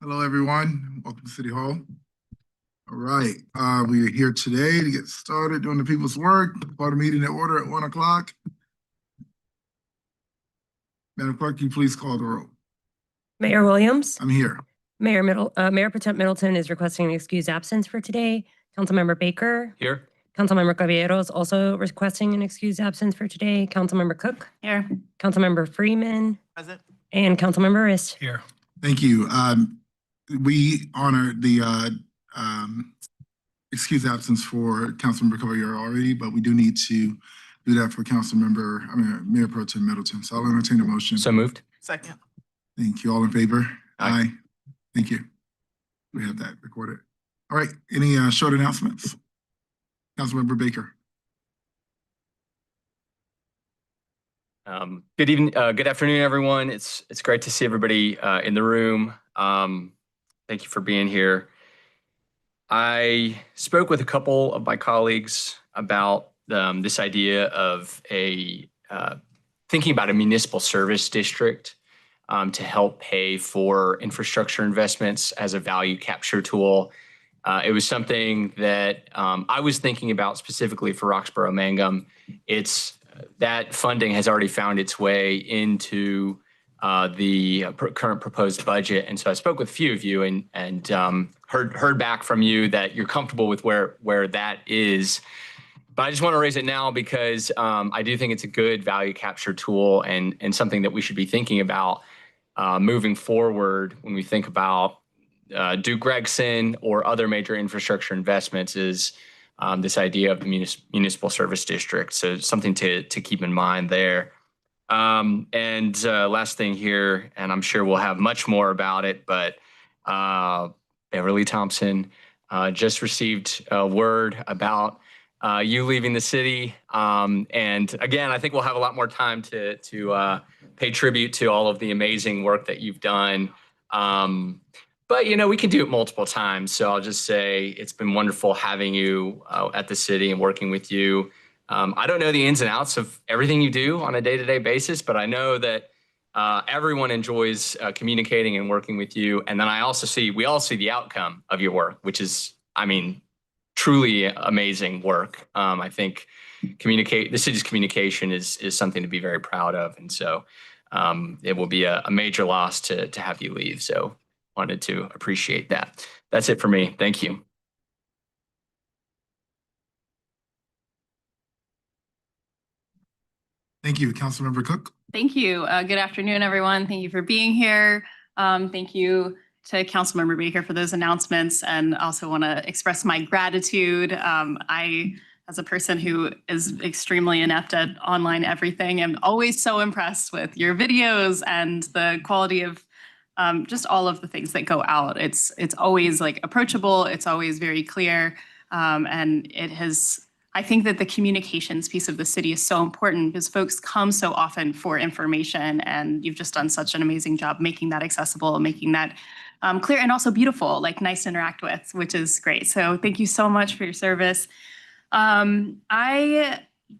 Hello, everyone. Welcome to City Hall. All right, we are here today to get started doing the people's work. Call the meeting to order at 1 o'clock. Madam Clerk, can you please call the roll? Mayor Williams. I'm here. Mayor Pro Tem Middleton is requesting an excused absence for today. Councilmember Baker. Here. Councilmember Caballero is also requesting an excused absence for today. Councilmember Cook. Here. Councilmember Freeman. Present. And Councilmember Rist. Here. Thank you. We honor the excused absence for Councilmember Caballero already, but we do need to do that for Mayor Pro Tem Middleton. So I'll entertain a motion. So moved. Second. Thank you. All in favor? Aye. Thank you. We have that recorded. All right. Any short announcements? Councilmember Baker. Good evening. Good afternoon, everyone. It's great to see everybody in the room. Thank you for being here. I spoke with a couple of my colleagues about this idea of thinking about a municipal service district to help pay for infrastructure investments as a value capture tool. It was something that I was thinking about specifically for Roxborough Mangum. That funding has already found its way into the current proposed budget. And so I spoke with a few of you and heard back from you that you're comfortable with where that is. But I just want to raise it now because I do think it's a good value capture tool and something that we should be thinking about moving forward when we think about Duke Gregson or other major infrastructure investments is this idea of the municipal service district. So something to keep in mind there. And last thing here, and I'm sure we'll have much more about it, but Beverly Thompson just received a word about you leaving the city. And again, I think we'll have a lot more time to pay tribute to all of the amazing work that you've done. But, we can do it multiple times. So I'll just say it's been wonderful having you at the city and working with you. I don't know the ins and outs of everything you do on a day-to-day basis, but I know that everyone enjoys communicating and working with you. And then we all see the outcome of your work, which is, truly amazing work. I think the city's communication is something to be very proud of. And so it will be a major loss to have you leave. So wanted to appreciate that. That's it for me. Thank you. Thank you. Councilmember Cook. Thank you. Good afternoon, everyone. Thank you for being here. Thank you to Councilmember Baker for those announcements, and also want to express my gratitude. I, as a person who is extremely inept at online everything, am always so impressed with your videos and the quality of just all of the things that go out. It's always approachable. It's always very clear. And I think that the communications piece of the city is so important because folks come so often for information, and you've just done such an amazing job making that accessible, making that clear and also beautiful, nice to interact with, which is great. So thank you so much for your service. I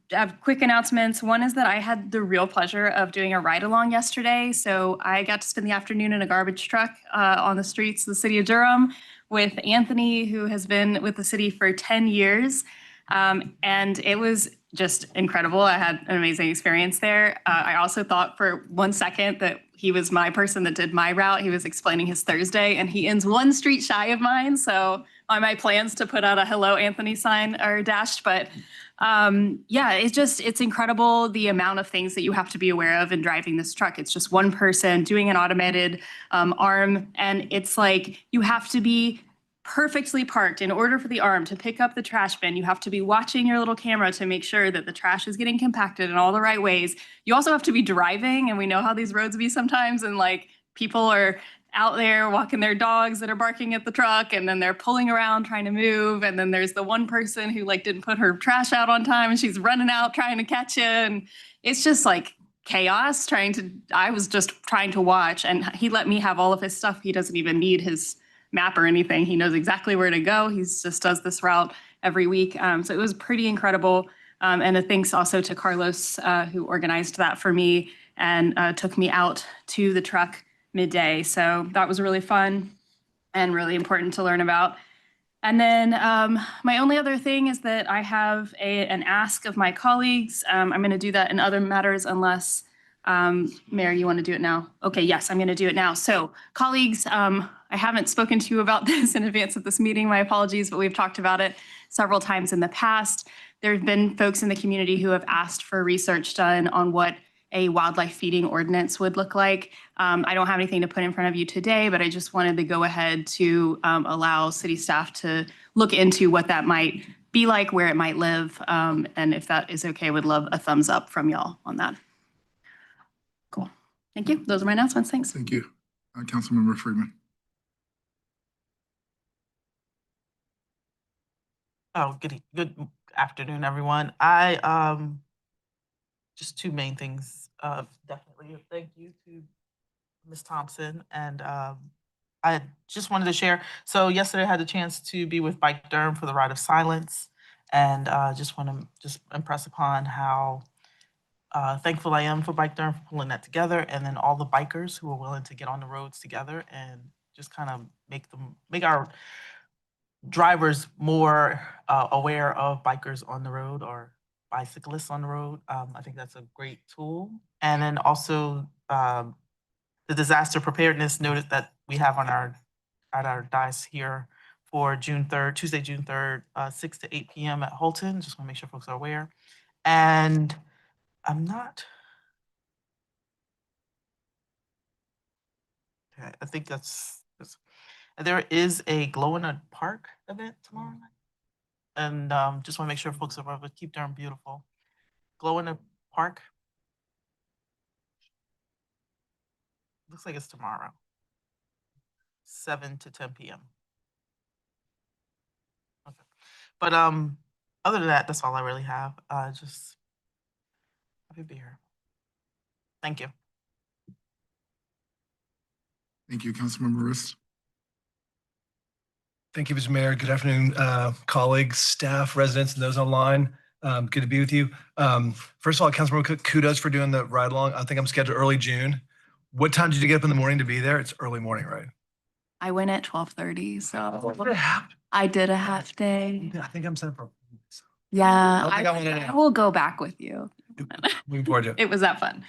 have quick announcements. One is that I had the real pleasure of doing a ride along yesterday. So I got to spend the afternoon in a garbage truck on the streets of the city of Durham with Anthony, who has been with the city for 10 years. And it was just incredible. I had an amazing experience there. I also thought for 1 second that he was my person that did my route. He was explaining his Thursday, and he ends one street shy of mine. So my plans to put out a Hello Anthony sign are dashed. But yeah, it's incredible the amount of things that you have to be aware of in driving this truck. It's just one person doing an automated arm. And it's you have to be perfectly parked. In order for the arm to pick up the trash bin, you have to be watching your little camera to make sure that the trash is getting compacted in all the right ways. You also have to be driving, and we know how these roads be sometimes, and people are out there walking their dogs that are barking at the truck, and then they're pulling around trying to move, and then there's the one person who didn't put her trash out on time and she's running out trying to catch you, and it's just chaos. I was just trying to watch, and he let me have all of his stuff. He doesn't even need his map or anything. He knows exactly where to go. He just does this route every week. So it was pretty incredible. And a thanks also to Carlos, who organized that for me and took me out to the truck midday. So that was really fun. and really important to learn about. And then my only other thing is that I have an ask of my colleagues. I'm going to do that in other matters unless, Mayor, you want to do it now? Okay, yes, I'm going to do it now. So colleagues, I haven't spoken to you about this in advance of this meeting. My apologies, but we've talked about it several times in the past. There have been folks in the community who have asked for research done on what a wildlife feeding ordinance would look like. I don't have anything to put in front of you today, but I just wanted to go ahead to allow city staff to look into what that might be like, where it might live. And if that is okay, would love a thumbs up from y'all on that. Cool. Thank you. Those are my announcements. Thanks. Thank you. Councilmember Freeman. Oh, good afternoon, everyone. Just two main things. Definitely a thank you to Ms. Thompson. And I just wanted to share. So yesterday I had the chance to be with Bike Durham for the Ride of Silence. And just want to impress upon how thankful I am for Bike Durham for pulling that together. And then all the bikers who are willing to get on the roads together and just kind of make our drivers more aware of bikers on the road or bicyclists on the road. I think that's a great tool. And then also the disaster preparedness notice that we have on at our dais here for June 3rd, Tuesday, June 3rd, 6 to 8 p.m. at Holton. Just want to make sure folks are aware. And okay, I think that's there is a glow in the park event tomorrow night. And just want to make sure folks are aware of it. Keep Durham beautiful. Glow in the park. Looks like it's tomorrow. 7 to 10 p.m. Okay. But other than that, that's all I really have. Just happy to be here. Thank you. Thank you, Councilmember Rist. Thank you, Mr. Mayor. Good afternoon, colleagues, staff, residents, and those online. Good to be with you. First of all, Councilmember Cook, kudos for doing the ride along. I think I'm scheduled early June. What time did you get up in the morning to be there? It's early morning, right? I went at 12:30, so What a half. I did a half day. I think I'm set for. Yeah, don't think I wanna know. I will go back with you. Looking forward to it. It was that fun.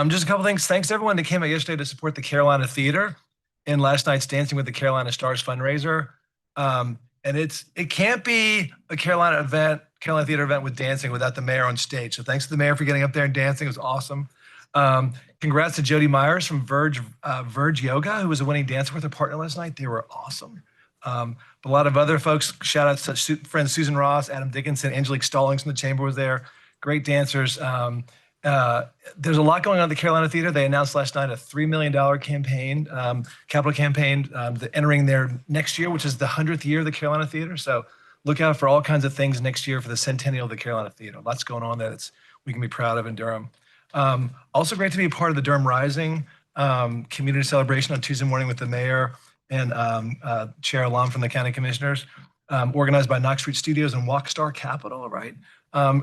Just a couple things. Thanks to everyone that came out yesterday to support the Carolina Theater in last night's Dancing with the Carolina Stars fundraiser. And it can't be a Carolina Theater event with dancing without the mayor on stage. So thanks to the mayor for getting up there and dancing. It was awesome. Congrats to Jody Myers from Verge Yoga, who was a winning dancer with her partner last night. They were awesome. But a lot of other folks, shout out to friends Susan Ross, Adam Dickinson, Angelique Stallings from the chamber was there. Great dancers. There's a lot going on at the Carolina Theater. They announced last night a $3 million campaign, capital campaign, entering their next year, which is the 100th year of the Carolina Theater. So look out for all kinds of things next year for the centennial of the Carolina Theater. Lots going on that we can be proud of in Durham. Also great to be a part of the Durham Rising community celebration on Tuesday morning with the mayor and Chair Alam from the County Commissioners, organized by Knox Street Studios and Walkstar Capital, right?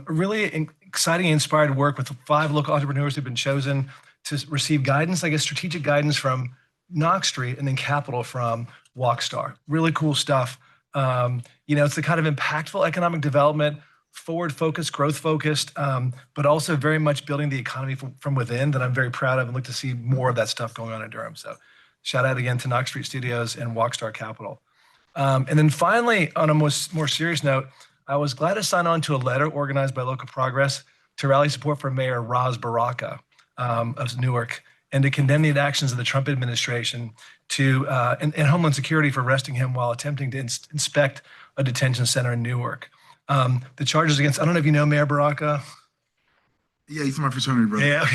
Really exciting and inspired work with 5 local entrepreneurs who've been chosen to receive guidance, I guess strategic guidance from Knox Street and then capital from Walkstar. Really cool stuff. It's the kind of impactful economic development, forward-focused, growth-focused, but also very much building the economy from within that I'm very proud of and look to see more of that stuff going on in Durham. So shout out again to Knox Street Studios and Walkstar Capital. And then finally, on a more serious note, I was glad to sign on to a letter organized by Local Progress to rally support for Mayor Raz Baraka of Newark and to condemn the actions of the Trump administration and Homeland Security for arresting him while attempting to inspect a detention center in Newark. The charges against, I don't know if you know Mayor Baraka. Yeah, he's my fraternity brother. Yeah.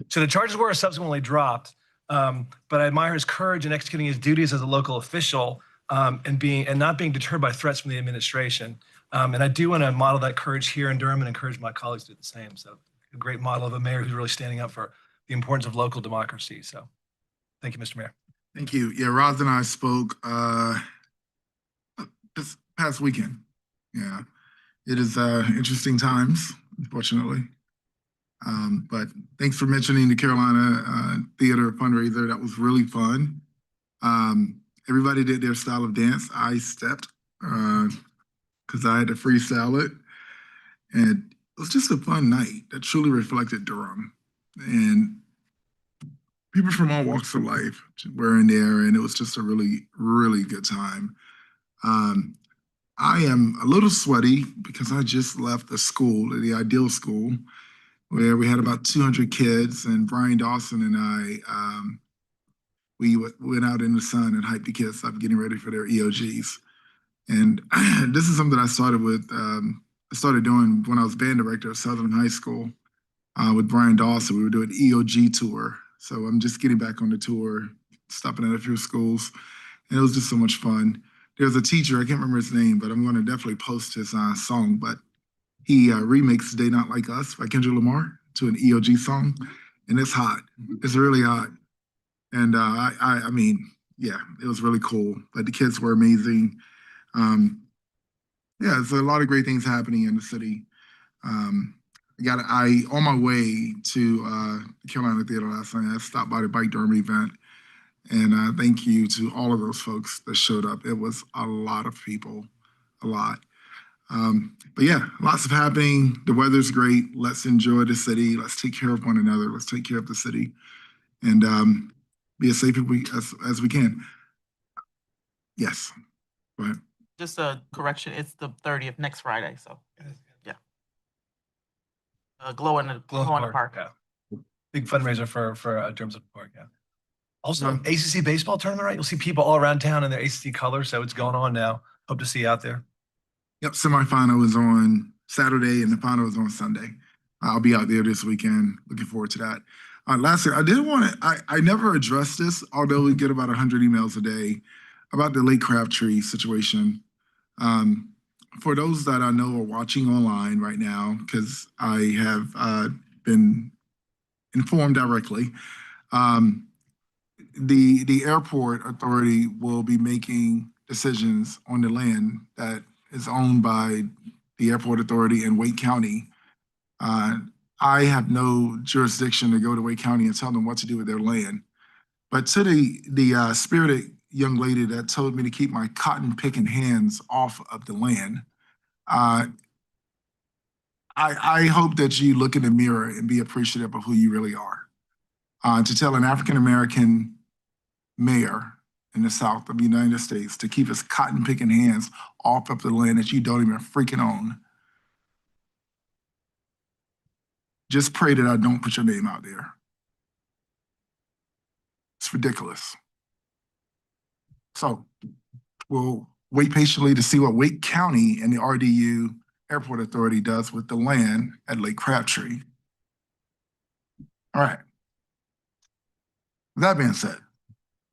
So the charges were subsequently dropped, but I admire his courage in executing his duties as a local official and not being deterred by threats from the administration. And I do want to model that courage here in Durham and encourage my colleagues to do the same. So a great model of a mayor who's really standing up for the importance of local democracy. So thank you, Mr. Mayor. Thank you. Yeah, Roz and I spoke this past weekend. Yeah, it is interesting times, unfortunately. But thanks for mentioning the Carolina Theater fundraiser. That was really fun. Everybody did their style of dance. I stepped because I had to freestyle it. And it was just a fun night that truly reflected Durham. And people from all walks of life were in there, and it was just a really, really good time. I am a little sweaty because I just left the school, the Ideal School, where we had about 200 kids, and Brian Dawson and I, we went out in the sun and hyped the kids up getting ready for their EOGs. And this is something I started with, I started doing when I was band director at Southern High School with Brian Dawson. We were doing EOG tour. So I'm just getting back on the tour, stopping at a few schools, and it was just so much fun. There's a teacher, I can't remember his name, but I'm going to definitely post his song, but he remixed They Not Like Us by Kendrick Lamar to an EOG song, and it's hot. It's really hot. And I mean, yeah, it was really cool. But the kids were amazing. Yeah, there's a lot of great things happening in the city. On my way to the Carolina Theater last night, I stopped by the Bike Durham event. And thank you to all of those folks that showed up. It was a lot of people, a lot. But yeah, lots of happening. The weather's great. Let's enjoy the city. Let's take care of one another. Let's take care of the city, and be as safe as we can. Yes. Go ahead. Just a correction, it's the 30th, next Friday, so, yeah. Glow in the Park. Yeah. Big fundraiser for Durham's Park, yeah. Also, Mhm. ACC baseball tournament, right? You'll see people all around town in their ACC colors, so it's going on now. Hope to see you out there. Yep, semifinal is on Saturday and the final is on Sunday. I'll be out there this weekend. Looking forward to that. Lastly, I never addressed this, although we get about 100 emails a day about the Lake Crabtree situation. For those that I know are watching online right now, because I have been informed directly, the airport authority will be making decisions on the land that is owned by the airport authority in Wake County. I have no jurisdiction to go to Wake County and tell them what to do with their land. But to the spirited young lady that told me to keep my cotton picking hands off of the land, I hope that you look in the mirror and be appreciative of who you really are. To tell an African-American mayor in the South of the United States to keep his cotton picking hands off of the land that you don't even freaking own. Just pray that I don't put your name out there. It's ridiculous. So we'll wait patiently to see what Wake County and the RDU Airport Authority does with the land at Lake Crabtree. All right. With that being said,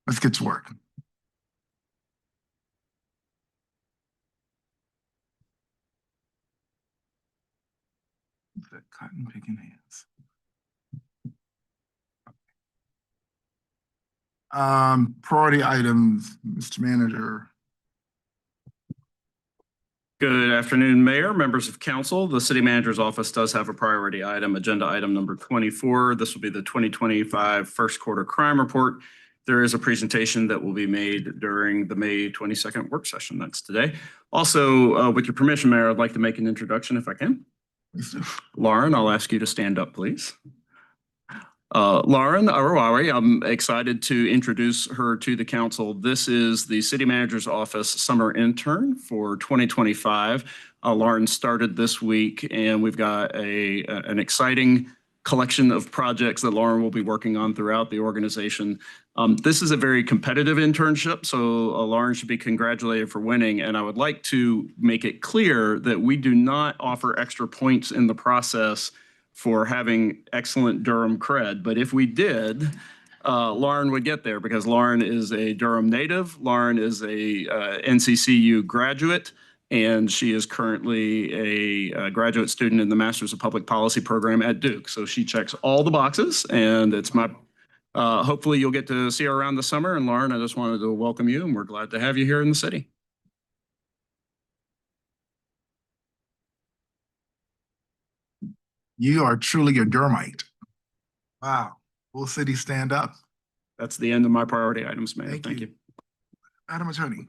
let's get to work. That cotton picking hands. Priority items, Mr. Manager. Good afternoon, Mayor, members of council. The city manager's office does have a priority item, agenda item number 24. This will be the 2025 first quarter crime report. There is a presentation that will be made during the May 22nd work session. That's today. Also, with your permission, Mayor, I'd like to make an introduction if I can. Lauren, I'll ask you to stand up, please. Lauren Arawawi, I'm excited to introduce her to the council. This is the city manager's office summer intern for 2025. Lauren started this week, and we've got an exciting collection of projects that Lauren will be working on throughout the organization. This is a very competitive internship, so Lauren should be congratulated for winning. And I would like to make it clear that we do not offer extra points in the process for having excellent Durham cred. But if we did, Lauren would get there because Lauren is a Durham native. Lauren is a NCCU graduate, and she is currently a graduate student in the Masters of Public Policy program at Duke. So she checks all the boxes, and it's my, hopefully you'll get to see her around the summer. And Lauren, I just wanted to welcome you, and we're glad to have you here in the city. You are truly a Durhamite. Wow. Will city stand up? That's the end of my priority items, Mayor. Thank Thank you. you. Madam Attorney.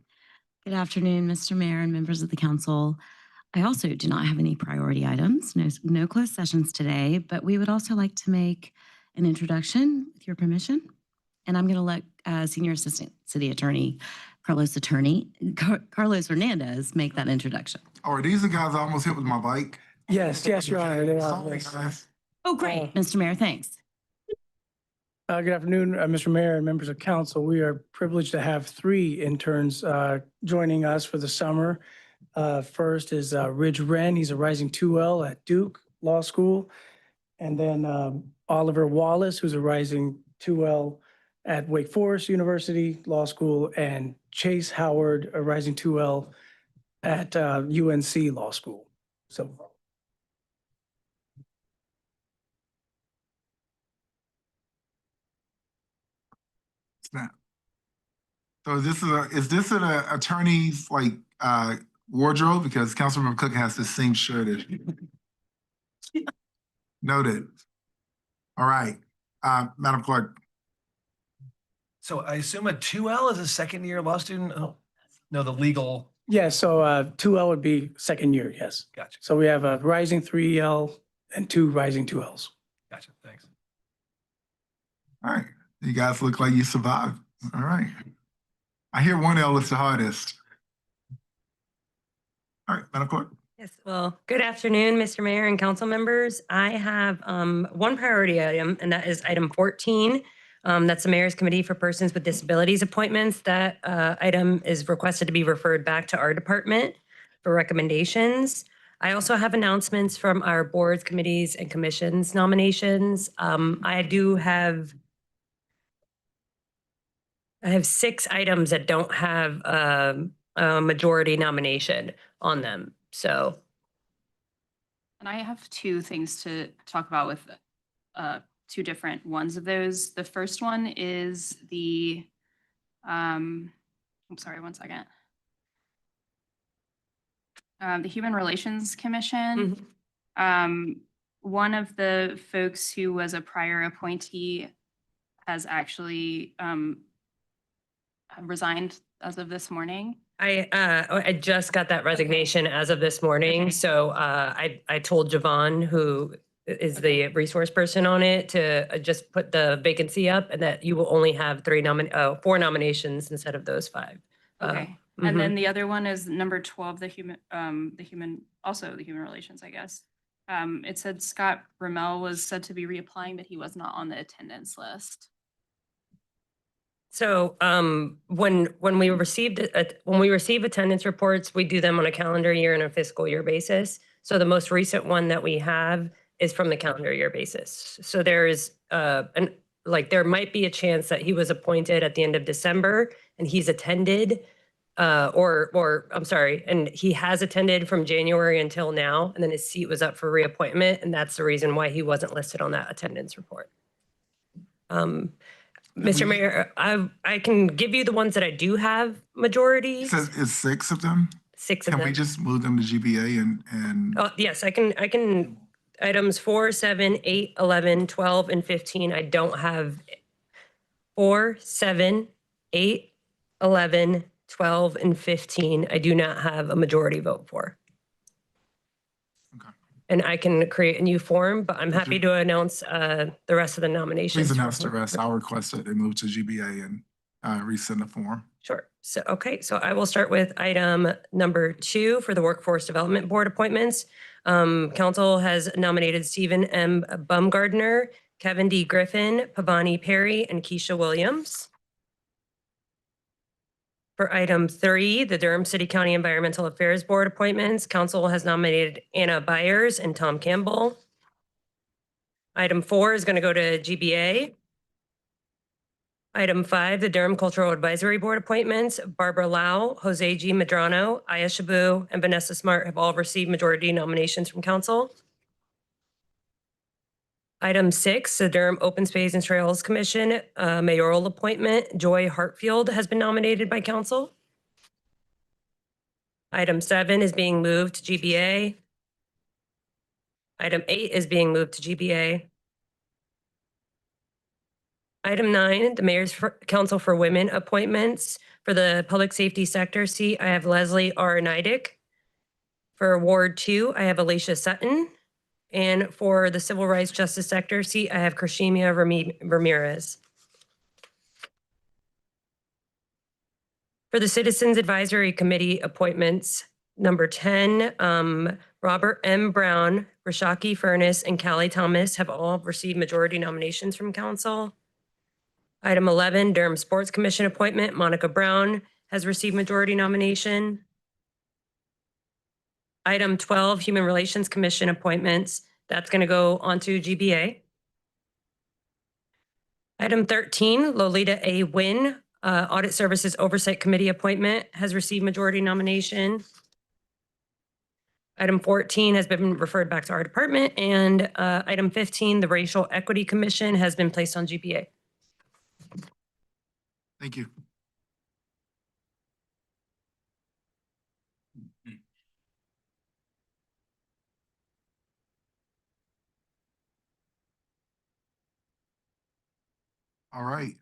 Good afternoon, Mr. Mayor and members of the council. I also do not have any priority items, no closed sessions today, but we would also like to make an introduction with your permission. And I'm going to let Senior Assistant City Attorney Carlos Hernandez make that introduction. Oh, are these the guys I almost hit with my bike? Yes, Your Honor. They are. Sorry, guys. Oh, great, Mr. Mayor, thanks. Good afternoon, Mr. Mayor and members of council. We are privileged to have 3 interns joining us for the summer. First is Ridge Wren. He's a rising 2L at Duke Law School. And then Oliver Wallace, who's a rising 2L at Wake Forest University Law School, and Chase Howard, a rising 2L at UNC Law School. So Snap. So is this an attorney's like wardrobe? Because Councilmember Cook has the same shirt as you. Noted. All right, Madam Clerk. So I assume a 2L is a second-year law student? Oh, no, the legal, yeah, so 2L would be second year, yes. gotcha, So we have a rising 3L and 2 rising 2Ls. gotcha, thanks. All right, you guys look like you survived. All right. I hear 1L is the hardest. All right, Madam Clerk. Yes, well, good afternoon, Mr. Mayor and council members. I have one priority item, and that is item 14. That's the Mayor's Committee for Persons with Disabilities appointments. That item is requested to be referred back to our department for recommendations. I also have announcements from our boards, committees, and commissions nominations. I have 6 items that don't have a majority nomination on them. So, And I have 2 things to talk about with 2 different ones of those. The first one is the, I'm sorry, one second. The Human Relations Commission. One of the folks who was a prior appointee has actually resigned as of this morning. I just got that resignation as of this morning. Okay. So I told Javon, who is the resource person on it, to just put the vacancy up, and that you will only have 4 nominations instead of those 5. Okay. And then the other one is number 12, the human relations, I guess. It said Scott Rommel was said to be reapplying, but he was not on the attendance list. So when we receive attendance reports, we do them on a calendar year and a fiscal year basis. So the most recent one that we have is from the calendar year basis. So there is there might be a chance that he was appointed at the end of December and he's attended, and he has attended from January until now, and then his seat was up for reappointment, and that's the reason why he wasn't listed on that attendance report. Mr. Mayor, I can give you the ones that I do have majority. It says it's 6 of them. 6 of Can them. we just move them to GBA and Oh, yes, I can, items 4, 7, 8, 11, 12, and 15. I don't have 4, 7, 8, 11, 12, and 15. I do not have a majority vote for. Okay. And I can create a new form, but I'm happy to announce the rest of the nominations. please announce the rest? I'll request that they move to GBA and resend the form. Sure. So, okay, so I will start with item number 2 for the Workforce Development Board appointments. Council has nominated Stephen M. Bumgardner, Kevin D. Griffin, Pavani Perry, and Keisha Williams. For item 3, the Durham City County Environmental Affairs Board appointments, council has nominated Anna Byers and Tom Campbell. Item 4 is going to go to GBA. Item 5, the Durham Cultural Advisory Board appointments, Barbara Lau, Jose G. Medrano, Aya Shabu, and Vanessa Smart have all received majority nominations from council. Item 6, the Durham Open Space and Trails Commission mayoral appointment, Joy Hartfield has been nominated by council. Item 7 is being moved to GBA. Item 8 is being moved to GBA. Item 9, the Mayor's Council for Women appointments, For the public safety sector seat, I have Leslie R. Nidick. For Ward 2, I have Alicia Sutton. And for the civil rights justice sector seat, I have Krishimia Ramirez. For the Citizens Advisory Committee appointments, number 10, Robert M. Brown, Rashaki Furness, and Callie Thomas have all received majority nominations from council. Item 11, Durham Sports Commission appointment, Monica Brown has received majority nomination. Item 12, Human Relations Commission appointments, that's going to go onto GBA. Item 13, Lolita A. Wynn, Audit Services Oversight Committee appointment has received majority nomination. Item 14 has been referred back to our department, and item 15, the Racial Equity Commission has been placed on GBA. Thank you. All right,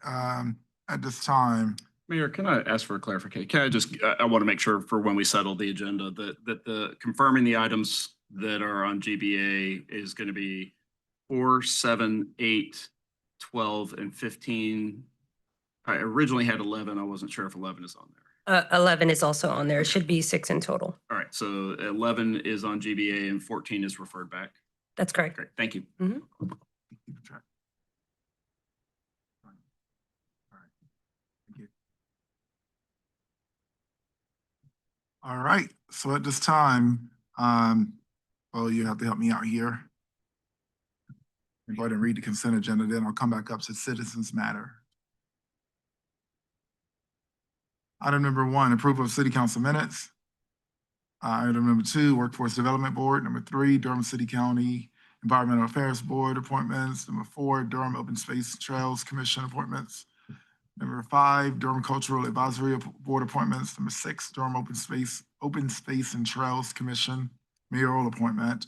at this time, Mayor, can I ask for a clarification? Can I just, I want to make sure for when we settle the agenda that the confirming the items that are on GBA is going to be 4, 7, 8, 12, and 15. I originally had 11. I wasn't sure if 11 is on there. 11 is also on there. It should be 6 in total. All right, so 11 is on GBA and 14 is referred back. That's correct. Great, thank you. keep track. All right. Thank you. All right, so at this time, well, you have to help me out here. Go ahead and read the consent agenda, then I'll come back up to citizens matter. Item number 1, approval of city council minutes. Item number 2, Workforce Development Board. Number 3, Durham City County Environmental Affairs Board appointments. Number 4, Durham Open Space Trails Commission appointments. Number 5, Durham Cultural Advisory Board appointments. Number 6, Durham Open Space and Trails Commission mayoral appointment.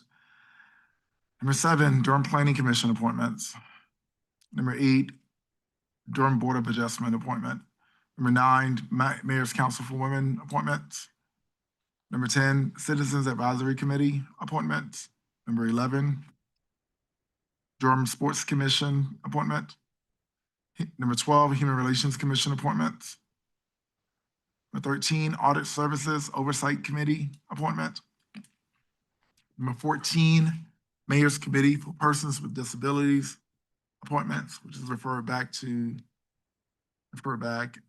Number 7, Durham Planning Commission appointments. Number 8, Durham Board of Adjustment appointment. Number 9, Mayor's Council for Women appointments. Number 10, Citizens Advisory Committee appointments. Number 11, Durham Sports Commission appointment. Number 12, Human Relations Commission appointments. Number 13, Audit Services Oversight Committee appointment. Number 14, Mayor's Committee for Persons with Disabilities appointments, which is referred back.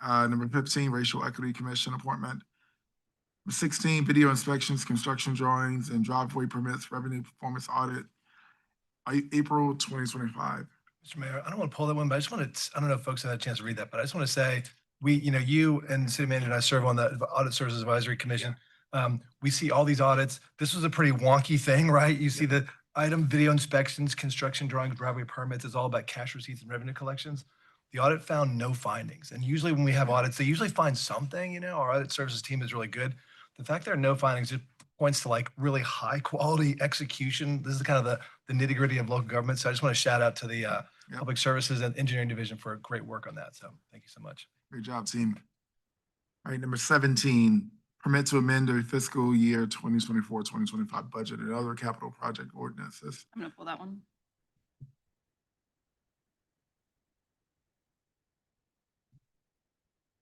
Number 15, Racial Equity Commission appointment. Number 16, Video Inspections, Construction Drawings, and Driveway Permits Revenue Performance Audit, April 2025. Mr. Mayor, I don't want to pull that one, but I just want to, I don't know if folks have had a chance to read that, but I just want to say, you and the city manager and I serve on the Audit Services Advisory Commission. We see all these audits. This was a pretty wonky thing, right? You see the item, video inspections, construction drawings, driveway permits. It's all about cash receipts and revenue collections. The audit found no findings. And usually when we have audits, they usually find something, our audit services team is really good. The fact there are no findings just points to like really high quality execution. This is kind of the nitty gritty of local government. So I just want to shout out to the Public Services and Engineering Division for great work on that. So thank you so much. Great job, team. All right, number 17, permit to amend the fiscal year 2024-2025 budget and other capital project ordinances. I'm gonna pull that one.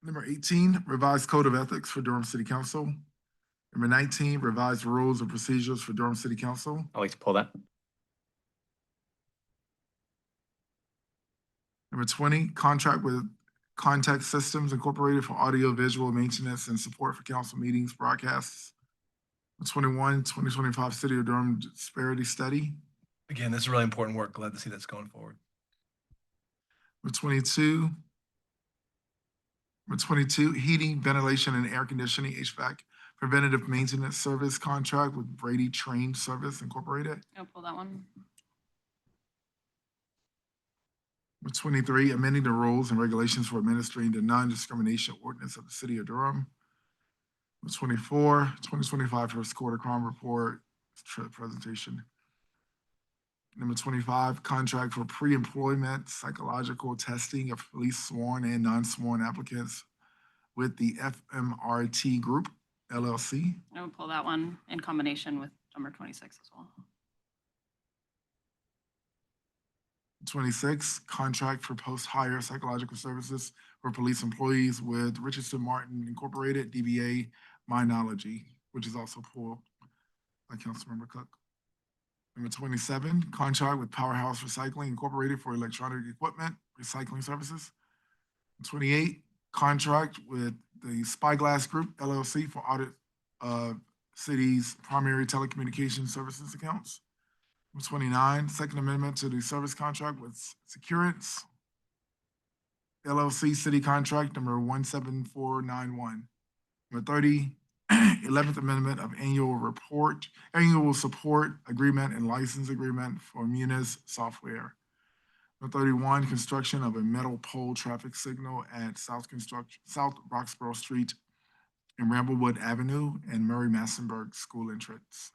Number 18, revised code of ethics for Durham City Council. Number 19, revised rules and procedures for Durham City Council. I'd like to pull that. Number 20, contract with Contact Systems Incorporated for audio visual maintenance and support for council meetings broadcasts. Number 21, 2025 City of Durham disparity study. Again, this is really important work. Glad to see that's going forward. Number 22, heating, ventilation, and air conditioning, HVAC, preventative maintenance service contract with Brady Trane Service Incorporated. I'll pull that one. Number 23, amending the rules and regulations for administering the non-discrimination ordinance of the City of Durham. Number 24, 2025 first quarter crime report presentation. Number 25, contract for pre-employment psychological testing of police sworn and non-sworn applicants with the FMRT Group LLC. I would pull that one in combination with number 26 as well. 26, contract for post-hire psychological services for police employees with Richardson Martin Incorporated, DBA Minology, which is also pulled by Councilmember Cook. Number 27, contract with Powerhouse Recycling Incorporated for electronic equipment recycling services. 28, contract with the Spyglass Group LLC for audit of city's primary telecommunications services accounts. Number 29, second amendment to the service contract with Securance LLC City Contract number 17491. Number 30, 11th amendment of annual support agreement and license agreement for Munis Software. Number 31, construction of a metal pole traffic signal at South Roxborough Street and Ramblewood Avenue and Murray Massenburg School entrance.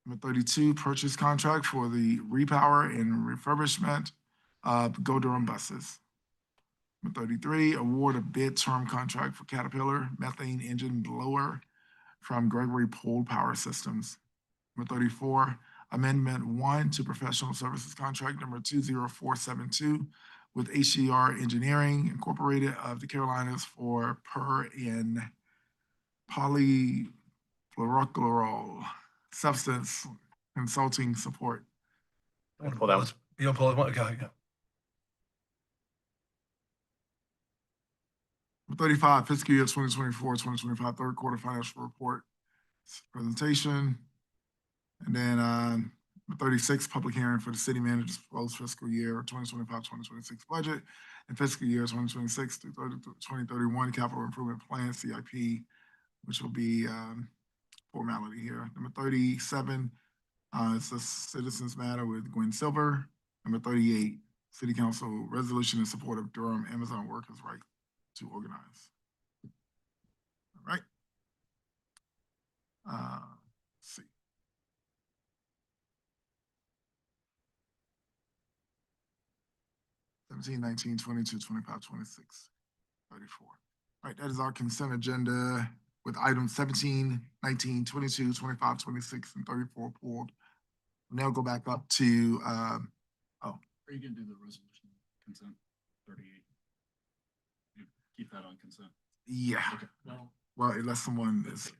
Number 32, purchase contract for the repower and refurbishment of Go Durham buses. Number 33, award of bid term contract for Caterpillar methane engine blower from Gregory Pole Power Systems. Number 34, amendment 1 to professional services contract number 20472 with HCR Engineering Incorporated of the Carolinas for per in polyfluoroalkyl substance consulting support. Pull that one. You don't pull it? Okay, yeah. 35, fiscal year 2024-2025 third quarter financial report presentation. And then 36, public hearing for the city manager's proposed fiscal year 2025-2026 budget and fiscal year 2026 through 2031 capital improvement plan, CIP, which will be formality here. Number 37, it's a citizens matter with Gwen Silver. Number 38, city council resolution in support of Durham Amazon workers' right to organize. All right. Let's see. (17, 19, 22, 25, 26, 34). All right, that is our consent agenda with items 17, 19, 22, 25, 26, and 34 pulled. Now go back up to, Are you gonna do the resolution consent 38? You keep that on consent. yeah. Okay. No. Well, unless someone is,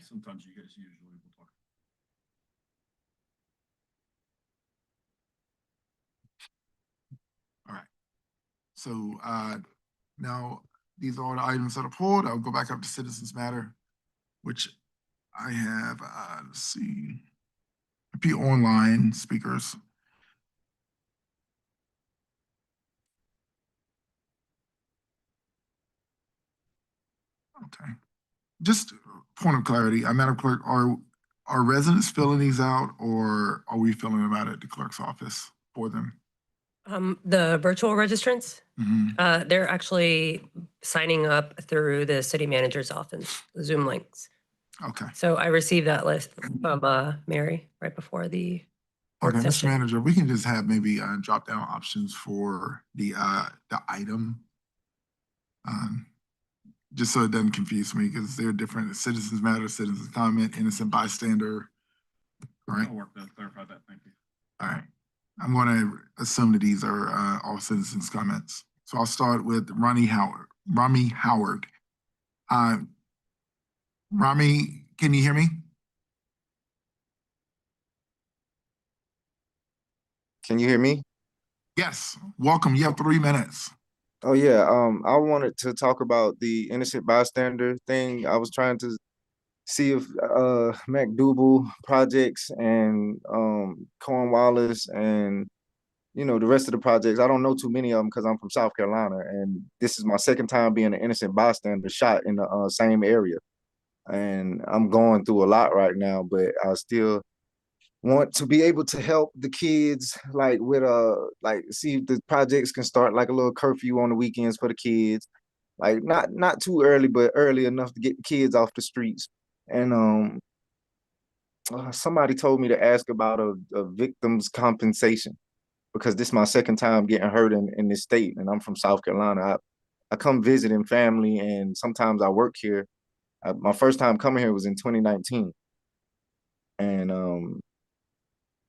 Sometimes you guys usually will talk. all right. So now these are all the items that are pulled. I'll go back up to citizens matter, which I have, let's see, a few online speakers. Okay. Just point of clarity, Madam Clerk, are residents filling these out or are we filling them out at the clerk's office for them? The virtual registrants, Mhm. they're actually signing up through the city manager's office, Zoom links. Okay. So I received that list from Mary right before the work Okay, Mr. session. Manager, we can just have maybe drop down options for the item. Just so it doesn't confuse me, because they're different. Citizens matter, citizens comment, innocent bystander. All right, I'll work that, clarify that, thank you. all right. I'm going to assume that these are all citizens' comments. So I'll start with Rami Howard. Rami, can you hear me? Can you hear me? Yes, welcome. You have 3 minutes. Oh yeah, I wanted to talk about the innocent bystander thing. I was trying to see if McDougal projects and Cornwallis and the rest of the projects. I don't know too many of them because I'm from South Carolina, and this is my second time being an innocent bystander shot in the same area. And I'm going through a lot right now, but I still want to be able to help the kids, like with see if the projects can start like a little curfew on the weekends for the kids, like not too early, but early enough to get the kids off the streets. And somebody told me to ask about a victim's compensation, because this is my second time getting hurt in this state, and I'm from South Carolina. I come visiting family, and sometimes I work here. My first time coming here was in 2019, and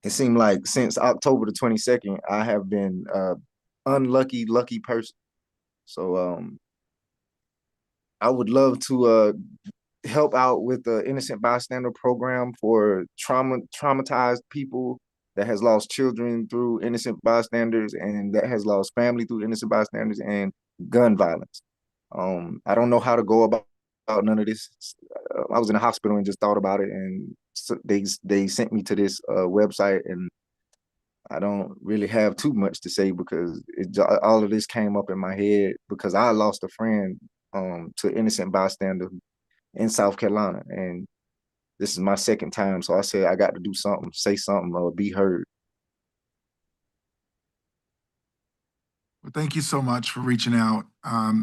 it seemed like since October the 22nd, I have been lucky person. So I would love to help out with the innocent bystander program for traumatized people that has lost children through innocent bystanders and that has lost family through innocent bystanders and gun violence. I don't know how to go about none of this. I was in the hospital and just thought about it, and so they sent me to this website, and I don't really have too much to say because all of this came up in my head because I lost a friend to innocent bystander in South Carolina, and this is my second time. So I said I got to do something, say something, or be heard. Well, thank you so much for reaching out.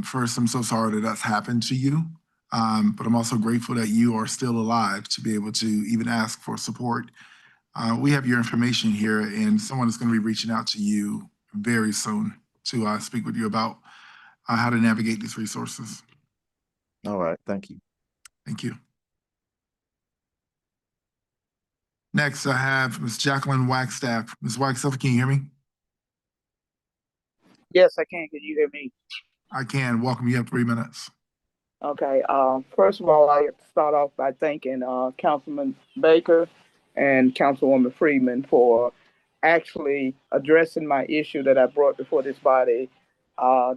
First, I'm so sorry that that's happened to you, but I'm also grateful that you are still alive to be able to even ask for support. We have your information here, and someone is going to be reaching out to you very soon to speak with you about how to navigate these resources. All right, thank you. Thank you. Next, I have Ms. Jacqueline Wagstaff. Ms. Wagstaff, can you hear me? Yes, I can. Can you hear me? I can. Welcome. You have 3 minutes. Okay. First of all, I have to start off by thanking Councilman Baker and Councilwoman Freeman for actually addressing my issue that I brought before this body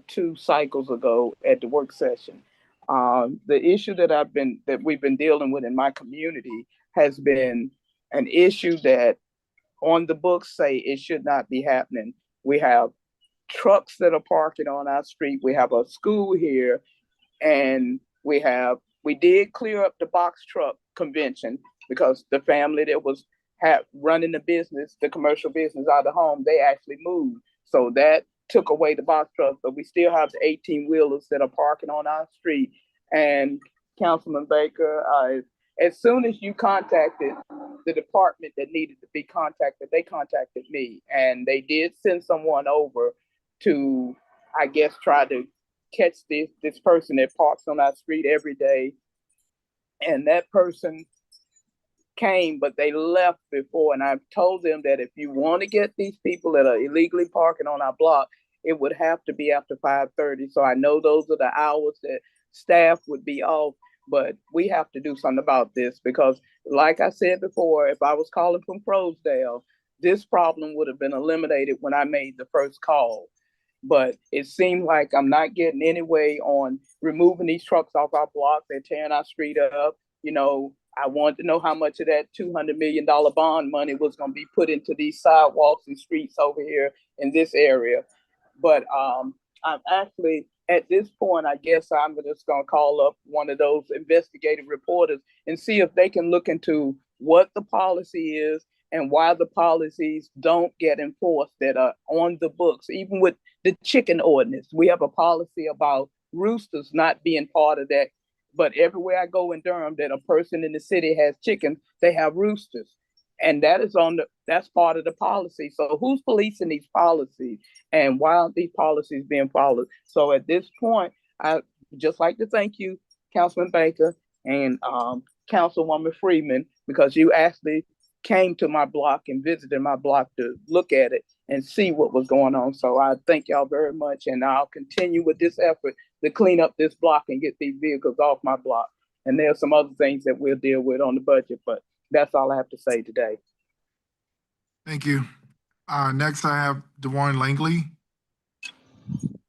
2 cycles ago at the work session. The issue that we've been dealing with in my community has been an issue that on the books say it should not be happening. We have trucks that are parking on our street. We have a school here, and we did clear up the box truck convention because the family that was running the business, the commercial business out of the home, they actually moved. So that took away the box trucks, but we still have the 18-wheelers that are parking on our street. And Councilman Baker, as soon as you contacted the department that needed to be contacted, they contacted me, and they did send someone over to, I guess, try to catch this person that parks on our street every day. And that person came, but they left before. And I've told them that if you want to get these people that are illegally parking on our block, it would have to be after 5:30. So I know those are the hours that staff would be off, but we have to do something about this because, like I said before, if I was calling from Crosdale, this problem would have been eliminated when I made the first call. But it seemed like I'm not getting any way on removing these trucks off our block. They're tearing our street up. You know, I wanted to know how much of that $200 million bond money was going to be put into these sidewalks and streets over here in this area. But I'm actually, at this point, I guess I'm just going to call up one of those investigative reporters and see if they can look into what the policy is and why the policies don't get enforced that are on the books. Even with the chicken ordinance, we have a policy about roosters not being part of that. But everywhere I go in Durham that a person in the city has chickens, they have roosters. And that's part of the policy. So who's policing these policies and why aren't these policies being followed? So at this point, I just like to thank you, Councilman Baker and Councilwoman Freeman, because you actually came to my block and visited my block to look at it and see what was going on. So I thank y'all very much, and I'll continue with this effort to clean up this block and get these vehicles off my block. And there are some other things that we'll deal with on the budget, but that's all I have to say today. Thank you. Next, I have DeWarren Langley.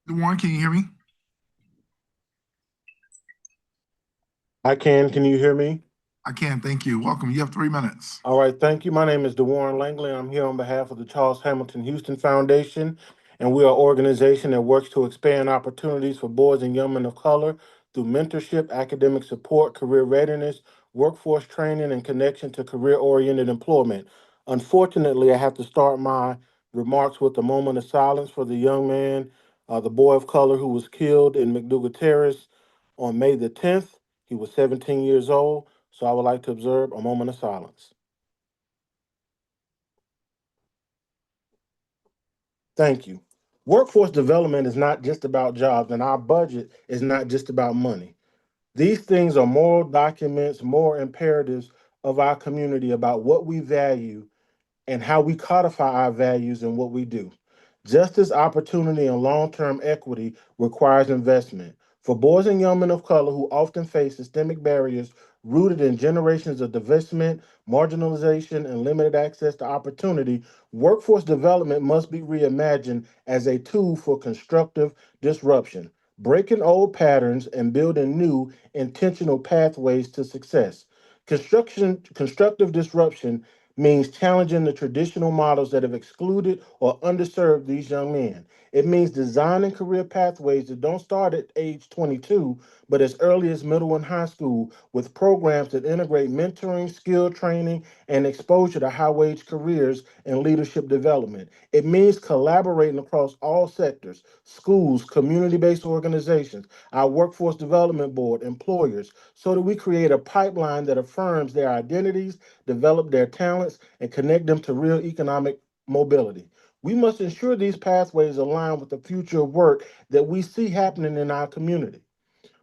DeWarren, can you hear me? I can. Can you hear me? I can. Thank you. Welcome. You have 3 minutes. All right. Thank you. My name is DeWarren Langley. I'm here on behalf of the Charles Hamilton Houston Foundation, and we are an organization that works to expand opportunities for boys and young men of color through mentorship, academic support, career readiness, workforce training, and connection to career-oriented employment. Unfortunately, I have to start my remarks with a moment of silence for the young man, the boy of color who was killed in McDougal Terrace on May the 10th. He was 17 years old. So I would like to observe a moment of silence. Thank you. Workforce development is not just about jobs, and our budget is not just about money. These things are moral documents, moral imperatives of our community about what we value and how we codify our values in what we do. Justice, opportunity, and long-term equity requires investment. For boys and young men of color who often face systemic barriers rooted in generations of divestment, marginalization, and limited access to opportunity, workforce development must be reimagined as a tool for constructive disruption, breaking old patterns and building new intentional pathways to success. Constructive disruption means challenging the traditional models that have excluded or underserved these young men. It means designing career pathways that don't start at age 22, but as early as middle and high school, with programs that integrate mentoring, skill training, and exposure to high-wage careers and leadership development. It means collaborating across all sectors, schools, community-based organizations, our workforce development board, employers, so that we create a pipeline that affirms their identities, develop their talents, and connect them to real economic mobility. We must ensure these pathways align with the future of work that we see happening in our community.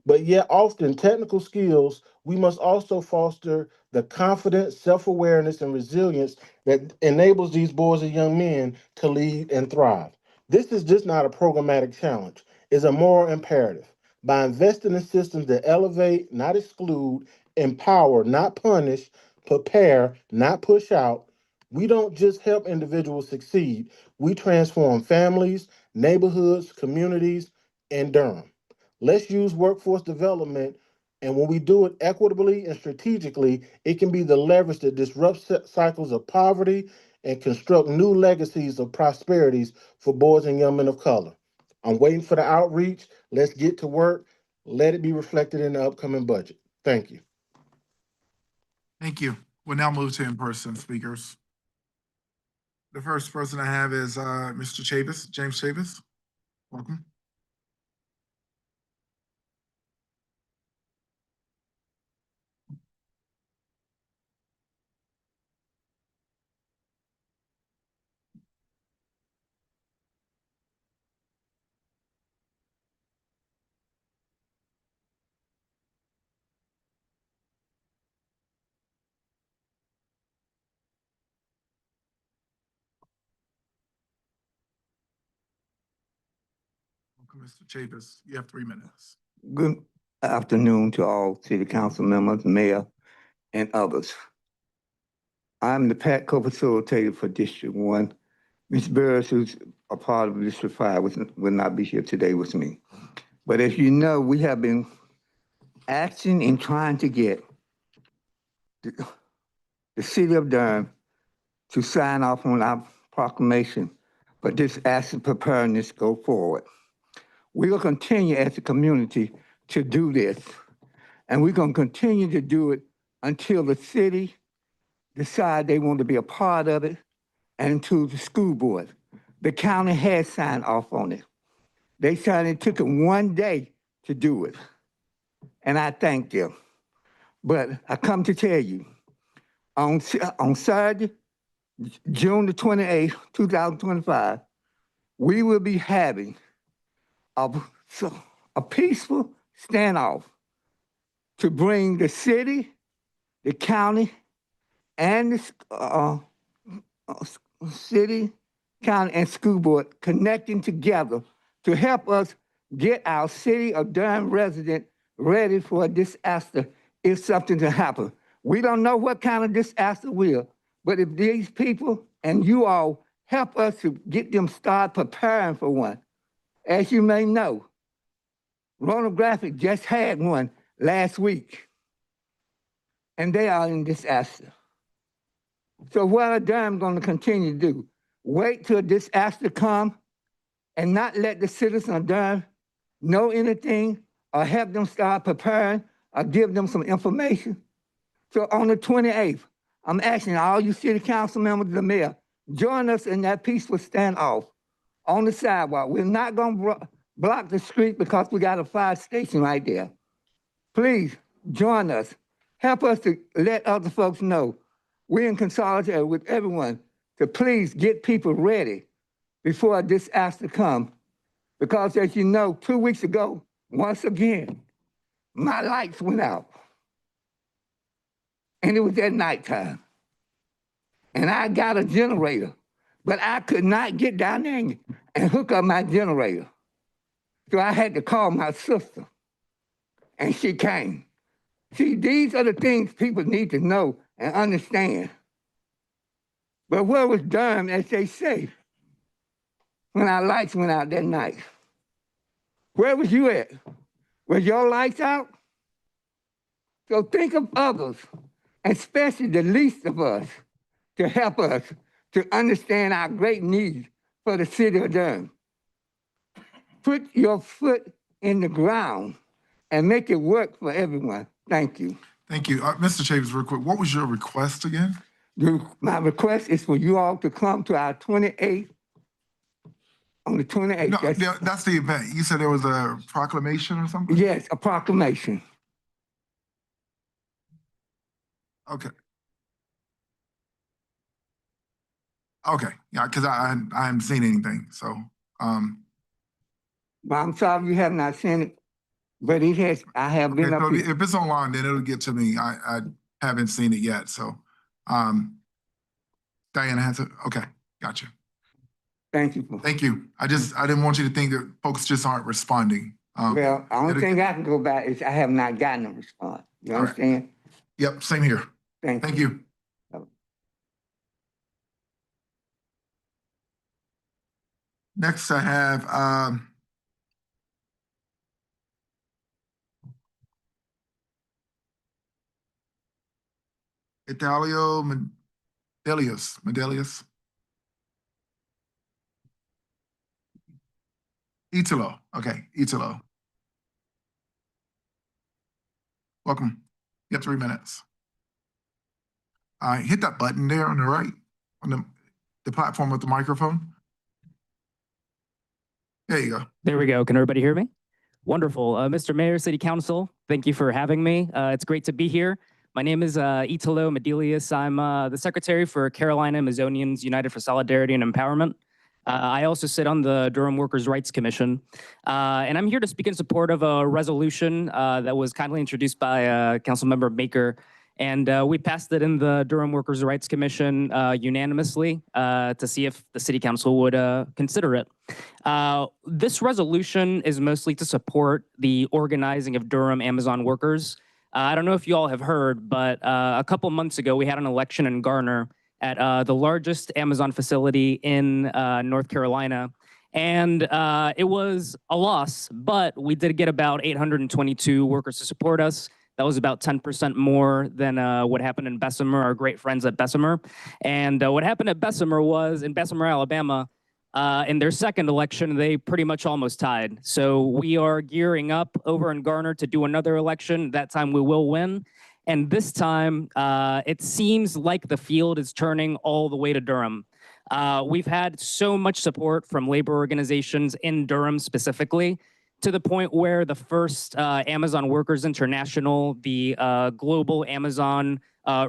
But yet often technical skills, we must also foster the confidence, self-awareness, and resilience that enables these boys and young men to lead and thrive. This is just not a programmatic challenge, it's a moral imperative. By investing in systems that elevate, not exclude, empower, not punish, prepare, not push out, we don't just help individuals succeed, we transform families, neighborhoods, communities, and Durham. Let's use workforce development, and when we do it equitably and strategically, it can be the leverage that disrupts cycles of poverty and construct new legacies of prosperities for boys and young men of color. I'm waiting for the outreach. Let's get to work. Let it be reflected in the upcoming budget. Thank you. Thank you. We'll now move to in-person speakers. The first person I have is Mr. Chavis, James Chavis. Welcome. Welcome, Mr. Chavis. You have 3 minutes. Good afternoon to all city council members, mayor, and others. I'm the PAC co-facilitator for District 1. Ms. Burris, who's a part of District 5, will not be here today with me. But as you know, we have been acting and trying to get the city of Durham to sign off on our proclamation for disaster preparedness go forward. We will continue as a community to do this. And we're going to continue to do it until the city decide they want to be a part of it and until the school board. The county has signed off on it. They signed it, took them 1 day to do it. And I thank them. But I come to tell you, on Saturday, June the 28th, 2025, we will be having a peaceful standoff to bring the city, the county, and the city, county, and school board connecting together to help us get our city of Durham resident ready for a disaster if something to happen. We don't know what kind of disaster will, but if these people and you all help us to get them start preparing for one. As you may know, Ronald Graphic just had one last week, and they are in disaster. So what are Durham going to continue to do? Wait till disaster come and not let the citizens of Durham know anything or help them start preparing or give them some information? So on the 28th, I'm asking all you city council members, the mayor, join us in that peaceful standoff on the sidewalk. We're not going to block the street because we got a fire station right there. Please join us. Help us to let other folks know we're in consolidation with everyone to please get people ready before a disaster come. Because as you know, 2 weeks ago, once again, my lights went out. And it was at nighttime. And I got a generator, but I could not get down there and hook up my generator. So I had to call my sister, and she came. See, these are the things people need to know and understand. But where was Durham, as they say, when our lights went out that night? Where was you at? Was your lights out? So think of others, especially the least of us, to help us to understand our great need for the city of Durham. Put your foot in the ground and make it work for everyone. Thank you. Thank you. Mr. Chambers, real quick, what was your request again? My request is for you all to come to our 28th, on the 28th. No, that's the event. You said there was a proclamation or something? Yes, a proclamation. Okay. Okay, yeah, because I haven't seen anything, so, Well, I'm sorry you have not seen it, but it has, I have been okay, up so here. if it's online, then it'll get to me. I haven't seen it yet, so, Diana has it, okay, gotcha. Thank you. Thank you. I didn't want you to think that folks just aren't responding. Well, the only thing I can go by is I have not gotten a response. You All right. understand? Yep, same here. Thank you. Next, I have Italio Medelius. Italo, okay, Italo. Welcome. You have 3 minutes. Hit that button there on the right, on the platform with the microphone. There you go. There we go. Can everybody hear me? Wonderful. Mr. Mayor, City Council, thank you for having me. It's great to be here. My name is Italo Medelius. I'm the Secretary for Carolina Amazonians United for Solidarity and Empowerment. I also sit on the Durham Workers' Rights Commission. And I'm here to speak in support of a resolution that was kindly introduced by Councilmember Baker. And we passed it in the Durham Workers' Rights Commission unanimously to see if the City Council would consider it. This resolution is mostly to support the organizing of Durham Amazon workers. I don't know if you all have heard, but a couple months ago, we had an election in Garner at the largest Amazon facility in North Carolina. And it was a loss, but we did get about 822 workers to support us. That was about 10% more than what happened in Bessemer, our great friends at Bessemer. And what happened at Bessemer was, in Bessemer, Alabama, in their second election, they pretty much almost tied. So we are gearing up over in Garner to do another election. That time we will win. And this time, it seems like the field is turning all the way to Durham. We've had so much support from labor organizations in Durham specifically, to the point where the first Amazon Workers International, the global Amazon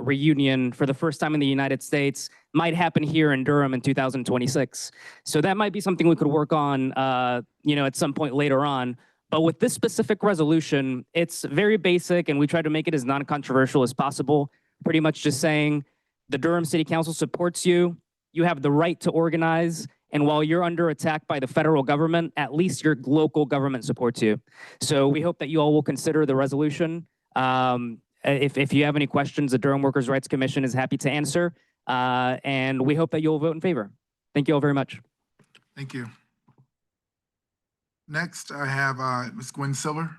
reunion for the first time in the United States might happen here in Durham in 2026. So that might be something we could work on, at some point later on. But with this specific resolution, it's very basic, and we try to make it as non-controversial as possible. Pretty much just saying the Durham City Council supports you. You have the right to organize. And while you're under attack by the federal government, at least your local government supports you. So we hope that you all will consider the resolution. If you have any questions, the Durham Workers' Rights Commission is happy to answer. And we hope that you'll vote in favor. Thank you all very much. Thank you. Next, I have Ms. Gwen Siller.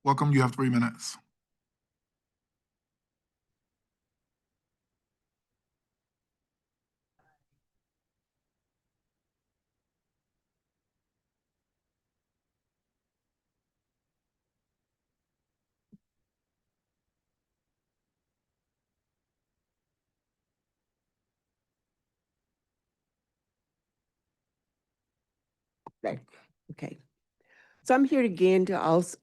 Welcome, you have 3 minutes. Right. Okay. So I'm here again to also,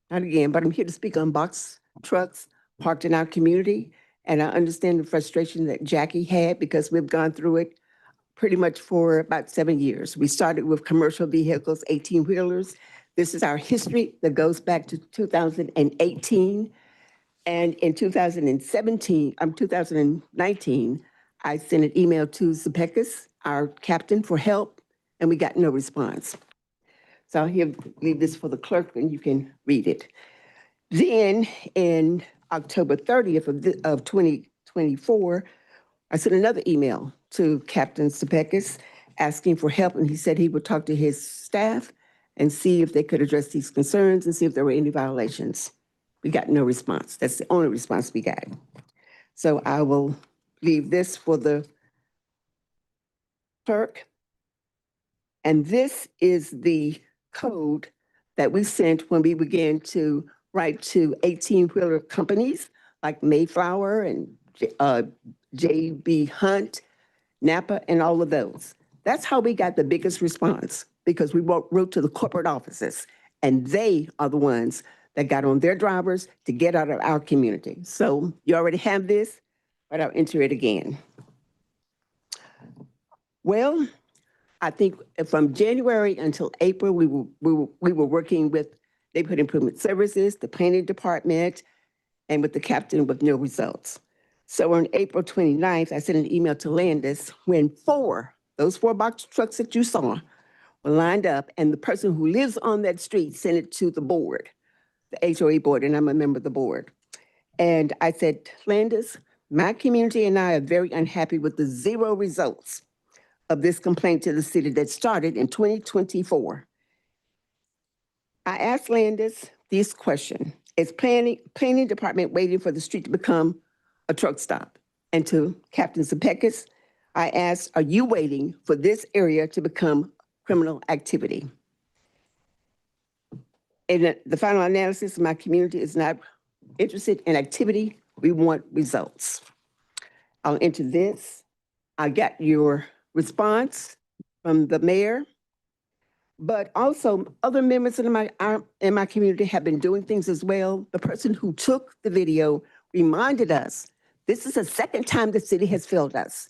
not again, but I'm here to speak on box trucks parked in our community. And I understand the frustration that Jackie had because we've gone through it pretty much for about 7 years. We started with commercial vehicles, 18-wheelers. This is our history that goes back to 2018. And in 2019, I sent an email to Zepeckis, our captain, for help, and we got no response. So I'll leave this for the clerk and you can read it. Then in October 30th of 2024, I sent another email to Captain Zepeckis asking for help, and he said he would talk to his staff and see if they could address these concerns and see if there were any violations. We got no response. That's the only response we got. So I will leave this for the clerk. And this is the code that we sent when we began to write to 18-wheeler companies like Mayflower and J.B. Hunt, Napa, and all of those. That's how we got the biggest response, because we wrote to the corporate offices, and they are the ones that got on their drivers to get out of our community. So you already have this, but I'll enter it again. Well, I think from January until April, we were working with Neighborhood Improvement Services, the planning department, and with the captain with no results. So on April 29th, I sent an email to Landis when those four box trucks that you saw were lined up, and the person who lives on that street sent it to the board, the HOA board, and I'm a member of the board. And I said, Landis, my community and I are very unhappy with the 0 results of this complaint to the city that started in 2024. I asked Landis this question: is planning department waiting for the street to become a truck stop? And to Captain Zepeckis, I asked, are you waiting for this area to become criminal activity? In the final analysis, my community is not interested in activity. We want results. I'll enter this. I got your response from the mayor, but also other members in my community have been doing things as well. The person who took the video reminded us, this is the second time the city has failed us.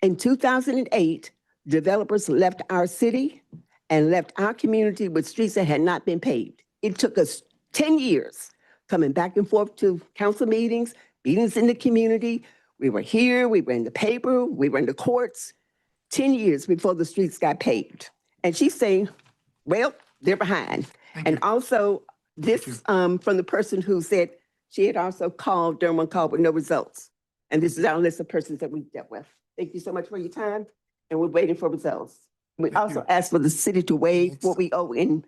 In 2008, developers left our city and left our community with streets that had not been paved. It took us 10 years coming back and forth to council meetings in the community. We were here, we were in the paper, we were in the courts, 10 years before the streets got paved. And she's saying, well, they're behind. And also this from the person who said she had also called Durham called with no results. And this is our list of persons that we've dealt with. Thank you so much for your time. And we're waiting for results. We also asked for the city to waive what we owe in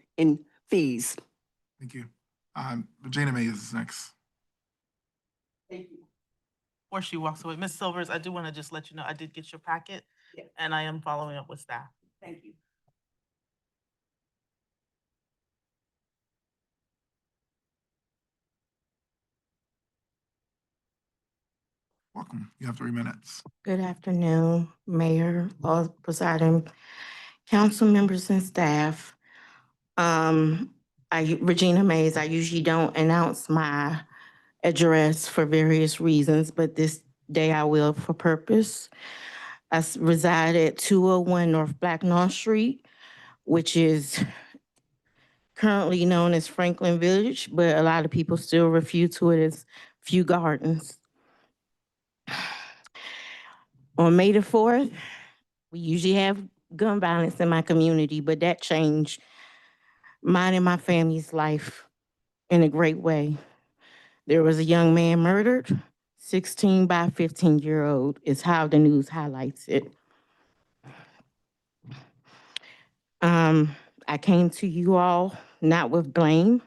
fees. Thank you. Regina Mays is next. Thank you. Before she walks away, Ms. Silvers, I do want to just let you know, I did get your packet, and I am following up with staff. Thank you. Welcome. You have 3 minutes. Good afternoon, Mayor, all presiding council members and staff. Regina Mays, I usually don't announce my address for various reasons, but this day I will for purpose. I reside at 201 North Blacknall Street, which is currently known as Franklin Village, but a lot of people still refer to it as Few Gardens. On May the 4th, we usually have gun violence in my community, but that changed mine and my family's life in a great way. There was a young man murdered, 16 by 15-year-old is how the news highlights it. I came to you all not with blame,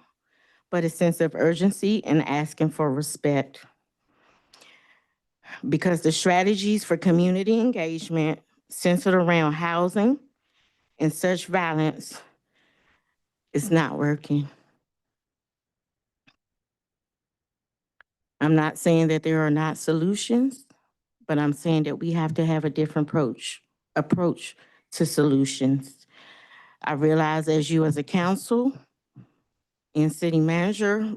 but a sense of urgency and asking for respect. Because the strategies for community engagement centered around housing and such violence is not working. I'm not saying that there are not solutions, but I'm saying that we have to have a different approach to solutions. I realize as you as a council and city manager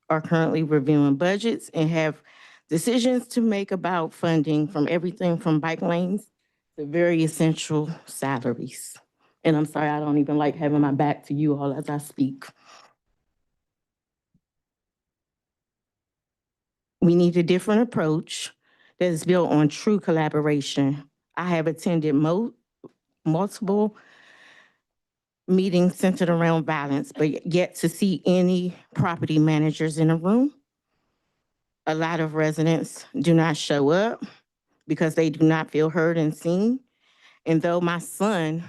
are currently reviewing budgets and have decisions to make about funding, from everything from bike lanes to very essential salaries. And I'm sorry, I don't even like having my back to you all as I speak. We need a different approach that is built on true collaboration. I have attended multiple meetings centered around violence, but yet to see any property managers in a room. A lot of residents do not show up because they do not feel heard and seen. And though my son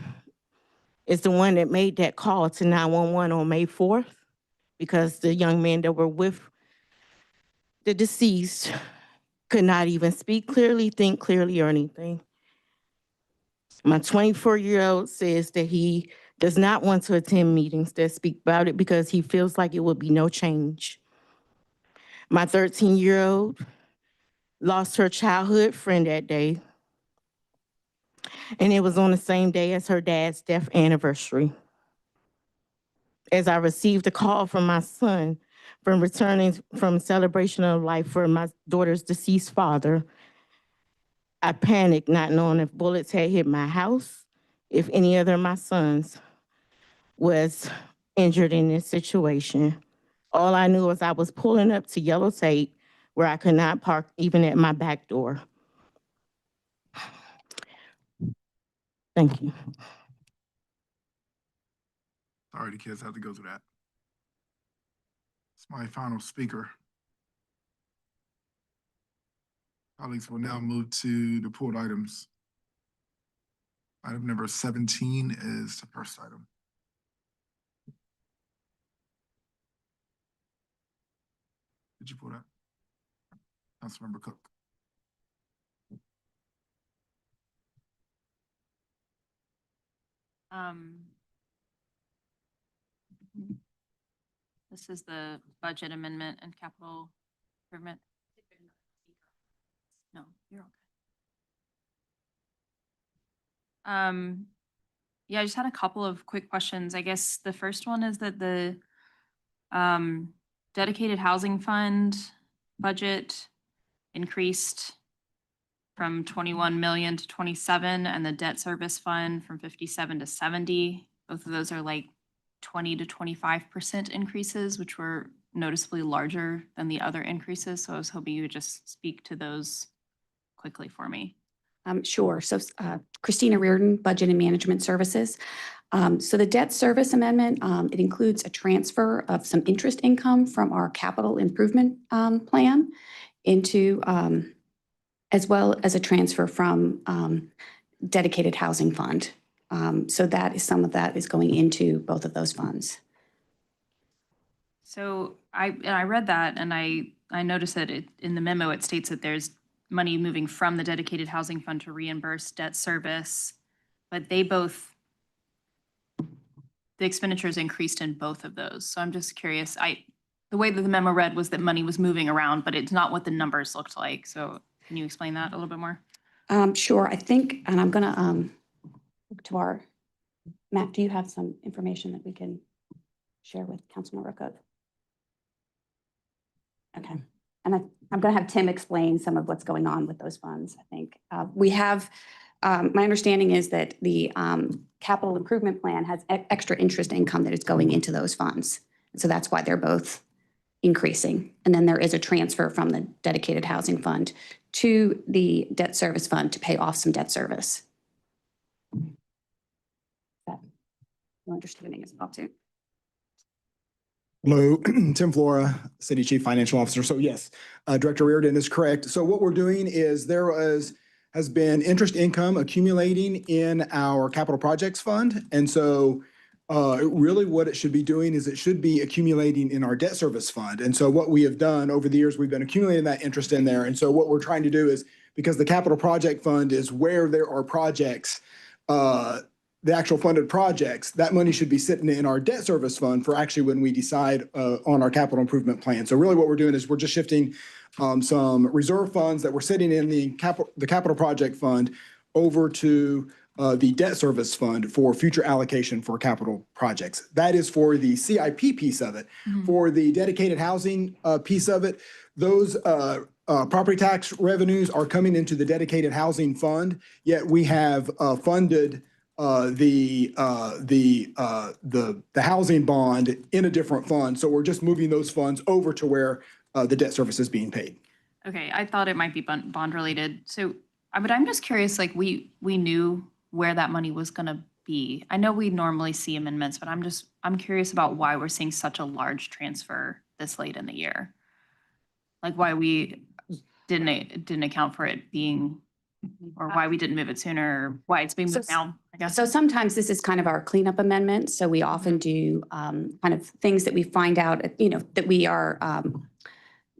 is the one that made that call to 911 on May 4th, because the young men that were with the deceased could not even speak clearly, think clearly, or anything. My 24-year-old says that he does not want to attend meetings that speak about it because he feels like it will be no change. My 13-year-old lost her childhood friend that day, and it was on the same day as her dad's death anniversary. As I received a call from my son from returning from celebration of life for my daughter's deceased father, I panicked, not knowing if bullets had hit my house, if any other of my sons was injured in this situation. All I knew was I was pulling up to yellow tape where I could not park even at my back door. Thank you. Sorry, the kids have to go through that. It's my final speaker. Colleagues will now move to the pulled items. Item number 17 is the first item. Did you pull that? Councilmember Cook. This is the budget amendment and capital improvement. No, you're okay. Yeah, I just had a couple of quick questions. I guess the first one is that the dedicated housing fund budget increased from 21 million to 27, and the debt service fund from 57 to 70. Both of those are like 20 to 25% increases, which were noticeably larger than the other increases. So I was hoping you would just speak to those quickly for me. Sure. So Christina Reardon, Budget and Management Services. So the debt service amendment, it includes a transfer of some interest income from our capital improvement plan into, as well as a transfer from dedicated housing fund. So that is, some of that is going into both of those funds. So I read that, and I noticed that in the memo, it states that there's money moving from the dedicated housing fund to reimburse debt service, but the expenditures increased in both of those. So I'm just curious, the way that the memo read was that money was moving around, but it's not what the numbers looked like. So can you explain that a little bit more? Sure. I think, and I'm gonna look to our, Matt, do you have some information that we can share with Councilmember Cook? Okay. And I'm going to have Tim explain some of what's going on with those funds. I think we have, my understanding is that the capital improvement plan has extra interest income that is going into those funds. So that's why they're both increasing. And then there is a transfer from the dedicated housing fund to the debt service fund to pay off some debt service. That your understanding as well too. Hello, Tim Flora, City Chief Financial Officer. So yes, Director Reardon is correct. So what we're doing is has been interest income accumulating in our capital projects fund. And so really what it should be doing is it should be accumulating in our debt service fund. And so what we have done over the years, we've been accumulating that interest in there. And so what we're trying to do is, because the capital project fund is where there are projects, the actual funded projects, that money should be sitting in our debt service fund for actually when we decide on our capital improvement plan. So really what we're doing is we're just shifting some reserve funds that were sitting in the capital project fund over to the debt service fund for future allocation for capital projects. That is for the CIP piece of it. For the dedicated housing piece of it, those property tax revenues are coming into the dedicated housing fund, yet we have funded the housing bond in a different fund. So we're just moving those funds over to where the debt service is being paid. Okay, I thought it might be bond related. So, but I'm just curious, like we knew where that money was gonna be. I know we normally see amendments, but I'm curious about why we're seeing such a large transfer this late in the year. Like why we didn't account for it being, or why we didn't move it sooner, or why it's being moved now, I guess. So sometimes this is kind of our cleanup amendment. So we often do kind of things that we find out, that we are,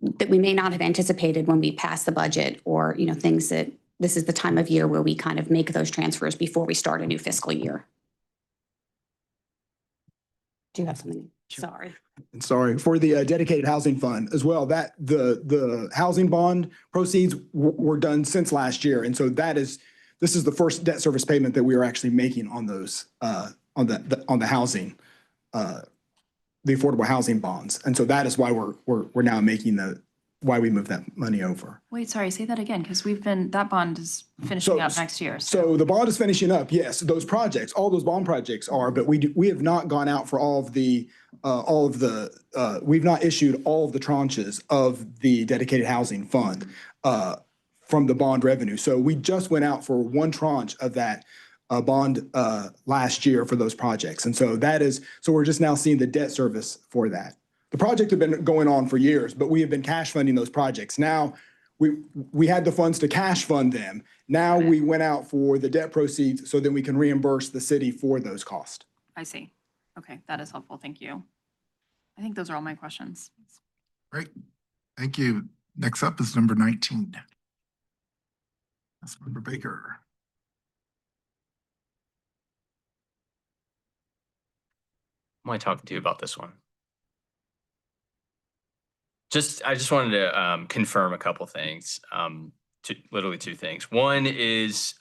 that we may not have anticipated when we pass the budget, or, things that this is the time of year where we kind of make those transfers before we start a new fiscal year. Do you have something? Sorry. And sorry, for the dedicated housing fund as well, that the housing bond proceeds were done since last year. And so this is the first debt service payment that we are actually making on those, on the housing, the affordable housing bonds. And so that is why we're now making why we moved that money over. Wait, sorry, say that again, because that bond is finishing up next year. So the bond is finishing up, yes. Those projects, all those bond projects are, but we have not gone out for we've not issued all of the tranches of the dedicated housing fund from the bond revenue. So we just went out for one tranche of that bond last year for those projects. And so we're just now seeing the debt service for that. The project had been going on for years, but we have been cash funding those projects. Now, we had the funds to cash fund them. Now we went out for the debt proceeds so then we can reimburse the city for those costs. I see. Okay, that is helpful. Thank you. I think those are all my questions. Great. Thank you. Next up is number 19. Councilmember Baker. Who am I talking to about this one? I just wanted to confirm a couple things, literally two things. One is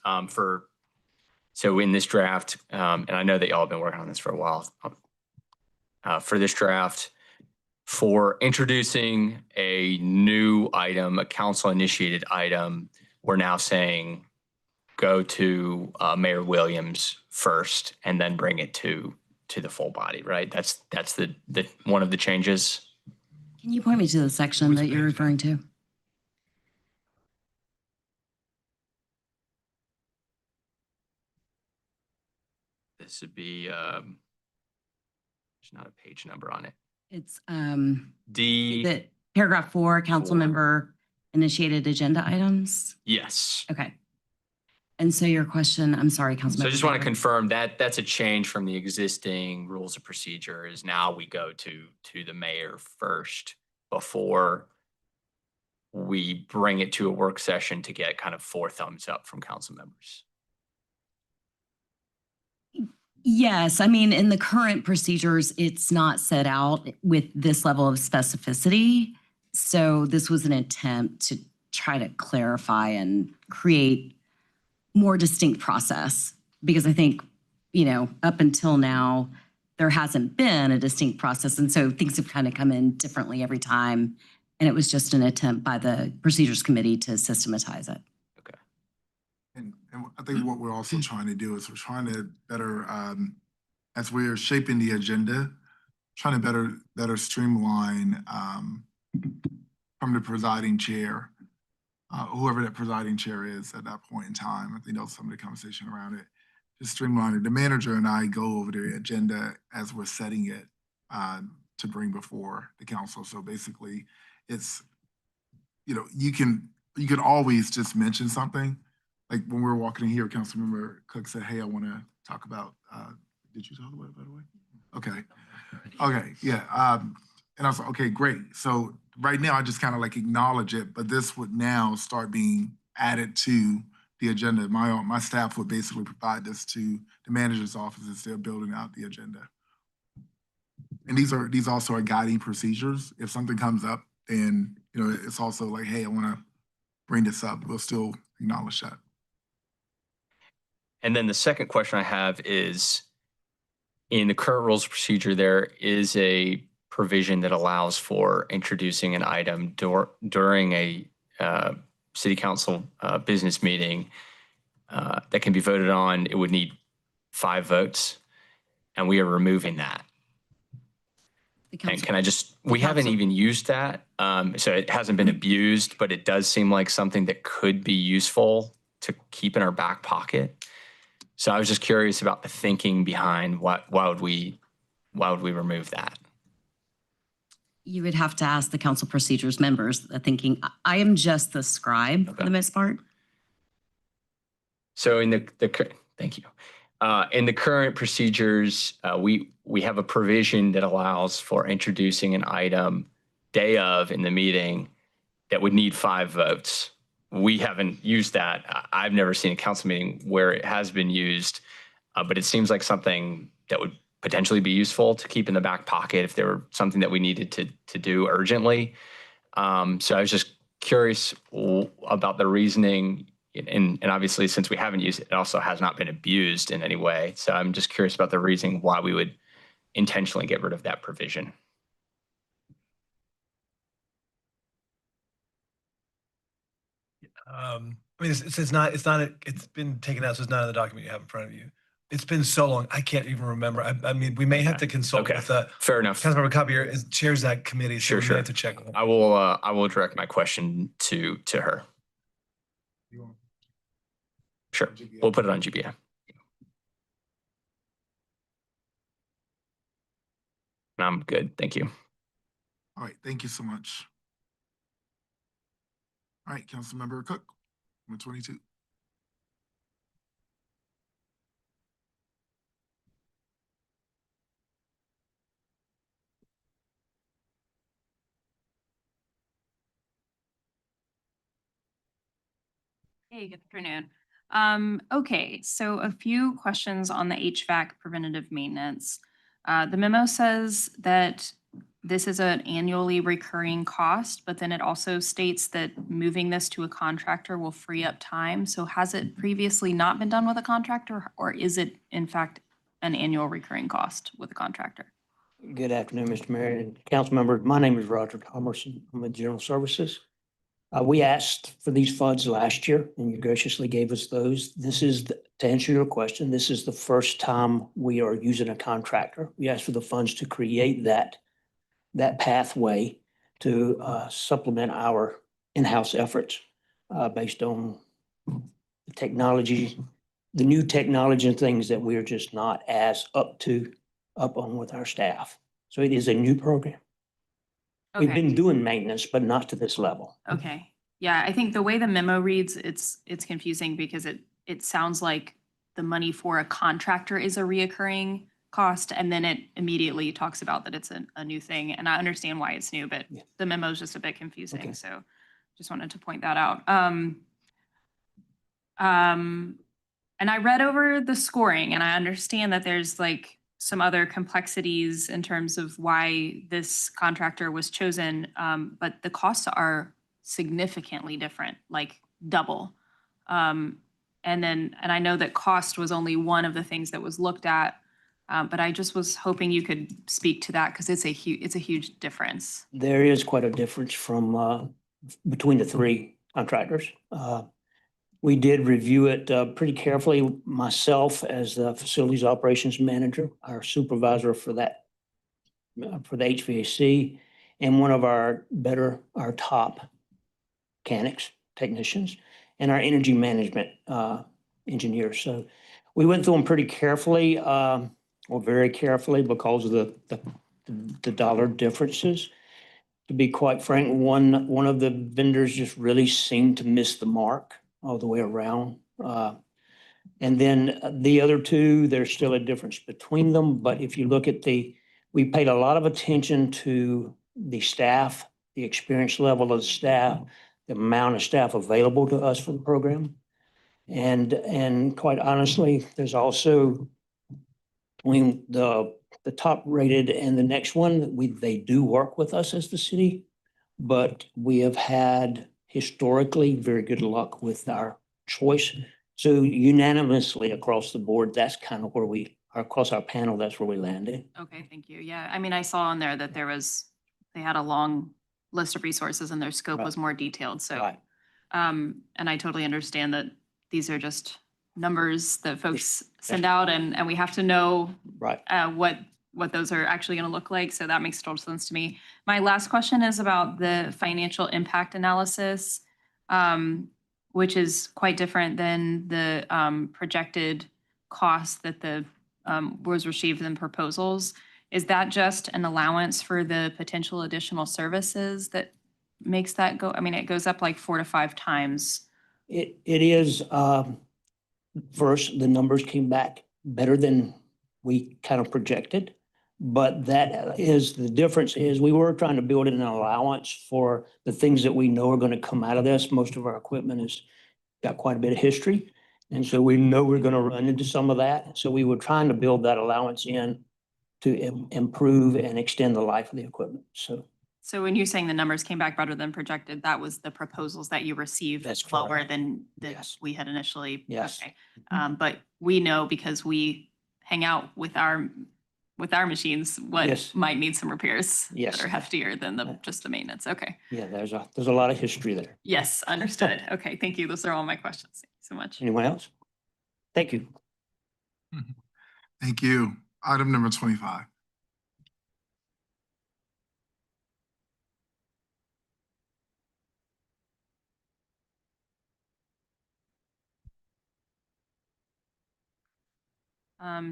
so in this draft, and I know that y'all have been working on this for a while, for this draft, for introducing a new item, a council-initiated item, we're now saying go to Mayor Williams first and then bring it to the full body, right? That's the one of the changes. Can you point me to the section that you're referring to? This would be, there's not a page number on it. It's D. Paragraph 4, council member initiated agenda items. Yes. Okay. And so your question, I'm sorry, Councilmember. So I just want to confirm that that's a change from the existing rules of procedure is now we go to the mayor first before we bring it to a work session to get kind of 4 thumbs up from council members. Yes, I mean, in the current procedures, it's not set out with this level of specificity. So this was an attempt to try to clarify and create more distinct process, because I think, up until now, there hasn't been a distinct process. And so things have kind of come in differently every time. And it was just an attempt by the procedures committee to systematize it. Okay. And I think what we're also trying to do is we're trying to better, as we're shaping the agenda, trying to better streamline from the presiding chair, whoever that presiding chair is at that point in time. I think that was some of the conversation around it. Just streamline it. The manager and I go over the agenda as we're setting it to bring before the council. So basically, it's, you can always just mention something. Like when we were walking in here, Councilmember Cook said, "Hey, I want to talk about." Did you talk about it, by the way? Okay, yeah. And I was like, okay, great. So right now, I just kind of like acknowledge it, but this would now start being added to the agenda. My staff would basically provide this to the manager's office as they're building out the agenda. And these also are guiding procedures. If something comes up, then it's also like, hey, I want to bring this up. We'll still acknowledge that. And then the second question I have is, in the current rules of procedure, there is a provision that allows for introducing an item during a city council business meeting that can be voted on. It would need 5 votes, and we are removing that. And can I just, we haven't even used that, so it hasn't been abused, but it does seem like something that could be useful to keep in our back pocket. So I was just curious about the thinking behind why would we remove that? You would have to ask the council procedures members, the thinking. I am just the scribe for the most part. So in thank you. In the current procedures, we have a provision that allows for introducing an item day of in the meeting that would need 5 votes. We haven't used that. I've never seen a council meeting where it has been used, but it seems like something that would potentially be useful to keep in the back pocket if there were something that we needed to do urgently. So I was just curious about the reasoning. And obviously, since we haven't used it, it also has not been abused in any way. So I'm just curious about the reasoning why we would intentionally get rid of that provision. I mean, it's been taken out, so it's not in the document you have in front of you. It's been so long, I can't even remember. I mean, we may have to consult with fair enough. Councilmember Copier chairs that committee. So Sure. We have to check. I will direct my question to her. Sure, we'll put it on GBA. I'm good, thank you. All right, thank you so much. All right, Councilmember Cook, 122. Hey, good afternoon. Okay, so a few questions on the HVAC preventative maintenance. The memo says that this is an annually recurring cost, but then it also states that moving this to a contractor will free up time. So has it previously not been done with a contractor, or is it in fact an annual recurring cost with a contractor? Good afternoon, Mr. Mayor and council members. My name is Roger Thomerson. I'm with General Services. We asked for these funds last year and you graciously gave us those. This is, to answer your question, this is the first time we are using a contractor. We asked for the funds to create that pathway to supplement our in-house efforts based on the technology, the new technology and things that we are just not as up on with our staff. So it is a new program. We've been doing maintenance, but not to this level. Okay, yeah, I think the way the memo reads, it's confusing because it sounds like the money for a contractor is a reoccurring cost, and then it immediately talks about that it's a new thing, and I understand why it's new, but the memo is just a bit confusing, so just wanted to point that out. And I read over the scoring, and I understand that there's like some other complexities in terms of why this contractor was chosen, but the costs are significantly different, like double. And I know that cost was only one of the things that was looked at, but I just was hoping you could speak to that because it's a huge difference. There is quite a difference from between the 3 contractors. We did review it pretty carefully. Myself as the facilities operations manager, our supervisor for that, for the HVAC, and one of our top mechanics, technicians, and our energy management engineers. So we went through them pretty carefully, or very carefully because of the dollar differences. To be quite frank, one of the vendors just really seemed to miss the mark all the way around. And then the other 2, there's still a difference between them. But if you look at we paid a lot of attention to the staff, the experience level of the staff, the amount of staff available to us for the program. And quite honestly, there's also between the top rated and the next one, they do work with us as the city, but we have had historically very good luck with our choice So unanimously across the board, that's kind of where across our panel, that's where we landed. Okay, thank you. Yeah, I mean, I saw on there that they had a long list of resources and their scope was more detailed, so. Right. And I totally understand that these are just numbers that folks send out and we have to know Right. What those are actually gonna look like, so that makes total sense to me. My last question is about the financial impact analysis, which is quite different than the projected cost that was received in proposals. Is that just an allowance for the potential additional services that makes that go? I mean, it goes up like 4 to 5 times. It is, first, the numbers came back better than we kind of projected. But that is, the difference is we were trying to build in an allowance for the things that we know are going to come out of this. Most of our equipment has got quite a bit of history. And so we know we're going to run into some of that. So we were trying to build that allowance in to improve and extend the life of the equipment. So when you're saying the numbers came back better than projected, that was the proposals that you received That's lower correct. than Yes. we had initially? Yes. Okay. But we know because we hang out with our machines, what Yes. might need some repairs Yes. that are heftier than just the maintenance. Okay. Yeah, there's a lot of history there. Yes, understood. Okay, thank you. Those are all my questions. Thank you so much. Anyone else? Thank you. Thank you. Item number 25.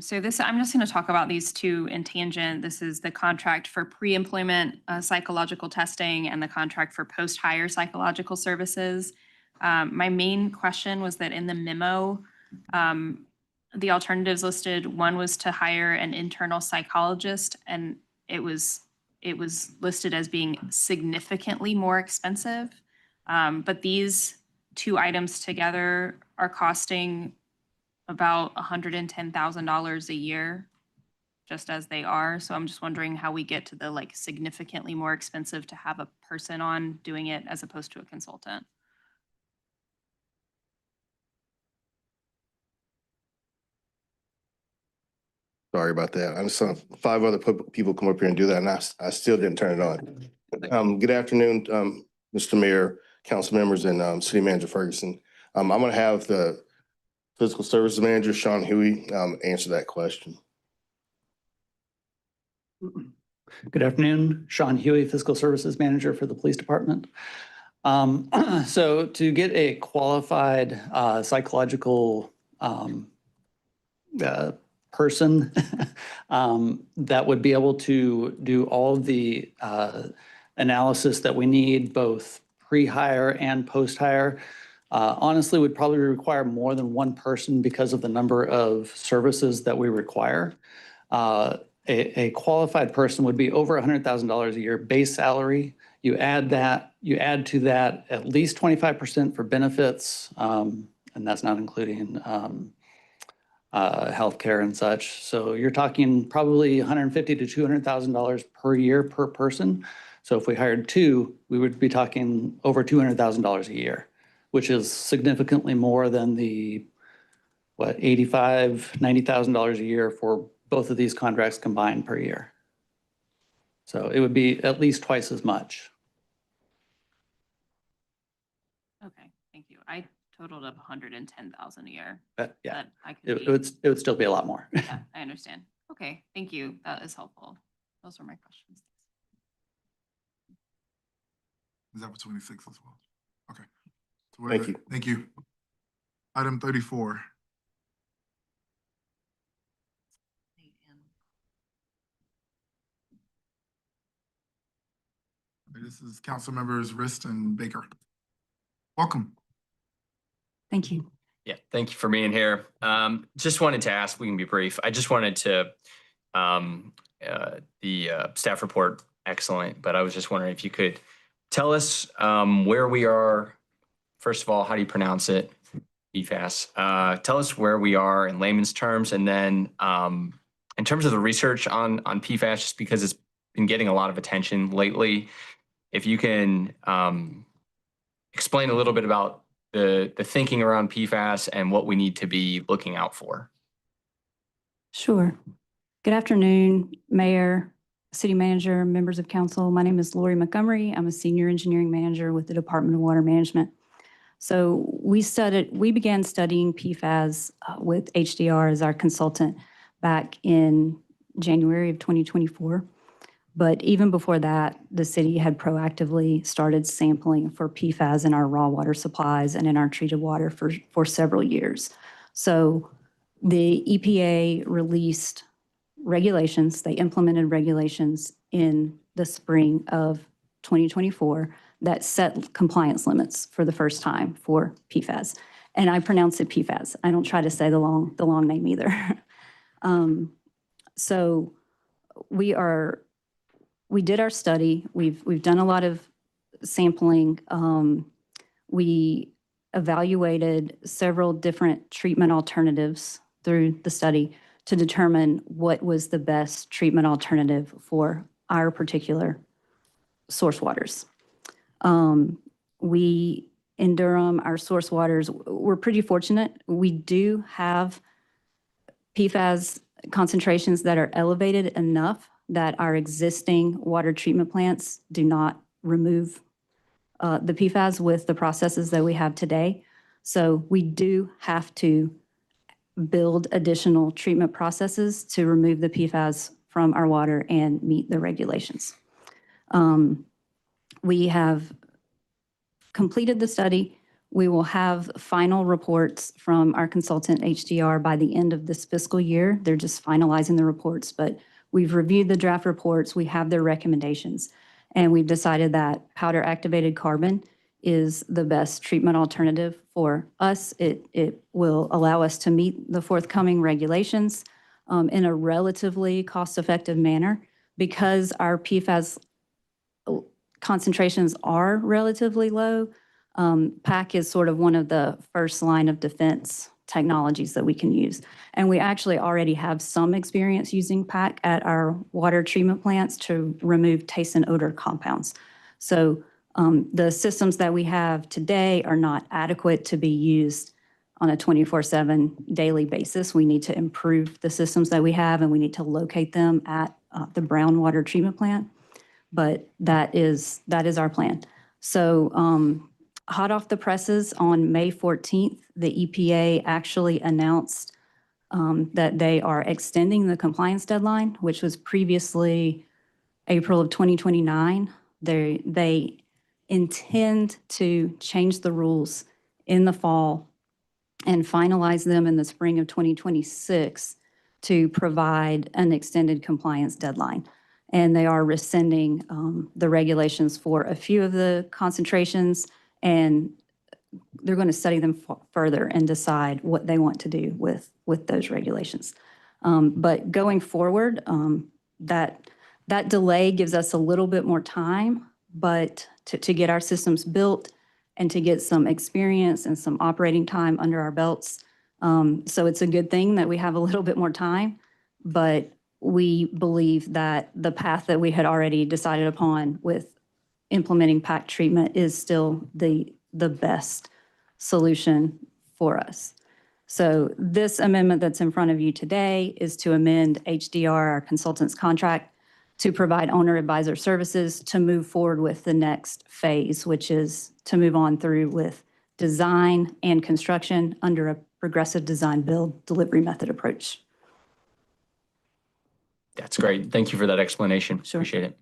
So I'm just going to talk about these two in tangent. This is the contract for pre-employment psychological testing and the contract for post-hire psychological services. My main question was that in the memo, the alternatives listed, one was to hire an internal psychologist, and it was listed as being significantly more expensive. But these two items together are costing about $110,000 a year, just as they are. So I'm just wondering how we get to the like significantly more expensive to have a person on doing it as opposed to a consultant. Sorry about that. I saw 5 other people come up here and do that, and I still didn't turn it on. Good afternoon, Mr. Mayor, council members, and City Manager Ferguson. I'm going to have the Fiscal Services Manager, Sean Huey, answer that question. Good afternoon, Sean Huey, Fiscal Services Manager for the Police Department. So to get a qualified psychological person that would be able to do all of the analysis that we need, both pre-hire and post-hire, honestly would probably require more than one person because of the number of services that we require. A qualified person would be over $100,000 a year base salary. You add to that at least 25% for benefits, and that's not including healthcare and such. So you're talking probably $150,000 to $200,000 per year per person. So if we hired 2, we would be talking over $200,000 a year, which is significantly more than the $85,000, $90,000 a year for both of these contracts combined per year. So it would be at least twice as much. Okay, thank you. I totaled up 110,000 a year. Yeah, That I could it would still be a lot more. Yeah, I understand. Okay, thank you. That is helpful. Those are my questions. Is that for 26 as well? Okay. So Thank you. Thank you. Item 34. This is council members Rist and Baker. Welcome. Thank you. Yeah, thank you for being here. Just wanted to ask, we can be brief. I just wanted to, the staff report, excellent, but I was just wondering if you could tell us where we are. First of all, how do you pronounce it? PFAS. Tell us where we are in layman's terms, and then in terms of the research on PFAS, just because it's been getting a lot of attention lately, if you can explain a little bit about the thinking around PFAS and what we need to be looking out for. Sure. Good afternoon, Mayor, City Manager, members of council. My name is Lori Montgomery. I'm a Senior Engineering Manager with the Department of Water Management. So we began studying PFAS with HDR as our consultant back in January of 2024. But even before that, the city had proactively started sampling for PFAS in our raw water supplies and in our treated water for several years. So the EPA released regulations, they implemented regulations in the spring of 2024 that set compliance limits for the first time for PFAS. And I pronounce it PFAS. I don't try to say the long name either. So we did our study. We've done a lot of sampling. We evaluated several different treatment alternatives through the study to determine what was the best treatment alternative for our particular source waters. We, in Durham, our source waters, we're pretty fortunate. We do have PFAS concentrations that are elevated enough that our existing water treatment plants do not remove the PFAS with the processes that we have today. So we do have to build additional treatment processes to remove the PFAS from our water and meet the regulations. We have completed the study. We will have final reports from our consultant HDR by the end of this fiscal year. They're just finalizing the reports, but we've reviewed the draft reports. We have their recommendations, and we've decided that powder activated carbon is the best treatment alternative for us. It will allow us to meet the forthcoming regulations in a relatively cost-effective manner because our PFAS concentrations are relatively low. PAC is sort of one of the first line of defense technologies that we can use. And we actually already have some experience using PAC at our water treatment plants to remove taste and odor compounds. So the systems that we have today are not adequate to be used on a 24/7 daily basis. We need to improve the systems that we have, and we need to locate them at the brown water treatment plant. But that is our plan. So hot off the presses on May 14th, the EPA actually announced that they are extending the compliance deadline, which was previously April of 2029. They intend to change the rules in the fall and finalize them in the spring of 2026 to provide an extended compliance deadline. And they are rescinding the regulations for a few of the concentrations, and they're going to study them further and decide what they want to do with those regulations. But going forward, that delay gives us a little bit more time, but to get our systems built and to get some experience and some operating time under our belts. So it's a good thing that we have a little bit more time, but we believe that the path that we had already decided upon with implementing PAC treatment is still the best solution for us. So this amendment that's in front of you today is to amend HDR, our consultant's contract, to provide owner advisor services to move forward with the next phase, which is to move on through with design and construction under a progressive design build delivery method approach. That's great. Thank you for that explanation. Sure. Appreciate it.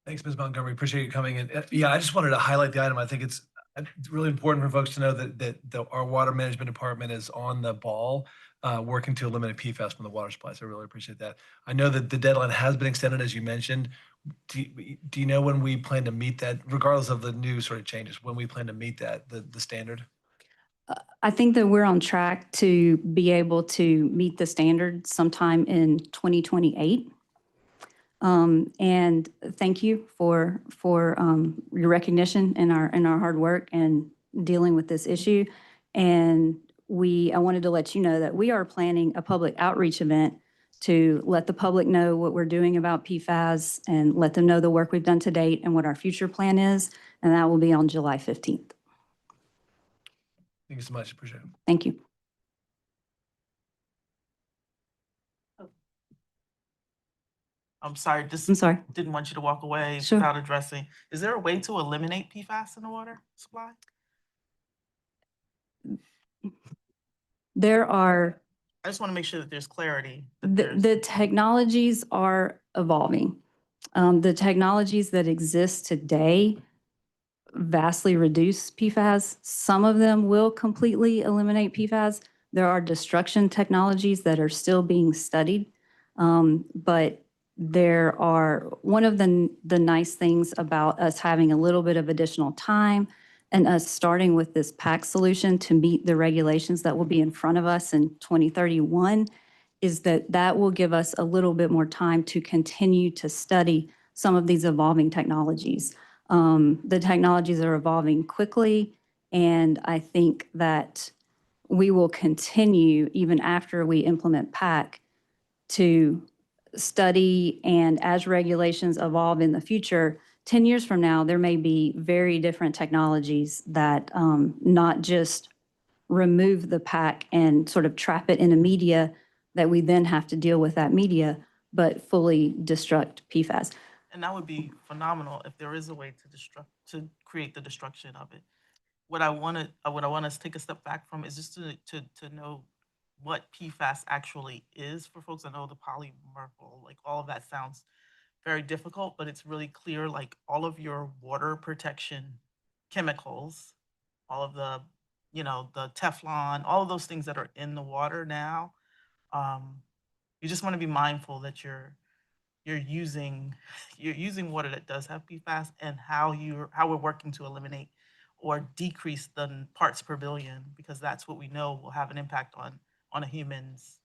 Thanks, Ms. Montgomery. Appreciate you coming in. Yeah, I just wanted to highlight the item. I think it's really important for folks to know that our water management department is on the ball, working to eliminate PFAS from the water supplies. I really appreciate that. I know that the deadline has been extended, as you mentioned. Do you know when we plan to meet that, regardless of the new sort of changes, when we plan to meet that, the standard? I think that we're on track to be able to meet the standard sometime in 2028. And thank you for your recognition in our hard work and dealing with this issue. And I wanted to let you know that we are planning a public outreach event to let the public know what we're doing about PFAS and let them know the work we've done to date and what our future plan is. And that will be on July 15th. Thank you so much. Appreciate it. Thank you. I'm sorry, I'm sorry. didn't want you to walk away Sure. without addressing. Is there a way to eliminate PFAS in the water supply? There are, I just want to make sure that there's clarity. the technologies are evolving. The technologies that exist today vastly reduce PFAS. Some of them will completely eliminate PFAS. There are destruction technologies that are still being studied. But there are, one of the nice things about us having a little bit of additional time and us starting with this PAC solution to meet the regulations that will be in front of us in 2031 is that that will give us a little bit more time to continue to study some of these evolving technologies. The technologies are evolving quickly, and I think that we will continue, even after we implement PAC, to study, and as regulations evolve in the future, 10 years from now, there may be very different technologies that not just remove the PAC and sort of trap it in a media that we then have to deal with that media, but fully destruct PFAS. And that would be phenomenal if there is a way to create the destruction of it. What I want us to take a step back from is just to know what PFAS actually is for folks. I know the polymerful, like all of that sounds very difficult, but it's really clear, like all of your water protection chemicals, all of the, the Teflon, all of those things that are in the water now, you just want to be mindful that you're using water that does have PFAS, and how we're working to eliminate or decrease the parts per billion, because that's what we know will have an impact on a human's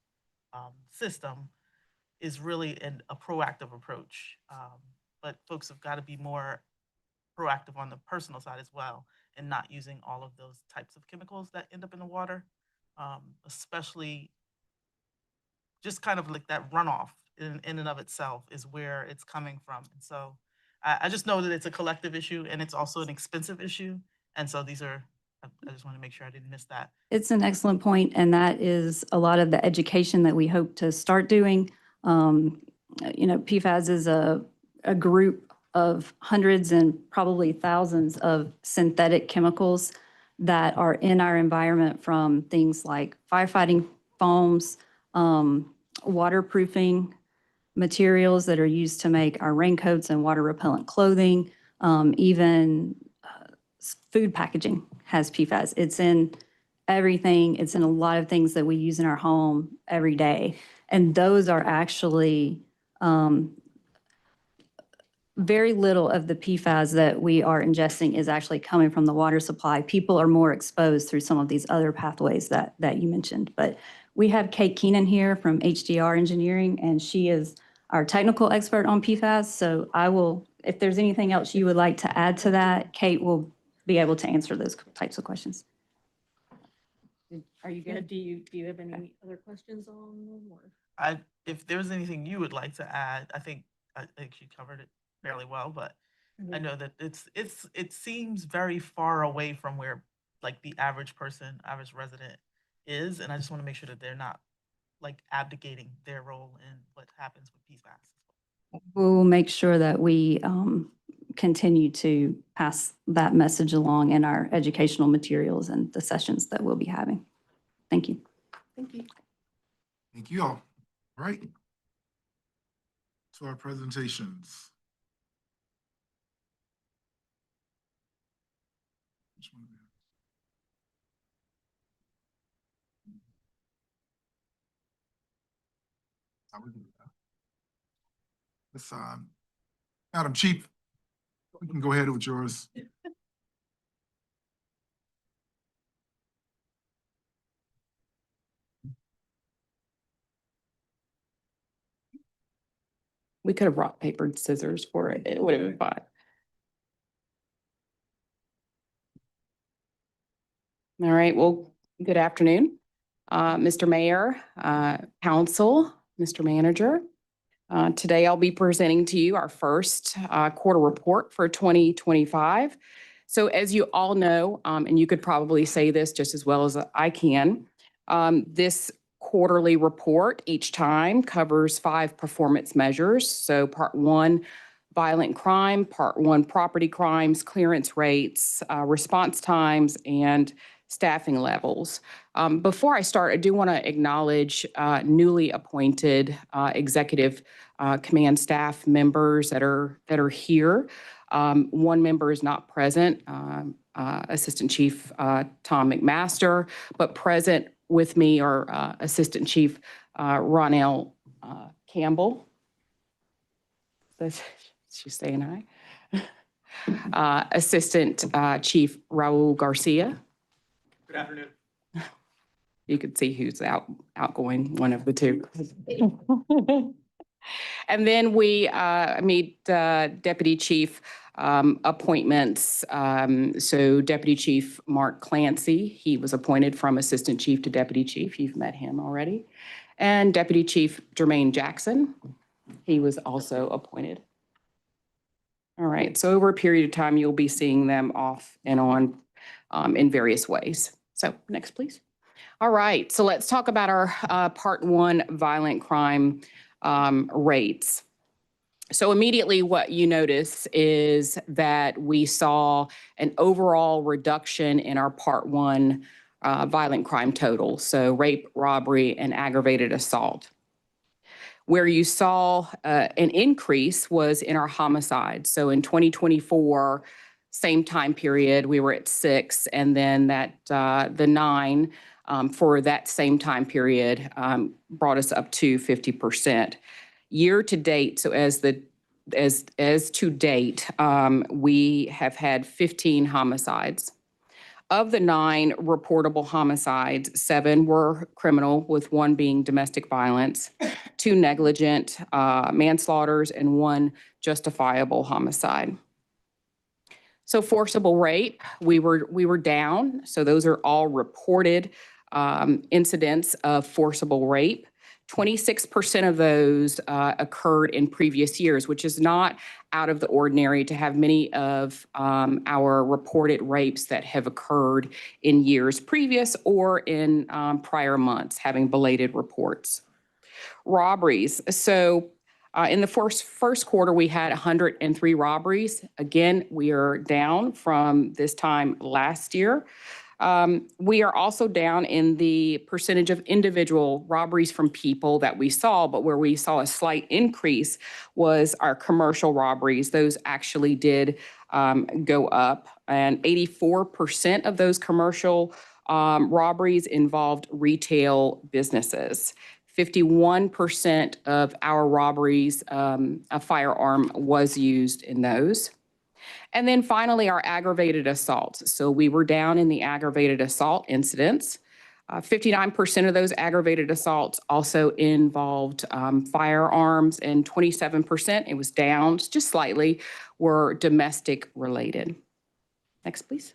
system, is really a proactive approach. But folks have got to be more proactive on the personal side as well, and not using all of those types of chemicals that end up in the water, especially just kind of like that runoff in and of itself is where it's coming from. And so I just know that it's a collective issue, and it's also an expensive issue. And so I just want to make sure I didn't miss that. It's an excellent point, and that is a lot of the education that we hope to start doing. PFAS is a group of hundreds and probably thousands of synthetic chemicals that are in our environment, from things like firefighting foams, waterproofing materials that are used to make our raincoats and water repellent clothing, even food packaging has PFAS. It's in everything. It's in a lot of things that we use in our home every day. And those are actually very little of the PFAS that we are ingesting is actually coming from the water supply. People are more exposed through some of these other pathways that you mentioned. But we have Kate Keenan here from HDR Engineering, and she is our technical expert on PFAS. So I will, if there's anything else you would like to add to that, Kate will be able to answer those types of questions. Are you good? Do you have any other questions on them, or? If there's anything you would like to add, I think you covered it fairly well, but I know that it seems very far away from where like the average person, average resident is, and I just want to make sure that they're not like abdicating their role in what happens with PFAS. We'll make sure that we continue to pass that message along in our educational materials and the sessions that we'll be having. Thank you. Thank you. Thank you all. All right. To our presentations. Which one? How we do that? Let's, Madam Chief, we can go ahead with yours. We could have rock, paper, and scissors for it. It would have been fine. All right, well, good afternoon, Mr. Mayor, Council, Mr. Manager. Today I'll be presenting to you our first quarter report for 2025. So as you all know, and you could probably say this just as well as I can, this quarterly report each time covers 5 performance measures. So part 1, violent crime, part 1, property crimes, clearance rates, response times, and staffing levels. Before I start, I do want to acknowledge newly appointed executive command staff members that are here. One member is not present, Assistant Chief Tom McMaster, but present with me are Assistant Chief Ronell Campbell. She's saying hi. Assistant Chief Raul Garcia. Good afternoon. You could see who's outgoing, one of the two. And then we meet Deputy Chief appointments. So Deputy Chief Mark Clancy, he was appointed from Assistant Chief to Deputy Chief. You've met him already. And Deputy Chief Jermaine Jackson, he was also appointed. All right, so over a period of time, you'll be seeing them off and on in various ways. So next, please. All right, so let's talk about our part 1 violent crime rates. So immediately what you notice is that we saw an overall reduction in our part 1 violent crime total. So rape, robbery, and aggravated assault. Where you saw an increase was in our homicides. So in 2024, same time period, we were at 6, and then that the 9 for that same time period brought us up to 50%. Year to date, so as to date, we have had 15 homicides. Of the 9 reportable homicides, 7 were criminal, with 1 being domestic violence, 2 negligent manslaughters, and 1 justifiable homicide. So forcible rape, we were down. So those are all reported incidents of forcible rape. 26% of those occurred in previous years, which is not out of the ordinary to have many of our reported rapes that have occurred in years previous or in prior months, having belated reports. Robberies. So in the first quarter, we had 103 robberies. Again, we are down from this time last year. We are also down in the percentage of individual robberies from people that we saw, but where we saw a slight increase was our commercial robberies. Those actually did go up, and 84% of those commercial robberies involved retail businesses. 51% of our robberies, a firearm was used in those. And then finally, our aggravated assaults. So we were down in the aggravated assault incidents. 59% of those aggravated assaults also involved firearms, and 27%, it was down just slightly, were domestic related. Next, please.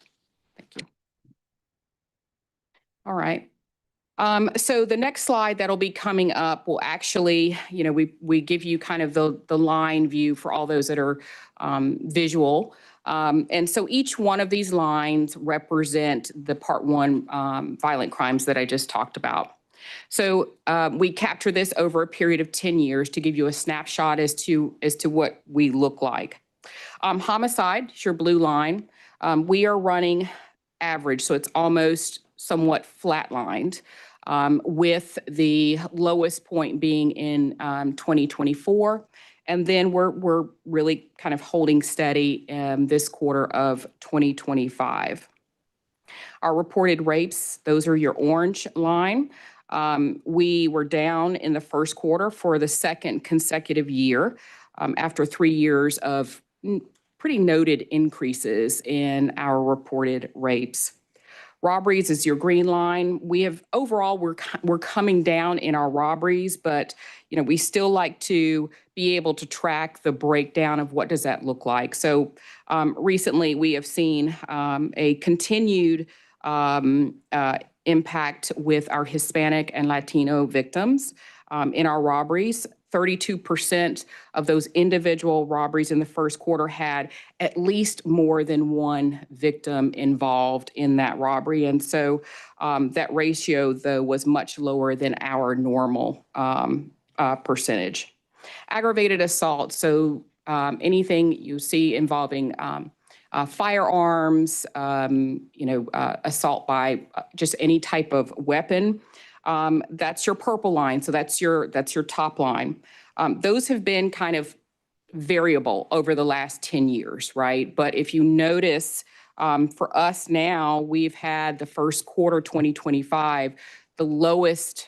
Thank you. All right. So the next slide that'll be coming up will actually, we give you kind of the line view for all those that are visual. And so each one of these lines represent the part 1 violent crimes that I just talked about. So we capture this over a period of 10 years to give you a snapshot as to what we look like. Homicide, your blue line, we are running average, so it's almost somewhat flatlined, with the lowest point being in 2024. And then we're really kind of holding steady this quarter of 2025. Our reported rapes, those are your orange line. We were down in the first quarter for the second consecutive year after 3 years of pretty noted increases in our reported rapes. Robberies is your green line. Overall, we're coming down in our robberies, but we still like to be able to track the breakdown of what does that look like. So recently we have seen a continued impact with our Hispanic and Latino victims. in our robberies. 32% of those individual robberies in the first quarter had at least more than one victim involved in that robbery. And so that ratio, though, was much lower than our normal percentage. Aggravated assault, so anything you see involving firearms, assault by just any type of weapon. That's your purple line. So that's your top line. Those have been kind of variable over the last 10 years, right? But if you notice, for us now, we've had the first quarter 2025, the lowest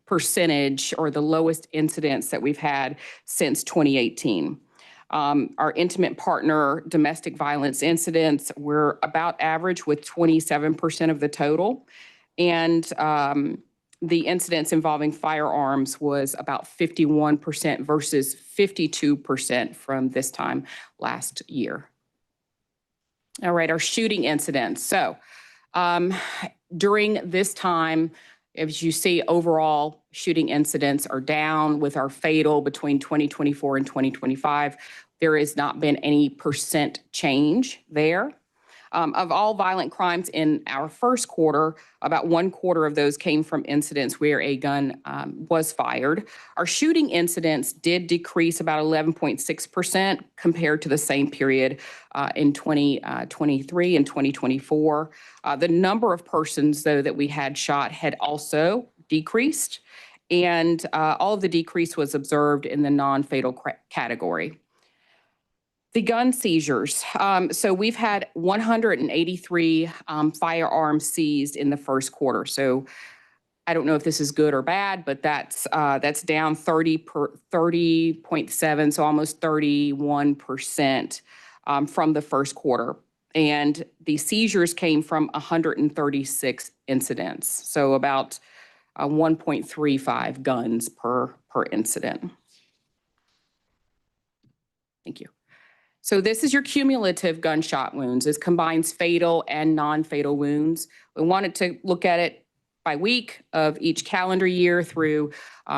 percentage or the lowest incidence that we've had since 2018. Our intimate partner domestic violence incidents were about average with 27% of the total. And the incidents involving firearms was about 51% versus 52% from this time last year. All right, our shooting incidents. So during this time, as you see, overall shooting incidents are down with our fatal between 2024 and 2025. There has not been any percent change there. Of all violent crimes in our first quarter, about 1/4 of those came from incidents where a gun was fired. Our shooting incidents did decrease about 11.6% compared to the same period in 2023 and 2024. The number of persons, though, that we had shot had also decreased, and all of the decrease was observed in the non-fatal category. The gun seizures. So we've had 183 firearms seized in the first quarter. So I don't know if this is good or bad, but that's down 30.7, so almost 31% from the first quarter. And the seizures came from 136 incidents, so about 1.35 guns per incident. Thank you. So this is your cumulative gunshot wounds. This combines fatal and non-fatal wounds. We wanted to look at it by week of each calendar year through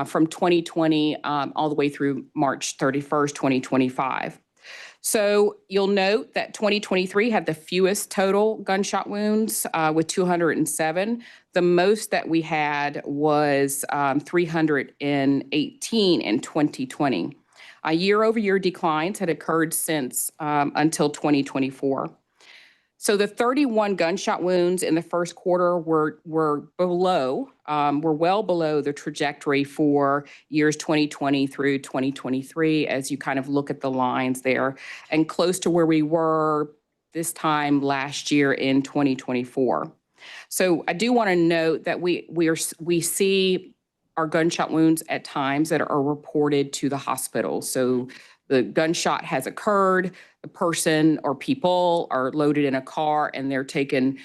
from 2020 all the way through March 31st, 2025. So you'll note that 2023 had the fewest total gunshot wounds with 207. The most that we had was 318 in 2020. Year-over-year declines had occurred since until 2024. So the 31 gunshot wounds in the first quarter were well below the trajectory for years 2020 through 2023, as you kind of look at the lines there, and close to where we were this time last year in 2024. So I do want to note that we see our gunshot wounds at times that are reported to the hospital. So the gunshot has occurred, the person or people are loaded in a car and they're taken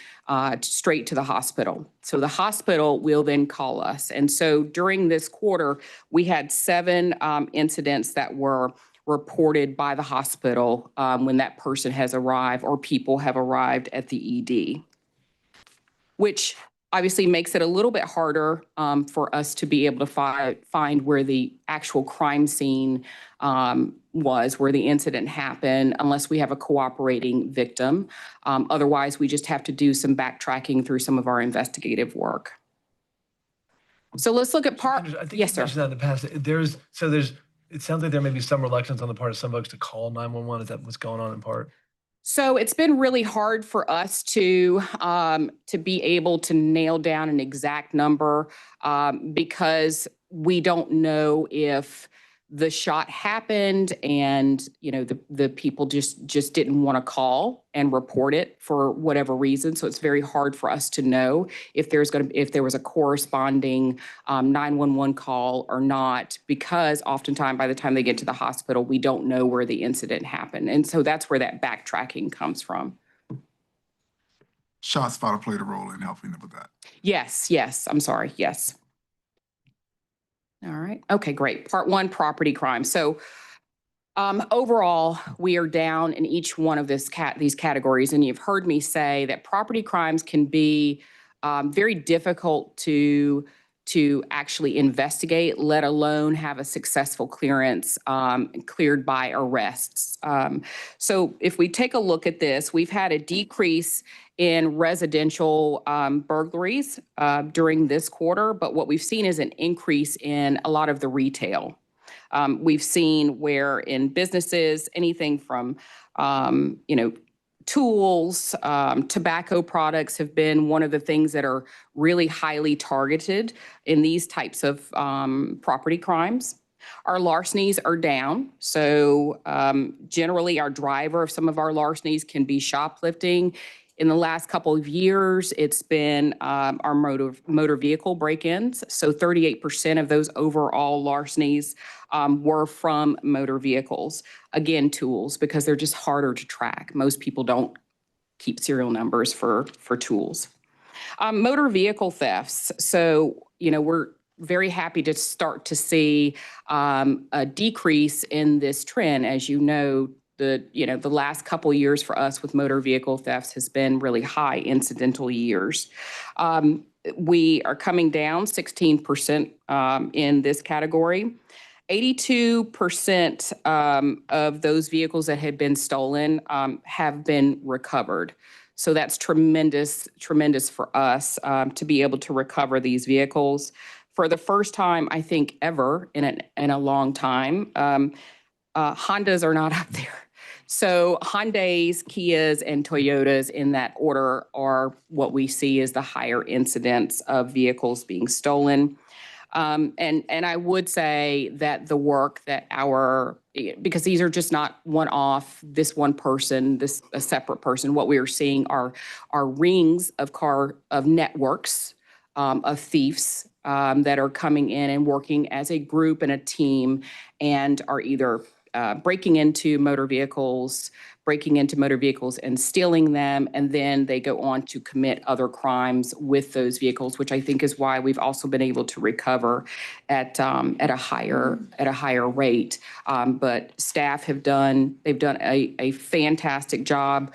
straight to the hospital. So the hospital will then call us. And so during this quarter, we had 7 incidents that were reported by the hospital when that person has arrived or people have arrived at the ED, which obviously makes it a little bit harder for us to be able to find where the actual crime scene was, where the incident happened, unless we have a cooperating victim. Otherwise, we just have to do some backtracking through some of our investigative work. So let's look at part. I think Yes, you sir. mentioned that in the past. It sounds like there may be some reluctance on the part of some folks to call 911. Is that what's going on in part? So it's been really hard for us to be able to nail down an exact number because we don't know if the shot happened and the people just didn't want to call and report it for whatever reason. So it's very hard for us to know if there was a corresponding 911 call or not, because oftentimes by the time they get to the hospital, we don't know where the incident happened. And so that's where that backtracking comes from. ShotSpotter played a role in helping them with that. Yes, I'm sorry, yes. All right. Okay, great. Part 1, property crime. So overall, we are down in each one of these categories. And you've heard me say that property crimes can be very difficult to to actually investigate, let alone have a successful clearance cleared by arrests. So if we take a look at this, we've had a decrease in residential burglaries during this quarter, but what we've seen is an increase in a lot of the retail. We've seen where in businesses, anything from, tools, tobacco products have been one of the things that are really highly targeted in these types of property crimes. Our larcenies are down. So generally our driver of some of our larcenies can be shoplifting. In the last couple of years, it's been our motor vehicle break-ins. So 38% of those overall larcenies were from motor vehicles. Again, tools, because they're just harder to track. Most people don't keep serial numbers for tools. Motor vehicle thefts. So, we're very happy to start to see a decrease in this trend. As you know, the last couple of years for us with motor vehicle thefts has been really high incidental years. We are coming down 16% in this category. 82% of those vehicles that had been stolen have been recovered. So that's tremendous for us to be able to recover these vehicles. For the first time, I think, ever in a long time, Hondas are not up there. So Hyundais, Kias, and Toyotas in that order are what we see as the higher incidence of vehicles being stolen. And I would say that the work that because these are just not one-off, this one person, a separate person, what we are seeing are rings of networks of thieves that are coming in and working as a group and a team and are either breaking into motor vehicles and stealing them, and then they go on to commit other crimes with those vehicles, which I think is why we've also been able to recover at a higher rate. But staff have done a fantastic job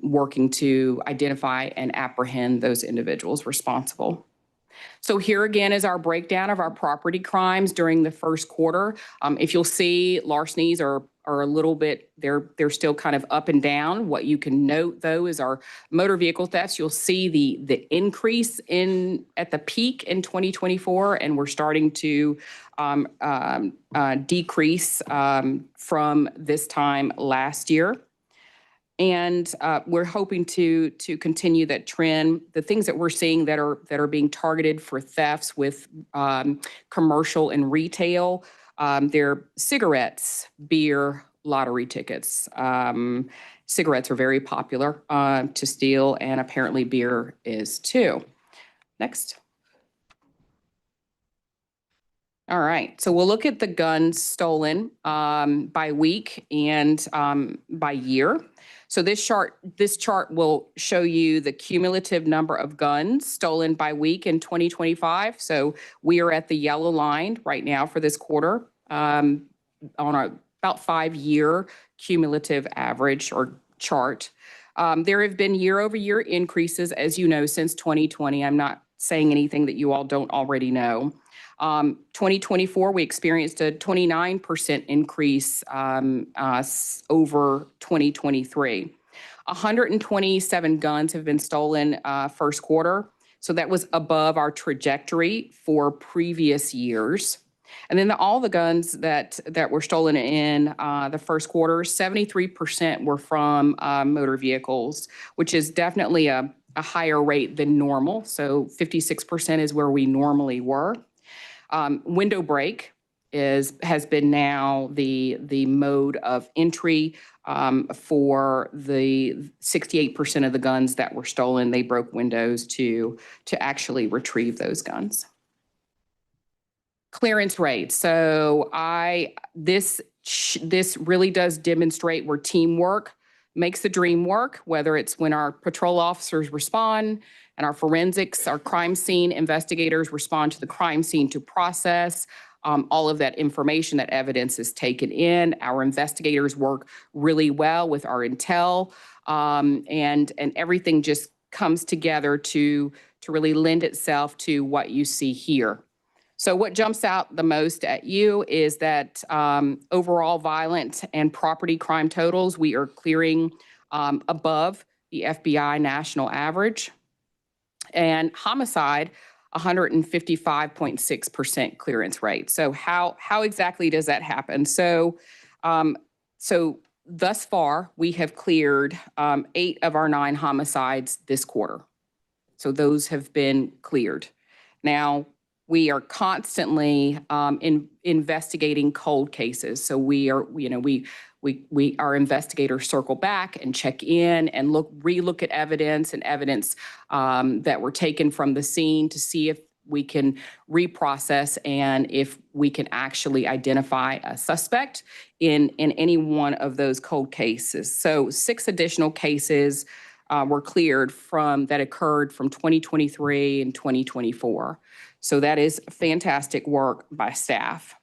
working to identify and apprehend those individuals responsible. So here again is our breakdown of our property crimes during the first quarter. If you'll see, larcenies are a little bit, they're still kind of up and down. What you can note though is our motor vehicle thefts. You'll see the increase at the peak in 2024, and we're starting to decrease from this time last year. And we're hoping to continue that trend. The things that we're seeing that are being targeted for thefts with commercial and retail, they're cigarettes, beer, lottery tickets. Cigarettes are very popular to steal, and apparently beer is too. Next. All right, so we'll look at the guns stolen by week and by year. So this chart will show you the cumulative number of guns stolen by week in 2025. So we are at the yellow line right now for this quarter on about 5-year cumulative average or chart. There have been year-over-year increases, as you know, since 2020. I'm not saying anything that you all don't already know. 2024, we experienced a 29% increase over 2023. 127 guns have been stolen first quarter. So that was above our trajectory for previous years. And then all the guns that were stolen in the first quarter, 73% were from motor vehicles, which is definitely a higher rate than normal. So 56% is where we normally were. Window break has been now the mode of entry for the 68% of the guns that were stolen. They broke windows to actually retrieve those guns. Clearance rate. So this really does demonstrate where teamwork makes the dream work, whether it's when our patrol officers respond and our forensics, our crime scene investigators respond to the crime scene to process all of that information, that evidence is taken in. Our investigators work really well with our intel, and everything just comes together to really lend itself to what you see here. So what jumps out the most at you is that overall violent and property crime totals, we are clearing above the FBI national average. And homicide, 155.6% clearance rate. So how exactly does that happen? So thus far, we have cleared 8 of our 9 homicides this quarter. So those have been cleared. Now, we are constantly investigating cold cases. So we are, our investigators circle back and check in and relook at evidence that were taken from the scene to see if we can reprocess and if we can actually identify a suspect in any one of those cold cases. So 6 additional cases were cleared that occurred from 2023 and 2024. So that is fantastic work by staff.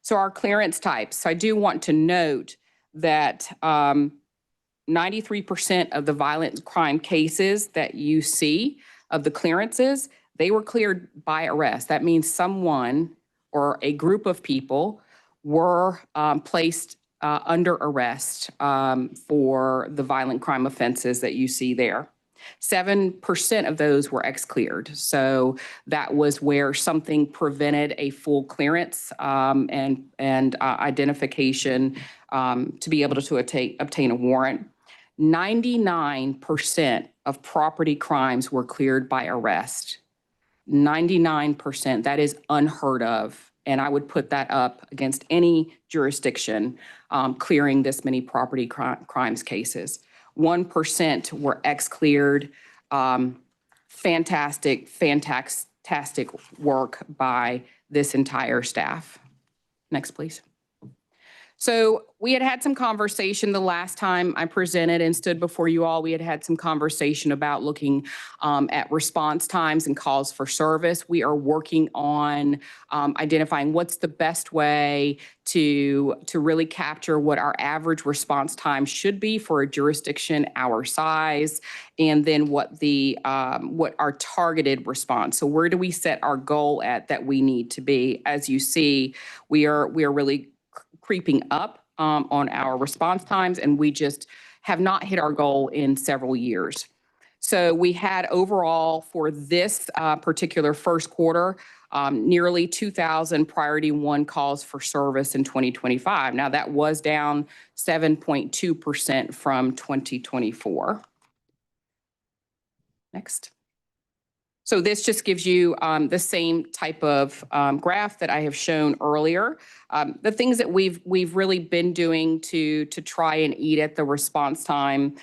So our clearance types. So I do want to note that 93% of the violent crime cases that you see of the clearances, they were cleared by arrest. That means someone or a group of people were placed under arrest for the violent crime offenses that you see there. 7% of those were ex-cleared. So that was where something prevented a full clearance and identification to be able to obtain a warrant. 99% of property crimes were cleared by arrest. 99%, that is unheard of. And I would put that up against any jurisdiction clearing this many property crimes cases. 1% were ex-cleared. Fantastic work by this entire staff. Next, please. So we had some conversation the last time I presented and stood before you all. We had some conversation about looking at response times and calls for service. We are working on identifying what's the best way to really capture what our average response time should be for a jurisdiction our size, and then what our targeted response. So where do we set our goal at that we need to be? As you see, we are really creeping up on our response times, and we just have not hit our goal in several years. So we had overall for this particular first quarter, nearly 2,000 priority 1 calls for service in 2025. Now that was down 7.2% from 2024. Next. So this just gives you the same type of graph that I have shown earlier. The things that we've really been doing to try and eat at the response time,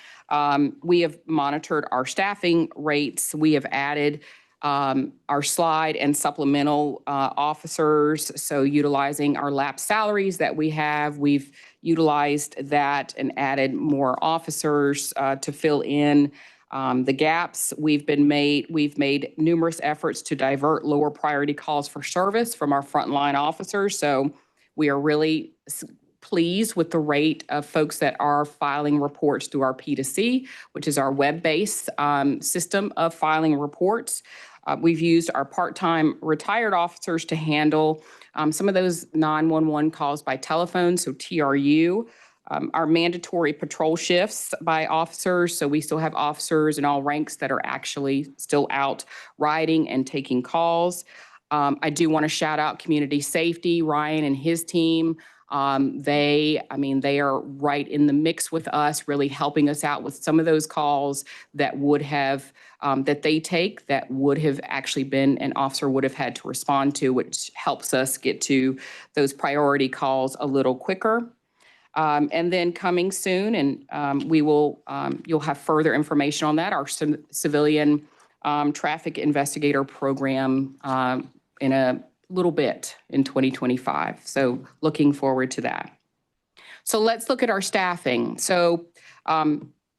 we have monitored our staffing rates. We have added our slide and supplemental officers. So utilizing our lapsed salaries that we have, we've utilized that and added more officers to fill in the gaps. We've made numerous efforts to divert lower priority calls for service from our frontline officers. So we are really pleased with the rate of folks that are filing reports through our P2C, which is our web-based system of filing reports. We've used our part-time retired officers to handle some of those 911 calls by telephone, so TRU. Our mandatory patrol shifts by officers. So we still have officers in all ranks that are actually still out riding and taking calls. I do want to shout out community safety, Ryan and his team. They are right in the mix with us, really helping us out with some of those calls that would have, that they take that would have actually been an officer would have had to respond to, which helps us get to those priority calls a little quicker. And then coming soon, and you'll have further information on that, our civilian traffic investigator program in a little bit in 2025. So looking forward to that. So let's look at our staffing. So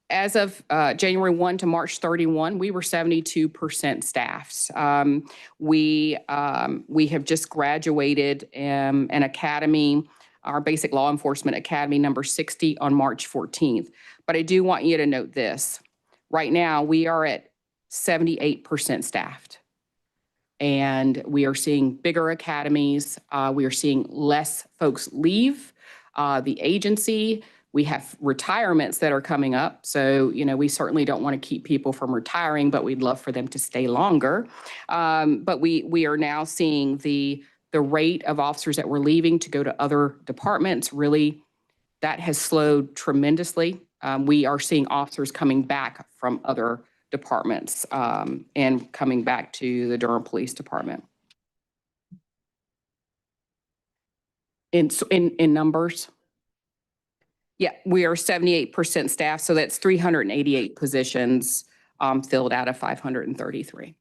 as of January 1 to March 31, we were 72% staffed. We have just graduated an academy, our Basic Law Enforcement Academy number 60 on March 14th. But I do want you to note this. Right now, we are at 78% staffed. And we are seeing bigger academies. We are seeing less folks leave the agency. We have retirements that are coming up. So, we certainly don't want to keep people from retiring, but we'd love for them to stay longer. But we are now seeing the rate of officers that were leaving to go to other departments, really, that has slowed tremendously. We are seeing officers coming back from other departments and coming back to the Durham Police Department. In numbers, yeah, we are 78% staff, so that's 388 positions filled out of 533.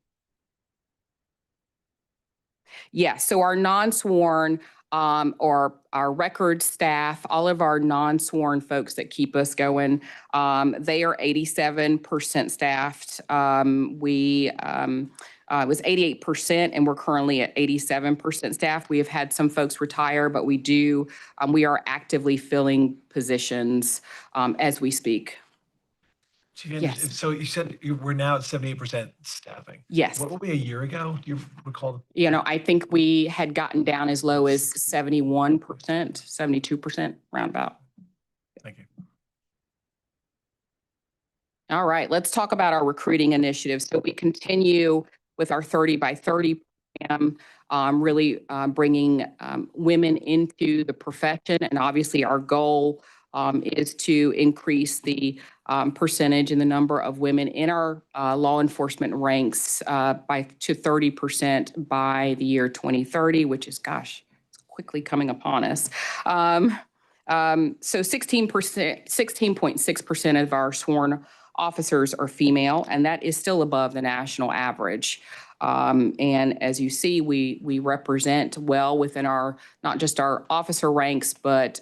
Yeah, so our non-sworn or our record staff, all of our non-sworn folks that keep us going, they are 87% staffed. It was 88%, and we're currently at 87% staffed. We have had some folks retire, but we are actively filling positions as we speak. Yes. So you said we're now at 78% staffing. Yes. What were we a year ago? Do you recall? I think we had gotten down as low as 71%, 72%, roundabout. Thank you. All right, let's talk about our recruiting initiatives. So we continue with our 30 by 30 program, really bringing women into the profession. And obviously our goal is to increase the percentage and the number of women in our law enforcement ranks to 30% by the year 2030, which is, gosh, it's quickly coming upon us. So 16.6% of our sworn officers are female, and that is still above the national average. And as you see, we represent well within our, not just our officer ranks, but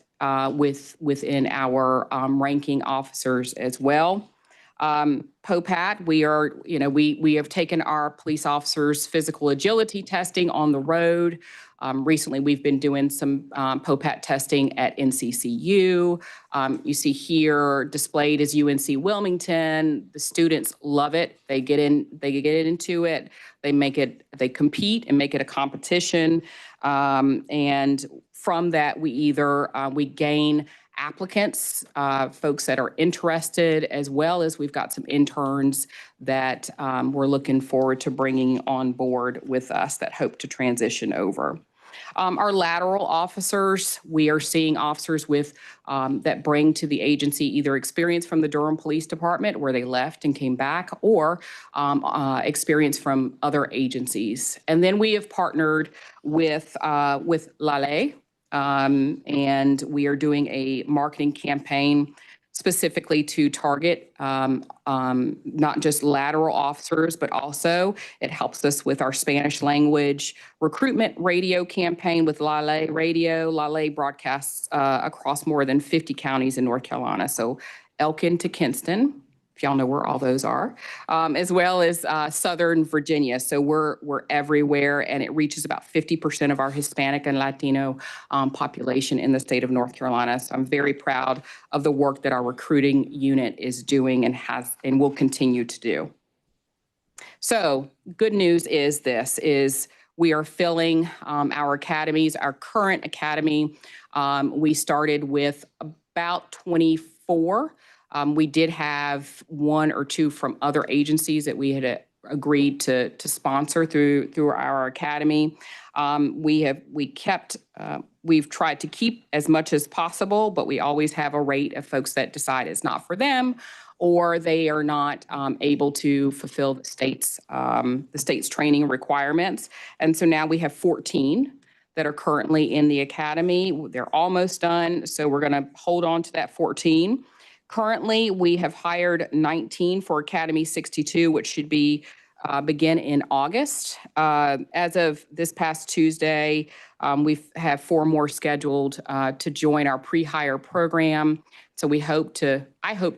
within our ranking officers as well. POPAT, we have taken our police officers' physical agility testing on the road. Recently, we've been doing some POPAT testing at NCCU. You see here displayed is UNC Wilmington. The students love it. They get into it. They compete and make it a competition. And from that, we gain applicants, folks that are interested, as well as we've got some interns that we're looking forward to bringing on board with us that hope to transition over. Our lateral officers, we are seeing officers with that bring to the agency either experience from the Durham Police Department where they left and came back, or experience from other agencies. And then we have partnered with LALE, and we are doing a marketing campaign specifically to target not just lateral officers, but also it helps us with our Spanish language recruitment radio campaign with LALE Radio. LALE broadcasts across more than 50 counties in North Carolina. So Elkin to Kinston, if y'all know where all those are, as well as Southern Virginia. So we're everywhere, and it reaches about 50% of our Hispanic and Latino population in the state of North Carolina. So I'm very proud of the work that our recruiting unit is doing and will continue to do. So good news is we are filling our academies. Our current academy, we started with about 24. We did have one or two from other agencies that we had agreed to sponsor through our academy. We've tried to keep as much as possible, but we always have a rate of folks that decide it's not for them, or they are not able to fulfill the state's training requirements. And so now we have 14 that are currently in the academy. They're almost done, so we're going to hold on to that 14. Currently, we have hired 19 for Academy 62, which should begin in August. As of this past Tuesday, we have 4 more scheduled to join our pre-hire program. So I hope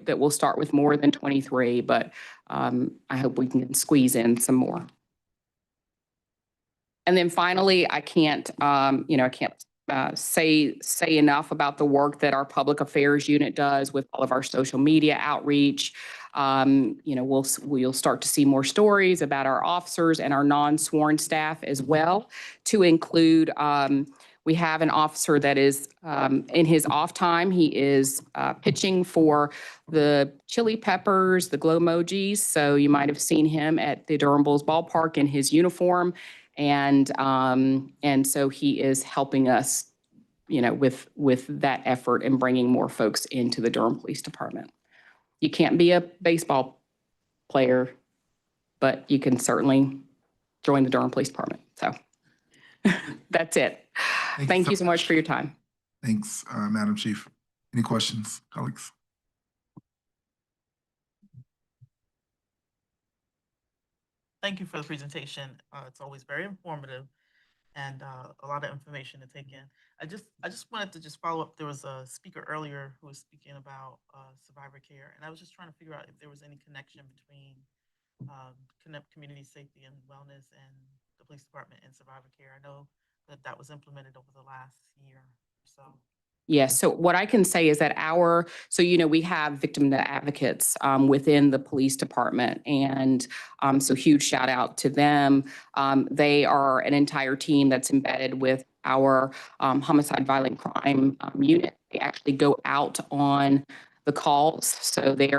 that we'll start with more than 23, but I hope we can squeeze in some more. And then finally, I can't say enough about the work that our public affairs unit does with all of our social media outreach. We'll start to see more stories about our officers and our non-sworn staff as well, to include, we have an officer that is, in his off time, he is pitching for the chili peppers, the glow emojis. So you might have seen him at the Durham Bulls ballpark in his uniform. And so he is helping us, with that effort and bringing more folks into the Durham Police Department. You can't be a baseball player, but you can certainly join the Durham Police Department. So that's it. Thank you so much for your time. Thanks, Madam Chief. Any questions, colleagues? Thank you for the presentation. It's always very informative and a lot of information to take in. I just wanted to just follow up. There was a speaker earlier who was speaking about survivor care, and I was just trying to figure out if there was any connection between community safety and wellness and the police department and survivor care. I know that was implemented over the last year or so. Yes. So what I can say is that we have victim advocates within the police department. And so huge shout out to them. They are an entire team that's embedded with our homicide violent crime unit. They actually go out on the calls. So they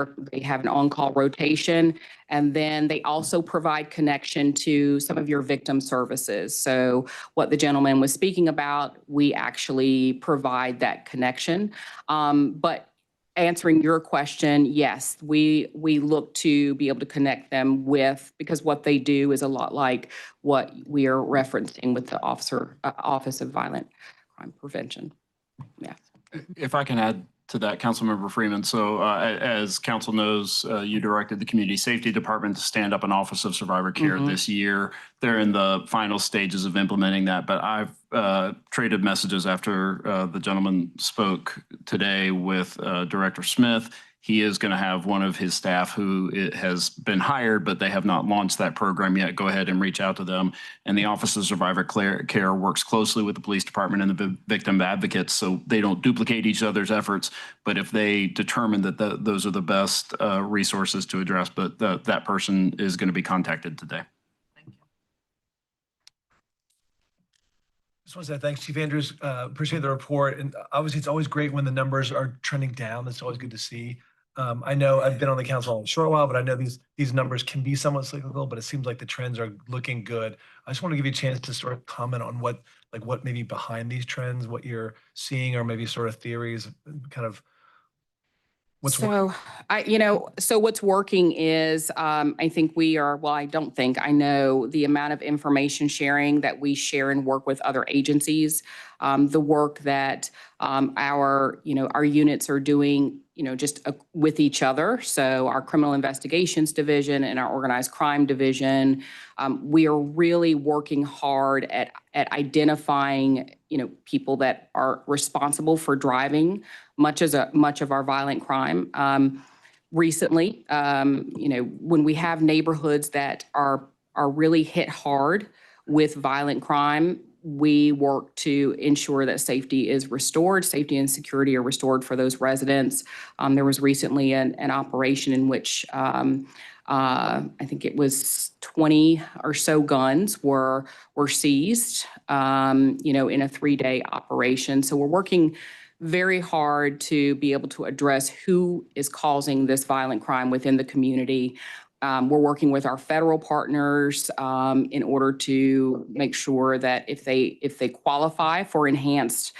have an on-call rotation. And then they also provide connection to some of your victim services. So what the gentleman was speaking about, we actually provide that connection. But answering your question, yes, we look to be able to connect them with, because what they do is a lot like what we are referencing with the Office of Violent Crime Prevention. Yeah. If I can add to that, Councilmember Freeman. So as council knows, you directed the Community Safety Department to stand up an Office of Survivor Care this year. They're in the final stages of implementing that, but I've traded messages after the gentleman spoke today with Director Smith. He is going to have one of his staff who has been hired, but they have not launched that program yet. Go ahead and reach out to them. And the Office of Survivor Care works closely with the police department and the victim advocates, so they don't duplicate each other's efforts. But if they determine that those are the best resources to address, but that person is going to be contacted today. Just want to say thanks, Chief Andrews. Appreciate the report. And obviously, it's always great when the numbers are trending down. That's always good to see. I know I've been on the council a short while, but I know these numbers can be somewhat cyclical, but it seems like the trends are looking good. I just want to give you a chance to sort of comment on what may be behind these trends, what you're seeing, or maybe sort of theories, kind of what's working. So what's working is, I think I know the amount of information sharing that we share and work with other agencies, the work that our units are doing, with each other. So our criminal investigations division and our organized crime division, we are really working hard at identifying, people that are responsible for driving much of our violent crime. Recently, when we have neighborhoods that are really hit hard with violent crime, we work to ensure that safety is restored, safety and security are restored for those residents. There was recently an operation in which I think it was 20 or so guns were seized, in a 3-day operation. So we're working very hard to be able to address who is causing this violent crime within the community. We're working with our federal partners in order to make sure that if they qualify for enhanced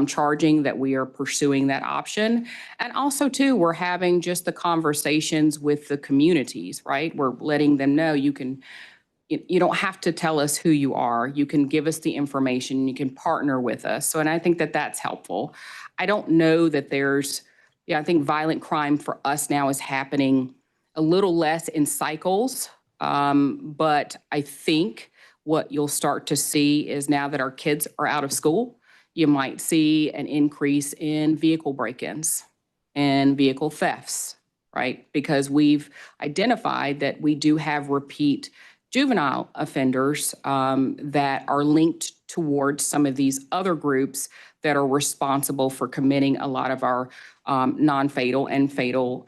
charging, that we are pursuing that option. And also, too, we're having just the conversations with the communities, right? We're letting them know you don't have to tell us who you are. You can give us the information. You can partner with us. So, and I think that that's helpful. I don't know that I think violent crime for us now is happening a little less in cycles, but I think what you'll start to see is now that our kids are out of school, you might see an increase in vehicle break-ins and vehicle thefts, right? Because we've identified that we do have repeat juvenile offenders that are linked towards some of these other groups that are responsible for committing a lot of our non-fatal and fatal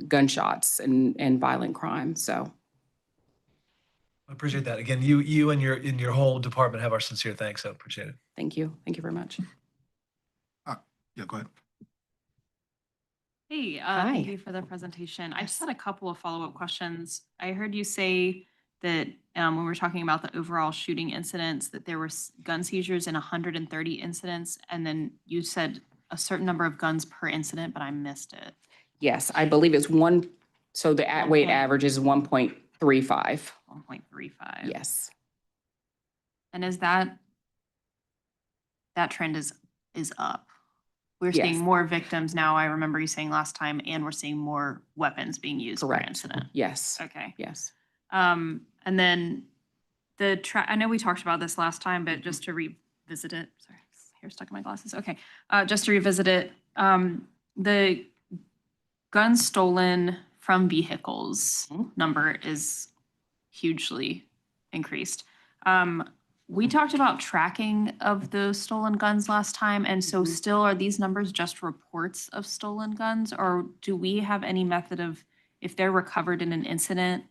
gunshots and violent crime. So. I appreciate that. Again, you and your whole department have our sincere thanks. So appreciate it. Thank you. Thank you very much. Yeah, go ahead. Hey, Hi. thank you for the presentation. I just had a couple of follow-up questions. I heard you say that when we were talking about the overall shooting incidents, that there were gun seizures in 130 incidents, and then you said a certain number of guns per incident, but I missed it. Yes, I believe it's so the weight average is 1.35. 1.35. Yes. And is that trend is up? We're Yes. seeing more victims now. I remember you saying last time, and we're seeing more weapons being used per incident. Yes. Okay. Yes. And then I know we talked about this last time, but just to revisit it, sorry, hair stuck in my glasses. Okay. Just to revisit it, the guns stolen from vehicles number is hugely increased. We talked about tracking of the stolen guns last time, and so still are these numbers just reports of stolen guns, or do we have any method of, if they're recovered in an incident,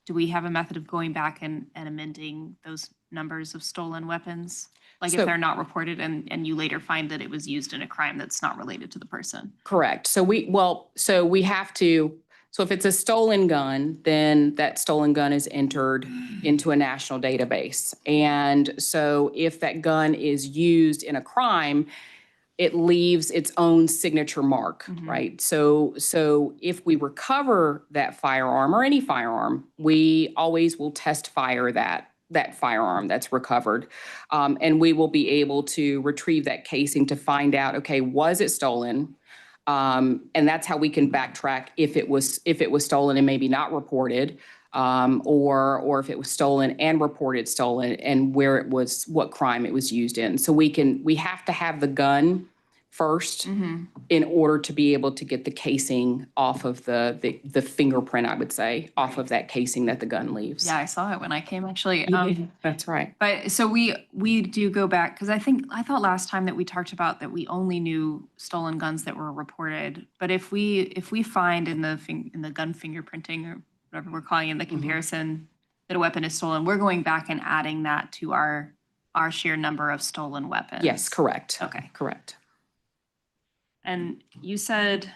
do we have a method of going back and amending those numbers of stolen weapons? Like if they're not reported and you later find that it was used in a crime that's not related to the person? Correct. So we have to, so if it's a stolen gun, then that stolen gun is entered into a national database. And so if that gun is used in a crime, it leaves its own signature mark, right? So if we recover that firearm or any firearm, we always will test fire that firearm that's recovered. And we will be able to retrieve that casing to find out, okay, was it stolen? And that's how we can backtrack if it was stolen and maybe not reported, or if it was stolen and reported stolen, and where it was, what crime it was used in. So we have to have the gun first in order to be able to get the casing off of the fingerprint, I would say, off of that casing that the gun leaves. Yeah, I saw it when I came actually. That's right. But so we do go back, because I thought last time that we talked about that we only knew stolen guns that were reported. But if we find in the gun fingerprinting or whatever we're calling it, the comparison that a weapon is stolen, we're going back and adding that to our sheer number of stolen weapons. Yes, correct. Okay. Correct. And you said,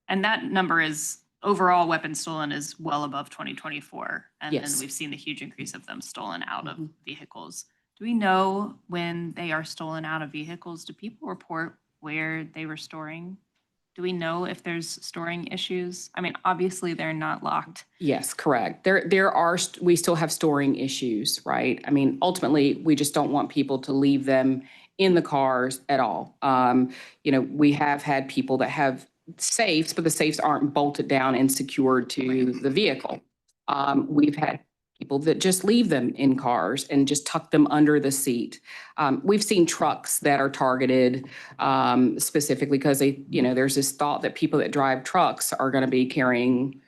and that number is overall weapons stolen is well above 2024. And then Yes. we've seen the huge increase of them stolen out of vehicles. Do we know when they are stolen out of vehicles? Do people report where they were storing? Do we know if there's storing issues? I mean, obviously they're not locked. Yes, correct. We still have storing issues, right? I mean, ultimately, we just don't want people to leave them in the cars at all. We have had people that have safes, but the safes aren't bolted down and secured to the vehicle. We've had people that just leave them in cars and just tuck them under the seat. We've seen trucks that are targeted specifically because there's this thought that people that drive trucks are going to be carrying,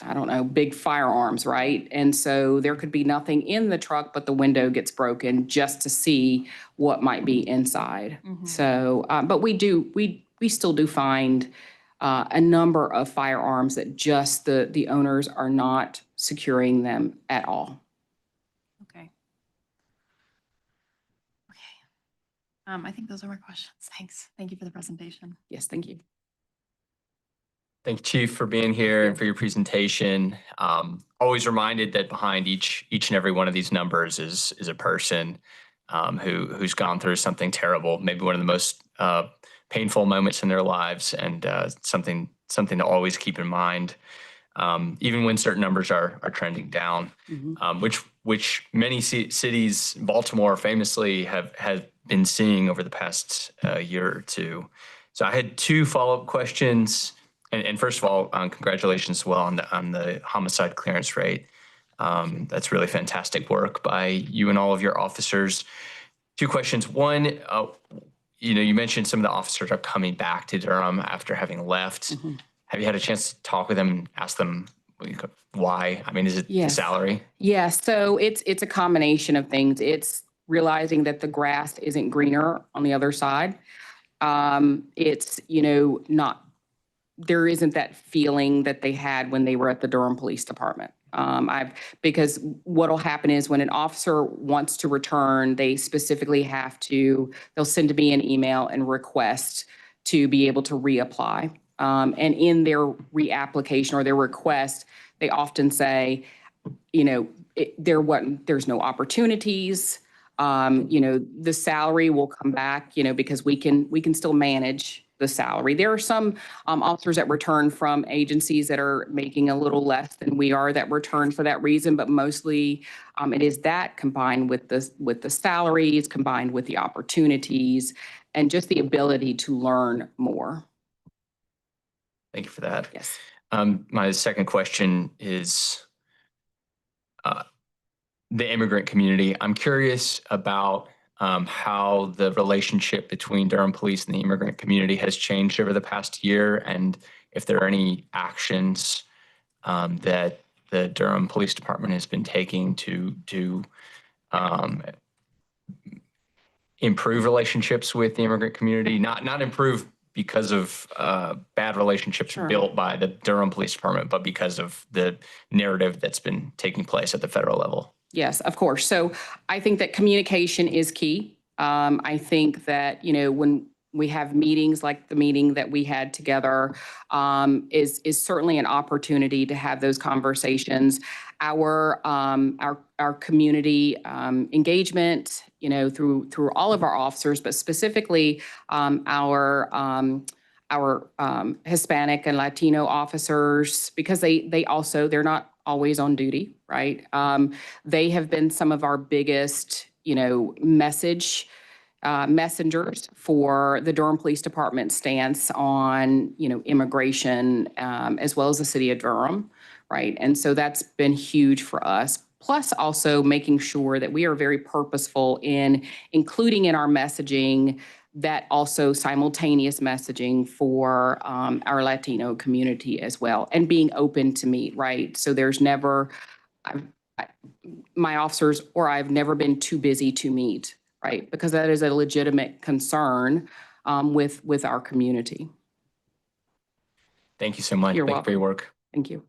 I don't know, big firearms, right? And so there could be nothing in the truck, but the window gets broken just to see what might be inside. So, but we still do find a number of firearms that just the owners are not securing them at all. Okay. I think those are my questions. Thanks. Thank you for the presentation. Yes, thank you. Thank you, Chief, for being here and for your presentation. Always reminded that behind each and every one of these numbers is a person who's gone through something terrible, maybe one of the most painful moments in their lives, and something to always keep in mind, even when certain numbers are trending down, which many cities, Baltimore famously, have been seeing over the past year or two. So I had two follow-up questions. And first of all, congratulations as well on the homicide clearance rate. That's really fantastic work by you and all of your officers. Two questions. One, you mentioned some of the officers are coming back to Durham after having left. Have you had a chance to talk with them and ask them why? I mean, is it the salary? Yeah, so it's a combination of things. It's realizing that the grass isn't greener on the other side. It's, there isn't that feeling that they had when they were at the Durham Police Department. Because what'll happen is when an officer wants to return, they specifically they'll send me an email and request to be able to reapply. And in their reapplication or their request, they often say, there's no opportunities. The salary will come back, because we can still manage the salary. There are some officers that return from agencies that are making a little less than we are that return for that reason, but mostly it is that combined with the salaries, combined with the opportunities, and just the ability to learn more. Thank you for that. Yes. My second question is the immigrant community. I'm curious about how the relationship between Durham Police and the immigrant community has changed over the past year, and if there are any actions that the Durham Police Department has been taking to improve relationships with the immigrant community, not improve because of bad relationships built by the Durham Police Department, but because of the narrative that's been taking place at the federal level. Yes, of course. So I think that communication is key. I think that, when we have meetings like the meeting that we had together, is certainly an opportunity to have those conversations. Our community engagement, through all of our officers, but specifically our Hispanic and Latino officers, because they're not always on duty, right? They have been some of our biggest, messengers for the Durham Police Department stance on, immigration, as well as the city of Durham, right? And so that's been huge for us. Plus also making sure that we are very purposeful in including in our messaging that also simultaneous messaging for our Latino community as well, and being open to meet, right? So there's never, my officers or I've never been too busy to meet, right? Because that is a legitimate concern with our community. Thank you so much. You're Thank you for your welcome. work. Thank you.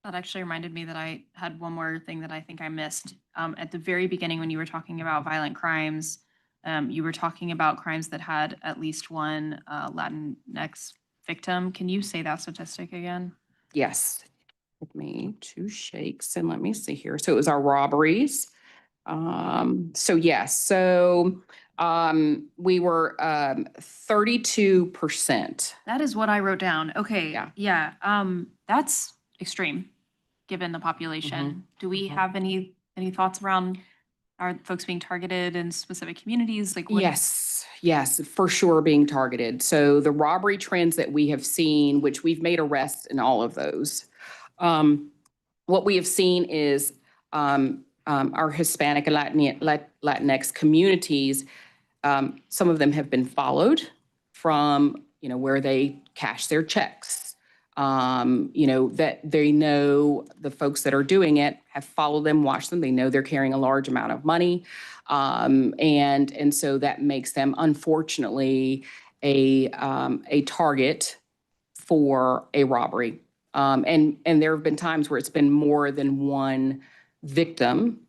That actually reminded me that I had one more thing that I think I missed. At the very beginning, when you were talking about violent crimes, you were talking about crimes that had at least one Latinx victim. Can you say that statistic again? Yes. Give me 2 shakes and let me see here. So it was our robberies. So yes, so we were 32%. That is what I wrote down. Okay. Yeah. Yeah. That's extreme given the population. Do we have any thoughts around, are folks being targeted in specific communities? Like what Yes, for sure being targeted. So the robbery trends that we have seen, which we've made arrests in all of those, what we have seen is our Hispanic and Latinx communities, some of them have been followed from, where they cash their checks. That they know the folks that are doing it have followed them, watched them. They know they're carrying a large amount of money. And so that makes them, unfortunately, a target for a robbery. And there have been times where it's been more than one victim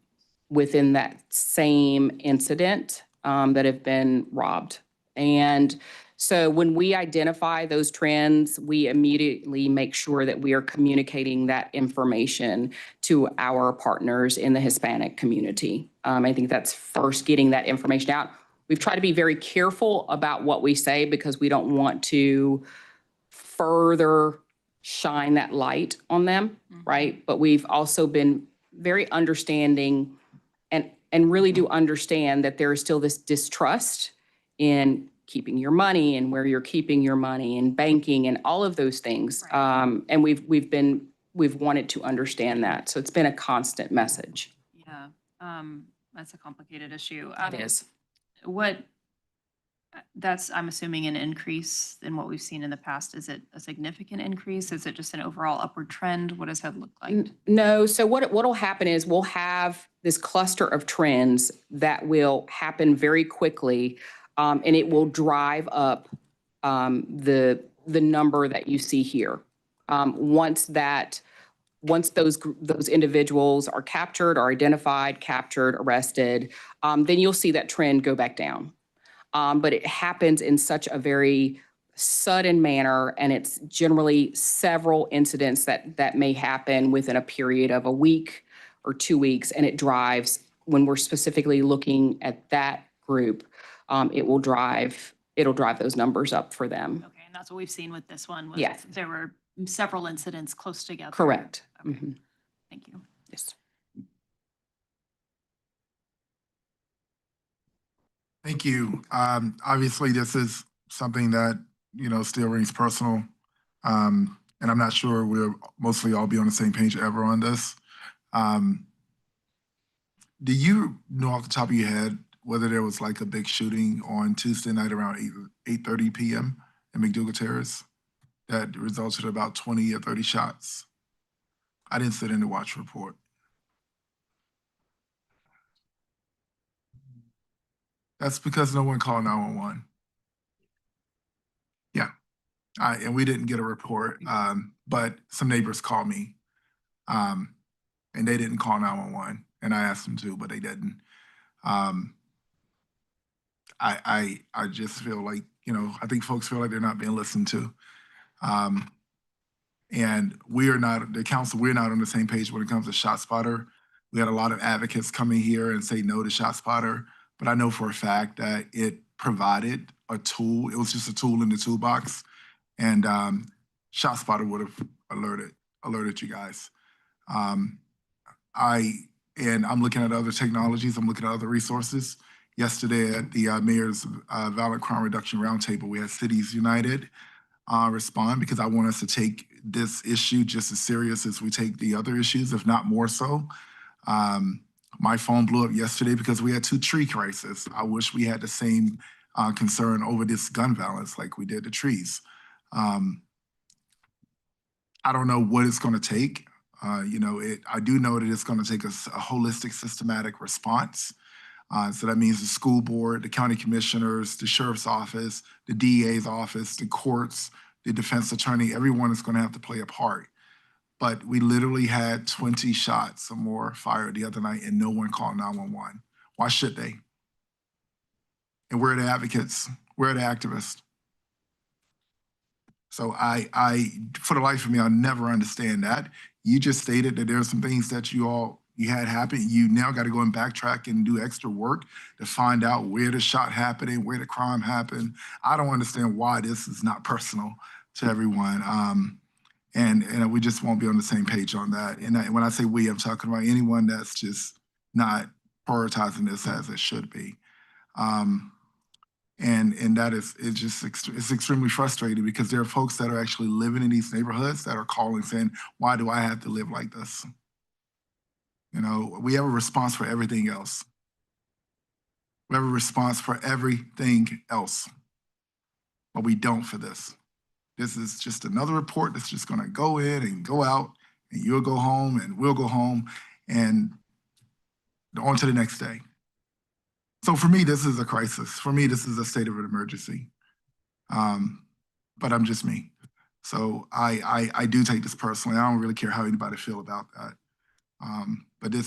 within that same incident that have been robbed. And so when we identify those trends, we immediately make sure that we are communicating that information to our partners in the Hispanic community. I think that's first, getting that information out. We've tried to be very careful about what we say because we don't want to further shine that light on them, right? But we've also been very understanding and really do understand that there is still this distrust in keeping your money and where you're keeping your money and banking and all of those things. And we've wanted to understand that. So it's been a constant message. Yeah. That's a complicated issue. It is. What That's, I'm assuming, an increase in what we've seen in the past. Is it a significant increase? Is it just an overall upward trend? What does that look like? No, so what'll happen is we'll have this cluster of trends that will happen very quickly, and it will drive up the number that you see here. Once those individuals are captured, are identified, captured, arrested, then you'll see that trend go back down. But it happens in such a very sudden manner, and it's generally several incidents that may happen within a period of a week or 2 weeks, and it drives, when we're specifically looking at that group, it'll drive those numbers up for them. Okay, and that's what we've seen with this one. Was Yes. There were several incidents close together. Correct. Okay. Mhm. Thank you. Yes. Thank you. Obviously, this is something that, still rings personal. And I'm not sure we'll mostly all be on the same page ever on this. Do you know off the top of your head whether there was like a big shooting on Tuesday night around 8:30 p.m. in McDougal Terrace that resulted in about 20 or 30 shots? I didn't sit in the watch report. That's because no one called 911. Yeah, and we didn't get a report, but some neighbors called me, and they didn't call 911, and I asked them to, but they didn't. I just feel like, I think folks feel like they're not being listened to. And the council, we're not on the same page when it comes to ShotSpotter. We had a lot of advocates coming here and say no to ShotSpotter, but I know for a fact that it provided a tool. It was just a tool in the toolbox, and ShotSpotter would have alerted you guys. I'm looking at other technologies. I'm looking at other resources. Yesterday at the Mayor's Violent Crime Reduction Roundtable, we had Cities United respond, because I want us to take this issue just as serious as we take the other issues, if not more so. My phone blew up yesterday because we had 2 tree crises. I wish we had the same concern over this gun violence like we did the trees. I don't know what it's going to take. I do know that it's going to take a holistic, systematic response. So that means the school board, the county commissioners, the sheriff's office, the DA's office, the courts, the defense attorney, everyone is going to have to play a part. But we literally had 20 shots or more fired the other night, and no one called 911. Why should they? And where are the advocates? Where are the activists? So I, for the life of me, I'll never understand that. You just stated that there are some things that you had happen. You now got to go and backtrack and do extra work to find out where the shot happened, where the crime happened. I don't understand why this is not personal to everyone. And we just won't be on the same page on that. And when I say we, I'm talking about anyone that's just not prioritizing this as it should be. And that is, it's extremely frustrating, because there are folks that are actually living in these neighborhoods that are calling saying, why do I have to live like this? We have a response for everything else. We have a response for everything else, but we don't for this. This is just another report that's just gonna go in and go out, and you'll go home and we'll go home, and on to the next day. So for me, this is a crisis. For me, this is a state of an emergency. But I'm just me. So I do take this personally. I don't really care how anybody feel about that. But it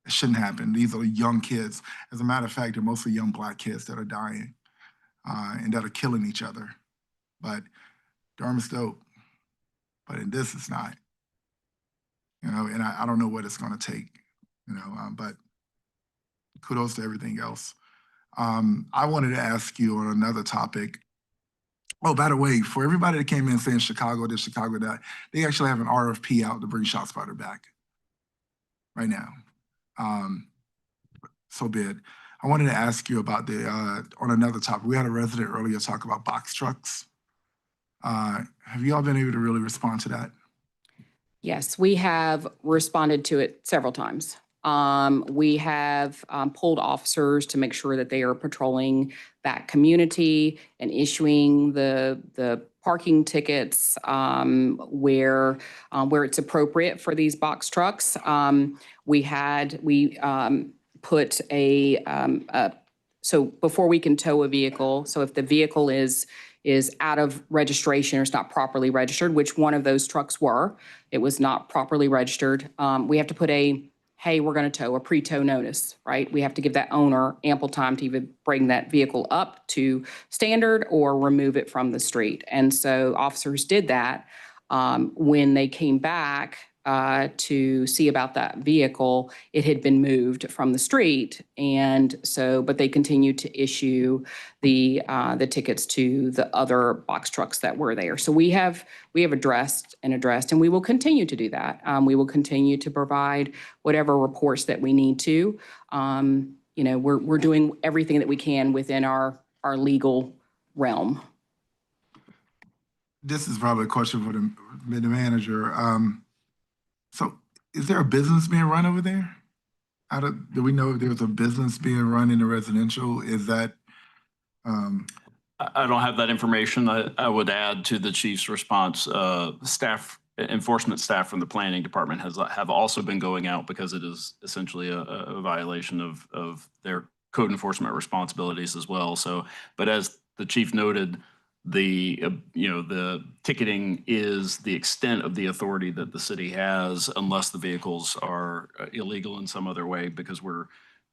shouldn't happen. These are young kids. As a matter of fact, they're mostly young Black kids that are dying and that are killing each other. But Durham is dope. But in this, it's not. And I don't know what it's going to take. But kudos to everything else. I wanted to ask you on another topic. Oh, by the way, for everybody that came in saying Chicago this, Chicago that, they actually have an RFP out to bring ShotSpotter back right now. So be it. I wanted to ask you about on another topic. We had a resident earlier talk about box trucks. Have you all been able to really respond to that? Yes, we have responded to it several times. We have pulled officers to make sure that they are patrolling that community and issuing the parking tickets where it's appropriate for these box trucks. We put so before we can tow a vehicle, so if the vehicle is out of registration or it's not properly registered, which one of those trucks were, it was not properly registered. We have to put hey, we're going to tow, a pre-tow notice, right? We have to give that owner ample time to either bring that vehicle up to standard or remove it from the street. And so officers did that. When they came back to see about that vehicle, it had been moved from the street. And so, but they continued to issue the tickets to the other box trucks that were there. So we have addressed, and we will continue to do that. We will continue to provide whatever reports that we need to. We're doing everything that we can within our legal realm. This is probably a question for the manager. So is there a business being run over there? Do we know if there's a business being run in the residential? Is that? I don't have that information. I would add to the chief's response, enforcement staff from the planning department have also been going out because it is essentially a violation of their code enforcement responsibilities as well. So, but as the chief noted, the ticketing is the extent of the authority that the city has, unless the vehicles are illegal in some other way, because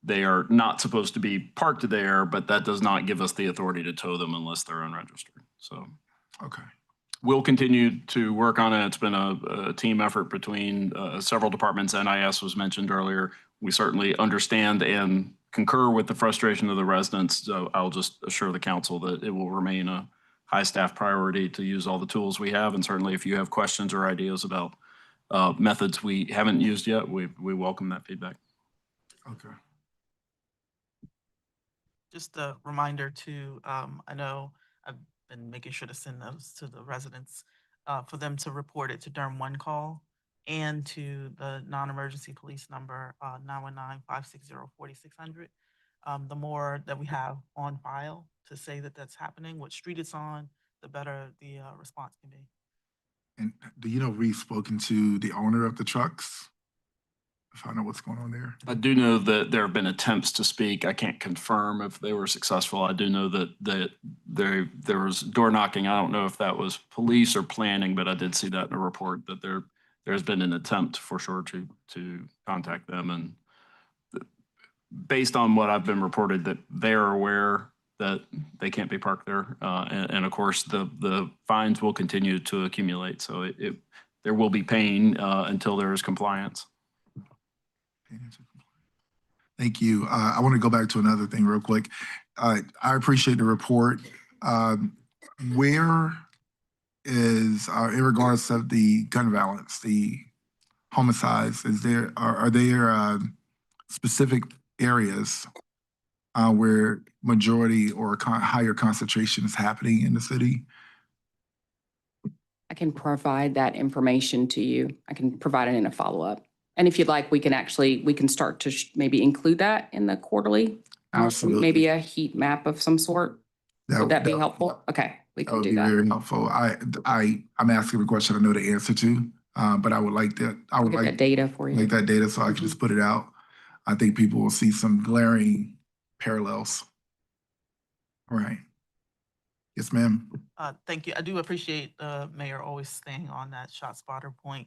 they are not supposed to be parked there, but that does not give us the authority to tow them unless they're unregistered. So, okay. We'll continue to work on it. It's been a team effort between several departments. NIS was mentioned earlier. We certainly understand and concur with the frustration of the residents. So I'll just assure the council that it will remain a high staff priority to use all the tools we have. And certainly if you have questions or ideas about methods we haven't used yet, we welcome that feedback. Okay. Just a reminder to, I know I've been making sure to send those to the residents for them to report it to Durham One Call and to the non-emergency police number 919-560-4600. The more that we have on file to say that that's happening, what street it's on, the better the response can be. And do you know if we've spoken to the owner of the trucks to find out what's going on there? I do know that there have been attempts to speak. I can't confirm if they were successful. I do know that there was door knocking. I don't know if that was police or planning, but I did see that in a report that there's been an attempt for sure to contact them. And based on what I've been reported, that they're aware that they can't be parked there. And of course, the fines will continue to accumulate. So there will be pain until there is compliance. Thank you. I want to go back to another thing real quick. I appreciate the report. Where is, in regards of the gun violence, the homicides, are there specific areas where majority or higher concentration is happening in the city? I can provide that information to you. I can provide it in a follow-up. And if you'd like, we can start to maybe include that in the quarterly. Absolutely. Maybe a heat map of some sort. Would that be helpful? Okay, we can do that. That would be very helpful. I'm asking a question I know the answer to, but I would like that. I would like that data for you. Like that data so I can just put it out. I think people will see some glaring parallels. All right. Yes, ma'am. Thank you. I do appreciate the mayor always staying on that shot spotter point.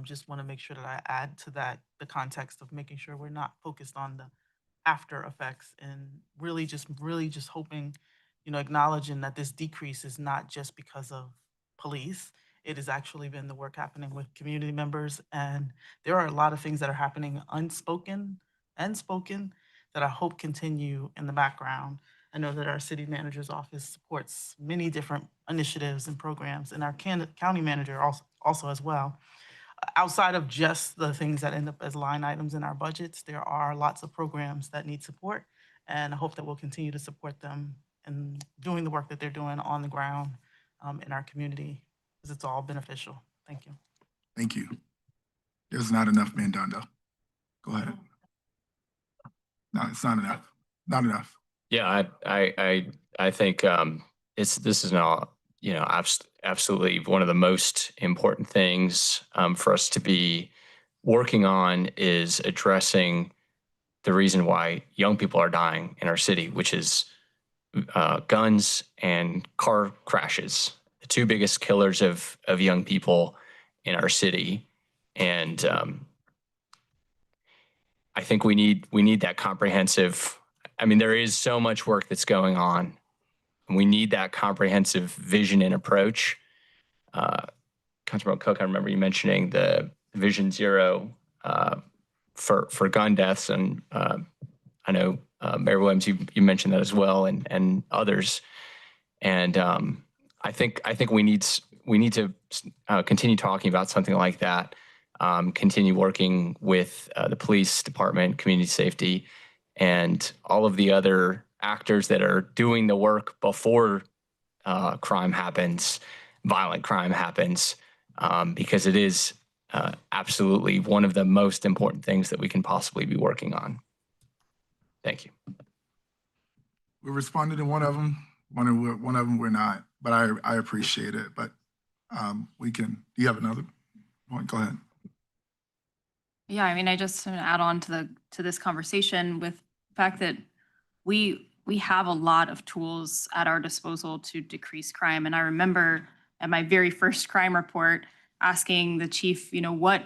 Just want to make sure that I add to that the context of making sure we're not focused on the after effects and really just hoping, acknowledging that this decrease is not just because of police. It has actually been the work happening with community members. And there are a lot of things that are happening unspoken and spoken that I hope continue in the background. I know that our city manager's office supports many different initiatives and programs, and our county manager also as well. Outside of just the things that end up as line items in our budgets, there are lots of programs that need support, and I hope that we'll continue to support them in doing the work that they're doing on the ground in our community, because it's all beneficial. Thank you. Thank you. There's not enough being done, though. Go ahead. No, it's not enough. Not enough. Yeah, I think this is now, you know, absolutely one of the most important things for us to be working on is addressing the reason why young people are dying in our city, which is guns and car crashes, the two biggest killers of young people in our city. And I think we need that comprehensive. I mean, there is so much work that's going on. And we need that comprehensive vision and approach. Councilman Cook, I remember you mentioning the Vision Zero for gun deaths, and I know Mayor Williams, you mentioned that as well, and others. And I think we need to continue talking about something like that. Continue working with the police department, community safety, and all of the other actors that are doing the work before crime happens, violent crime happens, because it is absolutely one of the most important things that we can possibly be working on. Thank you. We responded to one of them. One of them we're not, but I appreciate it. But we can. Do you have another point? Go ahead. Yeah, I mean, I just want to add on to this conversation with the fact that we have a lot of tools at our disposal to decrease crime. And I remember at my very first crime report asking the chief, you know, what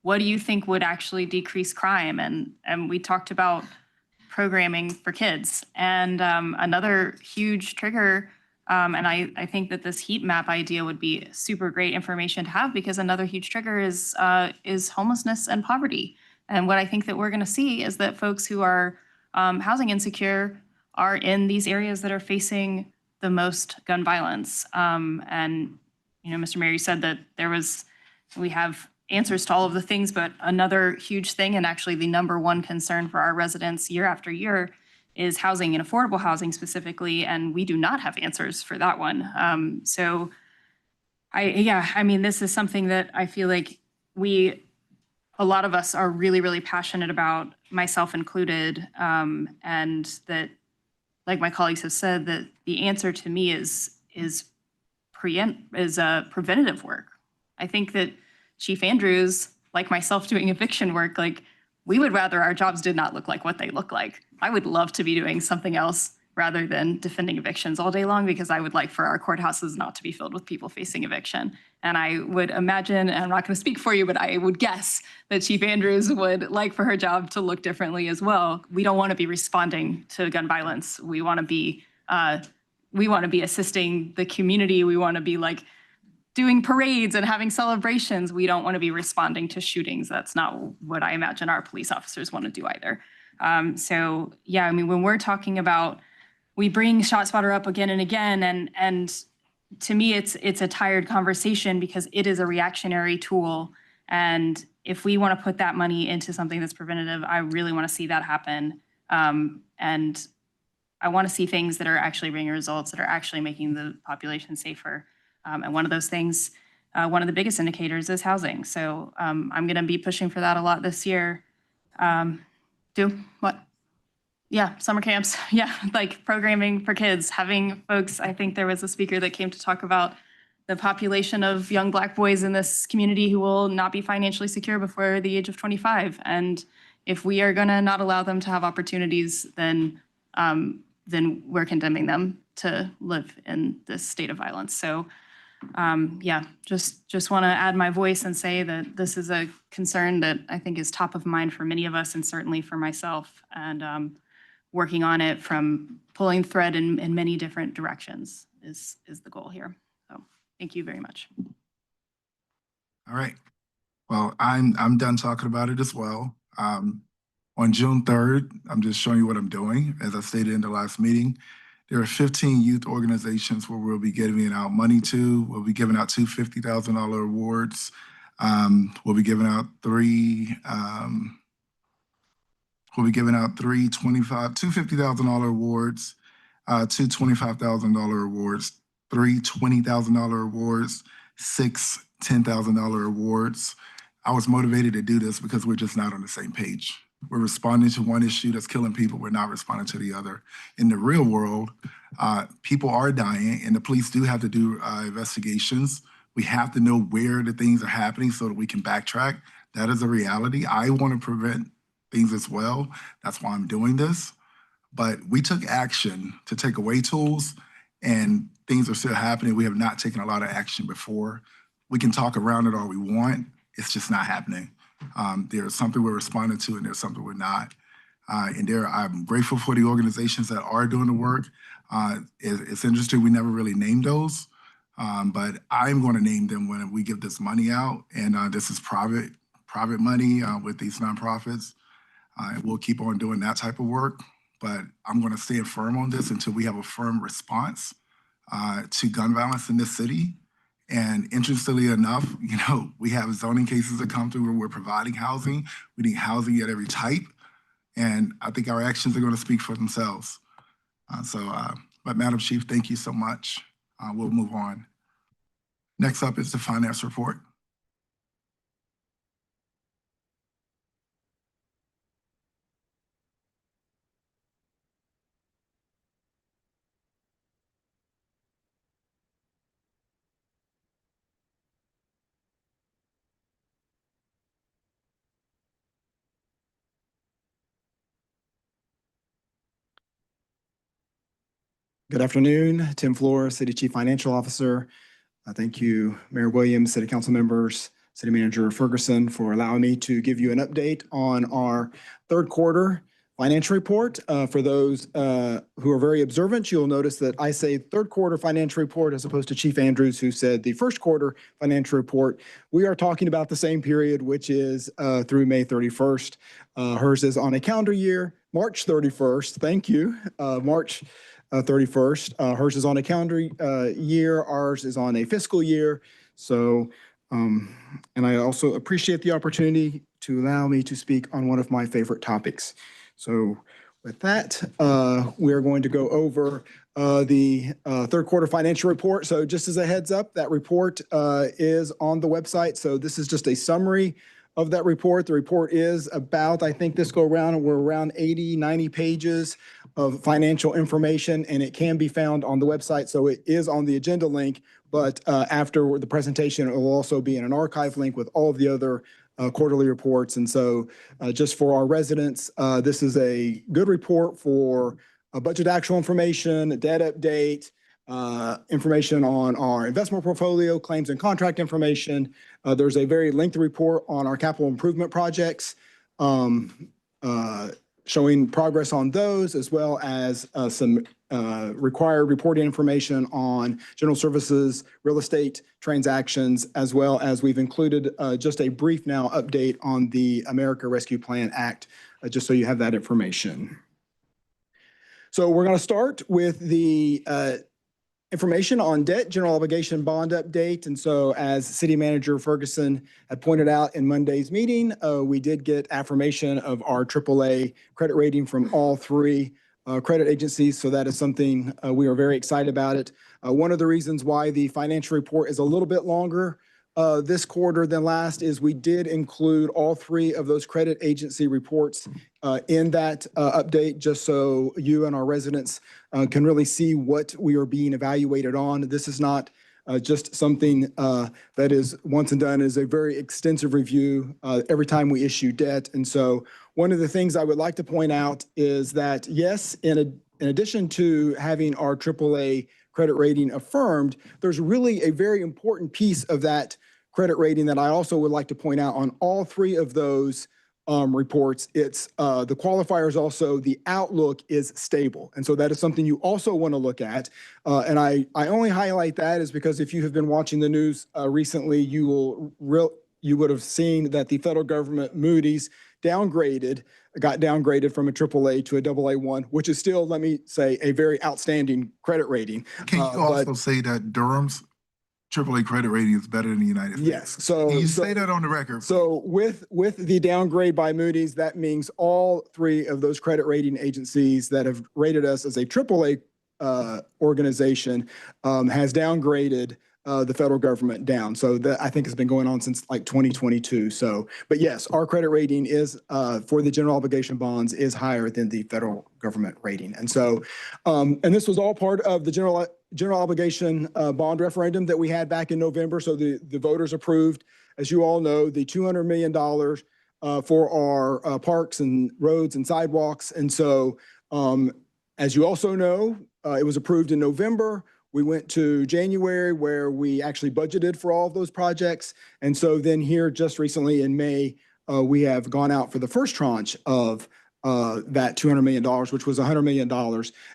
do you think would actually decrease crime? And we talked about programming for kids. And another huge trigger, and I think that this heat map idea would be super great information to have, because another huge trigger is homelessness and poverty. And what I think that we're going to see is that folks who are housing insecure are in these areas that are facing the most gun violence. And, you know, Mr. Mayor, you said that we have answers to all of the things, but another huge thing, and actually the number one concern for our residents year after year, is housing and affordable housing specifically, and we do not have answers for that one. So I mean, this is something that I feel like a lot of us are really, really passionate about, myself included, and that, like my colleagues have said, that the answer to me is preventative work. I think that Chief Andrews, like myself doing eviction work, like, we would rather our jobs did not look like what they look like. I would love to be doing something else rather than defending evictions all day long, because I would like for our courthouses not to be filled with people facing eviction. And I would imagine, and I'm not going to speak for you, but I would guess that Chief Andrews would like for her job to look differently as well. We don't want to be responding to gun violence. We want to be assisting the community. We want to be like doing parades and having celebrations. We don't want to be responding to shootings. That's not what I imagine our police officers want to do either. So yeah, I mean, when we're talking about, we bring ShotSpotter up again and again, and to me, it's a tired conversation because it is a reactionary tool. And if we want to put that money into something that's preventative, I really want to see that happen. And I want to see things that are actually bringing results, that are actually making the population safer. And one of those things, one of the biggest indicators is housing. So I'm going to be pushing for that a lot this year. Yeah, summer camps. Yeah, like programming for kids, having folks. I think there was a speaker that came to talk about the population of young Black boys in this community who will not be financially secure before the age of 25. And if we are going to not allow them to have opportunities, then we're condemning them to live in this state of violence. So yeah, just want to add my voice and say that this is a concern that I think is top of mind for many of us, and certainly for myself, and working on it from pulling thread in many different directions is the goal here. So thank you very much. All right. Well, I'm done talking about it as well. On June 3rd, I'm just showing you what I'm doing. As I stated in the last meeting, there are 15 youth organizations where we'll be giving out money to. We'll be giving out two $50,000 awards. We'll be giving out three two $50,000 awards, two $25,000 awards, three $20,000 awards, six $10,000 awards. I was motivated to do this because we're just not on the same page. We're responding to one issue that's killing people. We're not responding to the other. In the real world, people are dying, and the police do have to do investigations. We have to know where the things are happening so that we can backtrack. That is a reality. I want to prevent things as well. That's why I'm doing this. But we took action to take away tools, and things are still happening. We have not taken a lot of action before. We can talk around it all we want. It's just not happening. There's something we're responding to, and there's something we're not. I'm grateful for the organizations that are doing the work. It's interesting, we never really named those, but I'm going to name them when we give this money out. And this is private money with these nonprofits. We'll keep on doing that type of work, but I'm going to stay firm on this until we have a firm response to gun violence in this city. And interestingly enough, we have zoning cases that come through where we're providing housing. We need housing at every type. And I think our actions are going to speak for themselves. But Madam Chief, thank you so much. We'll move on. Next up is the finance report. Good afternoon, Tim Flores, City Chief Financial Officer. Thank you, Mayor Williams, City Council members, City Manager Ferguson, for allowing me to give you an update on our third quarter financial report. For those who are very observant, you'll notice that I say third quarter financial report as opposed to Chief Andrews, who said the first quarter financial report. We are talking about the same period, which is through May 31st. Hers is on a calendar year, March 31st. Thank you, March 31st. Hers is on a calendar year. Ours is on a fiscal year. So, and I also appreciate the opportunity to allow me to speak on one of my favorite topics. So with that, we are going to go over the third quarter financial report. So just as a heads up, that report is on the website. So this is just a summary of that report. The report is about, I think this go around, we're around 80, 90 pages of financial information, and it can be found on the website. So it is on the agenda link, but after the presentation, it will also be in an archive link with all of the other quarterly reports. And so just for our residents, this is a good report for budget actual information, debt update, information on our investment portfolio, claims and contract information. There's a very lengthy report on our capital improvement projects, showing progress on those, as well as some required reporting information on general services, real estate transactions, as well as we've included just a brief now update on the America Rescue Plan Act, just so you have that information. So we're going to start with the information on debt, general obligation bond update. And so as City Manager Ferguson had pointed out in Monday's meeting, we did get affirmation of our AAA credit rating from all three credit agencies. So that is something we are very excited about it. One of the reasons why the financial report is a little bit longer this quarter than last is we did include all three of those credit agency reports in that update, just so you and our residents can really see what we are being evaluated on. This is not just something that is once and done. It is a very extensive review every time we issue debt. And so one of the things I would like to point out is that, yes, in addition to having our AAA credit rating affirmed, there's really a very important piece of that credit rating that I also would like to point out on all three of those reports. It's the qualifiers also, the outlook is stable. And so that is something you also want to look at. And I only highlight that is because if you have been watching the news recently, you would have seen that the federal government, Moody's, got downgraded from a AAA to a AA1, which is still, let me say, a very outstanding credit rating. Can you also say that Durham's AAA credit rating is better than the United States? Yes. So can you say that on the record? So with the downgrade by Moody's, that means all three of those credit rating agencies that have rated us as a AAA organization has downgraded the federal government down. So that I think has been going on since like 2022. So, but yes, our credit rating is for the general obligation bonds is higher than the federal government rating. And so, and this was all part of the general obligation bond referendum that we had back in November. So the voters approved, as you all know, the $200 million for our parks and roads and sidewalks. And so, as you also know, it was approved in November. We went to January where we actually budgeted for all of those projects. And so then here just recently in May, we have gone out for the first tranche of that $200 million, which was $100 million.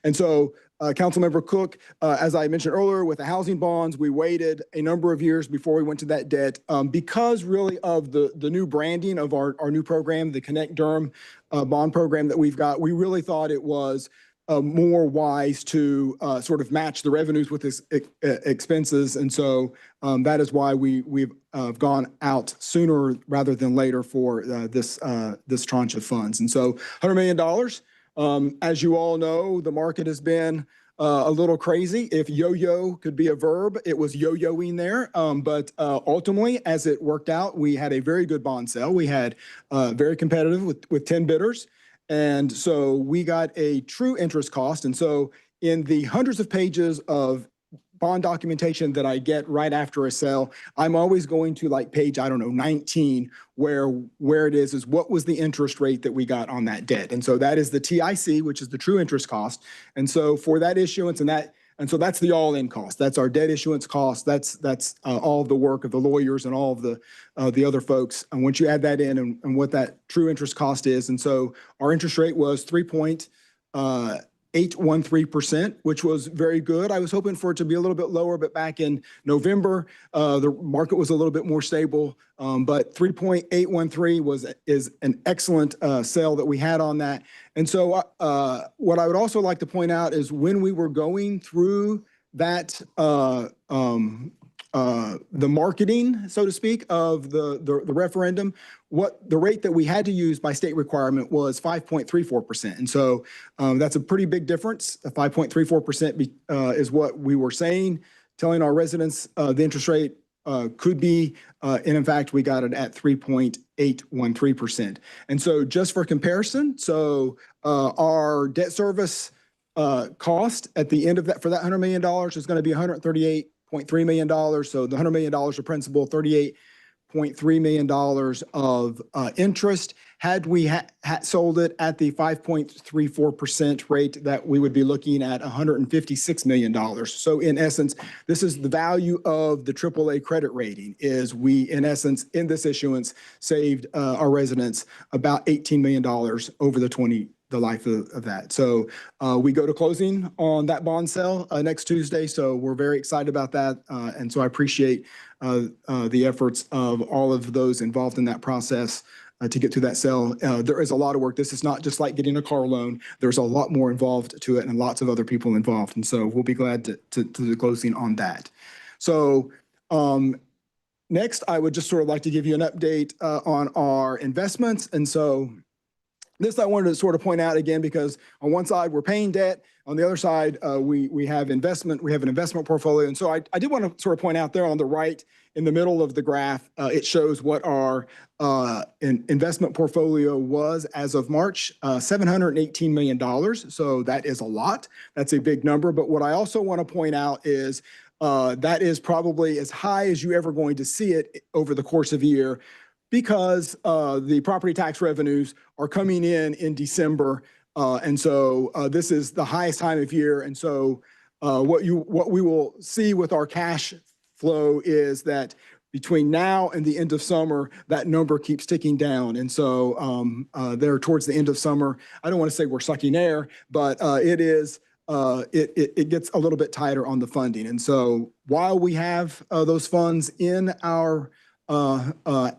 And so Councilmember Cook, as I mentioned earlier, with the housing bonds, we waited a number of years before we went to that debt because really of the new branding of our new program, the Connect Durham bond program that we've got. We really thought it was more wise to sort of match the revenues with this expenses. And so that is why we've gone out sooner rather than later for this tranche of funds. And so $100 million, as you all know, the market has been a little crazy. If yo-yo could be a verb, it was yo-yoing there. But ultimately, as it worked out, we had a very good bond sale. We had very competitive with 10 bidders. And so we got a true interest cost. And so in the hundreds of pages of bond documentation that I get right after a sale, I'm always going to like page, 19, where it is what was the interest rate that we got on that debt. And so that is the TIC, which is the true interest cost. And so for that issuance and so that's the all-in cost. That's our debt issuance cost. That's all of the work of the lawyers and all of the other folks. And once you add that in and what that true interest cost is, and so our interest rate was 3.813%, which was very good. I was hoping for it to be a little bit lower, but back in November, the market was a little bit more stable. But 3.813 is an excellent sale that we had on that. And so what I would also like to point out is when we were going through that, the marketing, so to speak, of the referendum, what the rate that we had to use by state requirement was 5.34%. And so that's a pretty big difference. 5.34% is what we were saying, telling our residents the interest rate could be, and in fact, we got it at 3.813%. And so just for comparison, so our debt service cost at the end of that, for that $100 million is going to be $138.3 million. So the $100 million of principal, $38.3 million of interest. Had we sold it at the 5.34% rate, that we would be looking at $156 million. So in essence, this is the value of the AAA credit rating, is we, in essence, in this issuance, saved our residents about $18 million over the life of that. So we go to closing on that bond sale next Tuesday. So we're very excited about that. And so I appreciate the efforts of all of those involved in that process to get to that sale. There is a lot of work. This is not just like getting a car loan. There's a lot more involved to it and lots of other people involved. And so we'll be glad to the closing on that. So next, I would just sort of like to give you an update on our investments. And so this I wanted to sort of point out again, because on one side, we're paying debt. On the other side, we have investment. We have an investment portfolio. And so I did want to sort of point out there on the right, in the middle of the graph, it shows what our investment portfolio was as of March, $718 million. So that is a lot. That's a big number. But what I also want to point out is that is probably as high as you're ever going to see it over the course of a year, because the property tax revenues are coming in December. And so this is the highest time of year. And so what we will see with our cash flow is that between now and the end of summer, that number keeps ticking down. And so there towards the end of summer, I don't want to say we're sucking air, but it gets a little bit tighter on the funding. And so while we have those funds in our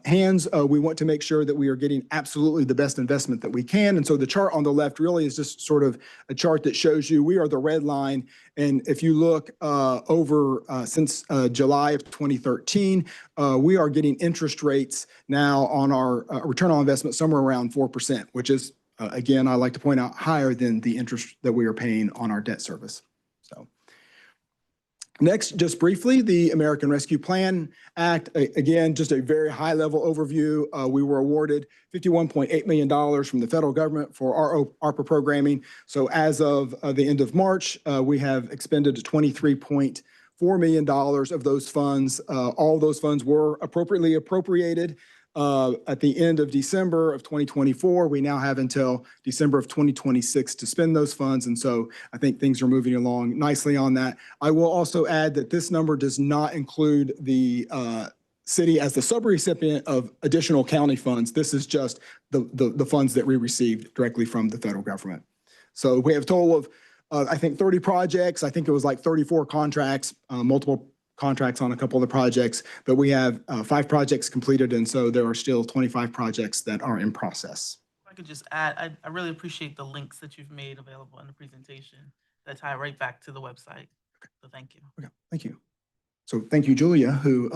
hands, we want to make sure that we are getting absolutely the best investment that we can. And so the chart on the left really is just sort of a chart that shows you we are the red line. And if you look over since July of 2013, we are getting interest rates now on our return on investment somewhere around 4%, which is, again, I like to point out, higher than the interest that we are paying on our debt service. So, Next, just briefly, the American Rescue Plan Act. Again, just a very high-level overview. We were awarded $51.8 million from the federal government for our ARPA programming. So as of the end of March, we have expended $23.4 million of those funds. All those funds were appropriately appropriated. At the end of December of 2024, we now have until December of 2026 to spend those funds. And so I think things are moving along nicely on that. I will also add that this number does not include the city as the subrecipient of additional county funds. This is just the funds that we received directly from the federal government. So we have a total of, I think, 30 projects. I think it was like 34 contracts, multiple contracts on a couple of the projects, but we have 5 projects completed, and so there are still 25 projects that are in process. If I could just add, I really appreciate the links that you've made available in the presentation that tie right back to the website. So thank you. Okay, thank you. So thank you, Julia, who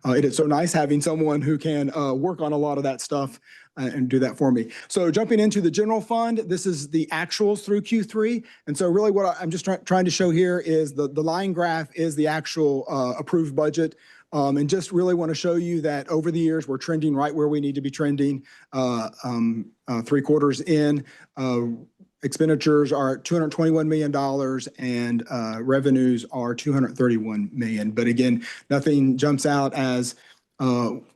it is so nice having someone who can work on a lot of that stuff and do that for me. So jumping into the general fund, this is the actuals through Q3. And so really what I'm just trying to show here is the line graph is the actual approved budget. And just really want to show you that over the years, we're trending right where we need to be trending. 3 quarters in, expenditures are $221 million and revenues are $231 million. But again, nothing jumps out as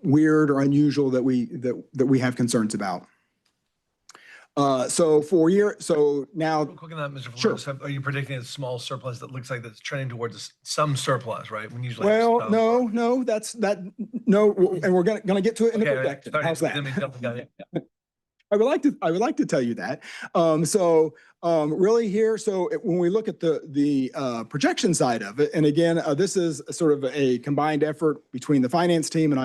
weird or unusual that we have concerns about. So now. Real quick on that, Mr. Sure. Flores, are you predicting a small surplus that looks like that's trending towards some surplus, right? When usually. Well, no, and we're gonna get to it in the Okay, projection. sorry, How's that? didn't mean to jump the gun, yeah. I would like to tell you that. Really here, so when we look at the projection side of it, and again, this is sort of a combined effort between the finance team, and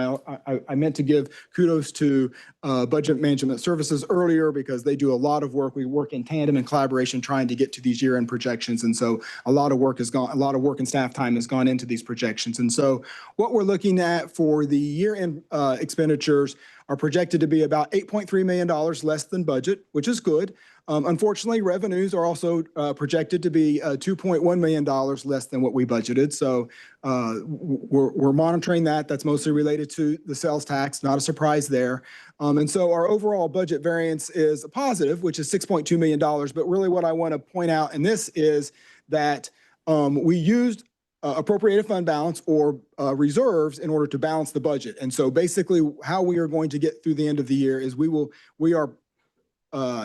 I meant to give kudos to Budget Management Services earlier because they do a lot of work. We work in tandem and collaboration trying to get to these year-end projections, and so a lot of work and staff time has gone into these projections. And so what we're looking at for the year-end expenditures are projected to be about $8.3 million less than budget, which is good. Unfortunately, revenues are also projected to be $2.1 million less than what we budgeted. So we're monitoring that. That's mostly related to the sales tax, not a surprise there. And so our overall budget variance is a positive, which is $6.2 million. But really what I want to point out in this is that we used appropriated fund balance or reserves in order to balance the budget. And so basically how we are going to get through the end of the year is we are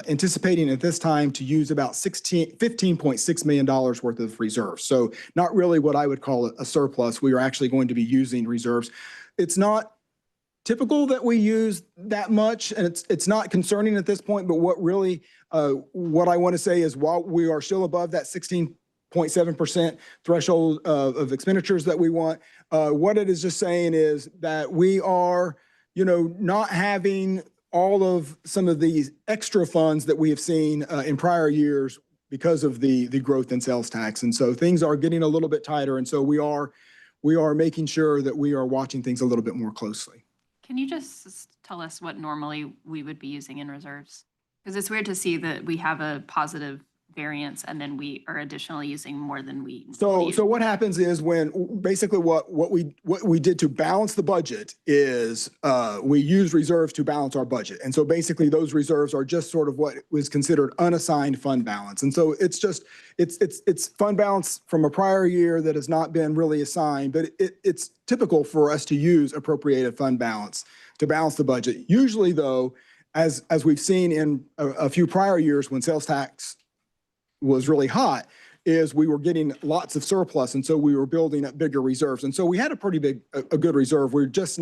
anticipating at this time to use about $15.6 million worth of reserves. So not really what I would call a surplus. We are actually going to be using reserves. It's not typical that we use that much, and it's not concerning at this point, but what I want to say is while we are still above that 16.7% threshold of expenditures that we want, what it is just saying is that we are, not having all of some of these extra funds that we have seen in prior years because of the growth in sales tax. And so things are getting a little bit tighter. And so we are making sure that we are watching things a little bit more closely. Can you just tell us what normally we would be using in reserves? Because it's weird to see that we have a positive variance and then we are additionally using more than we. So what happens is when basically what we did to balance the budget is we use reserves to balance our budget. And so basically those reserves are just sort of what was considered unassigned fund balance. And so it's fund balance from a prior year that has not been really assigned, but it's typical for us to use appropriated fund balance to balance the budget. Usually though, as we've seen in a few prior years when sales tax was really hot, is we were getting lots of surplus. And so we were building up bigger reserves. And so we had a pretty a good reserve. We're just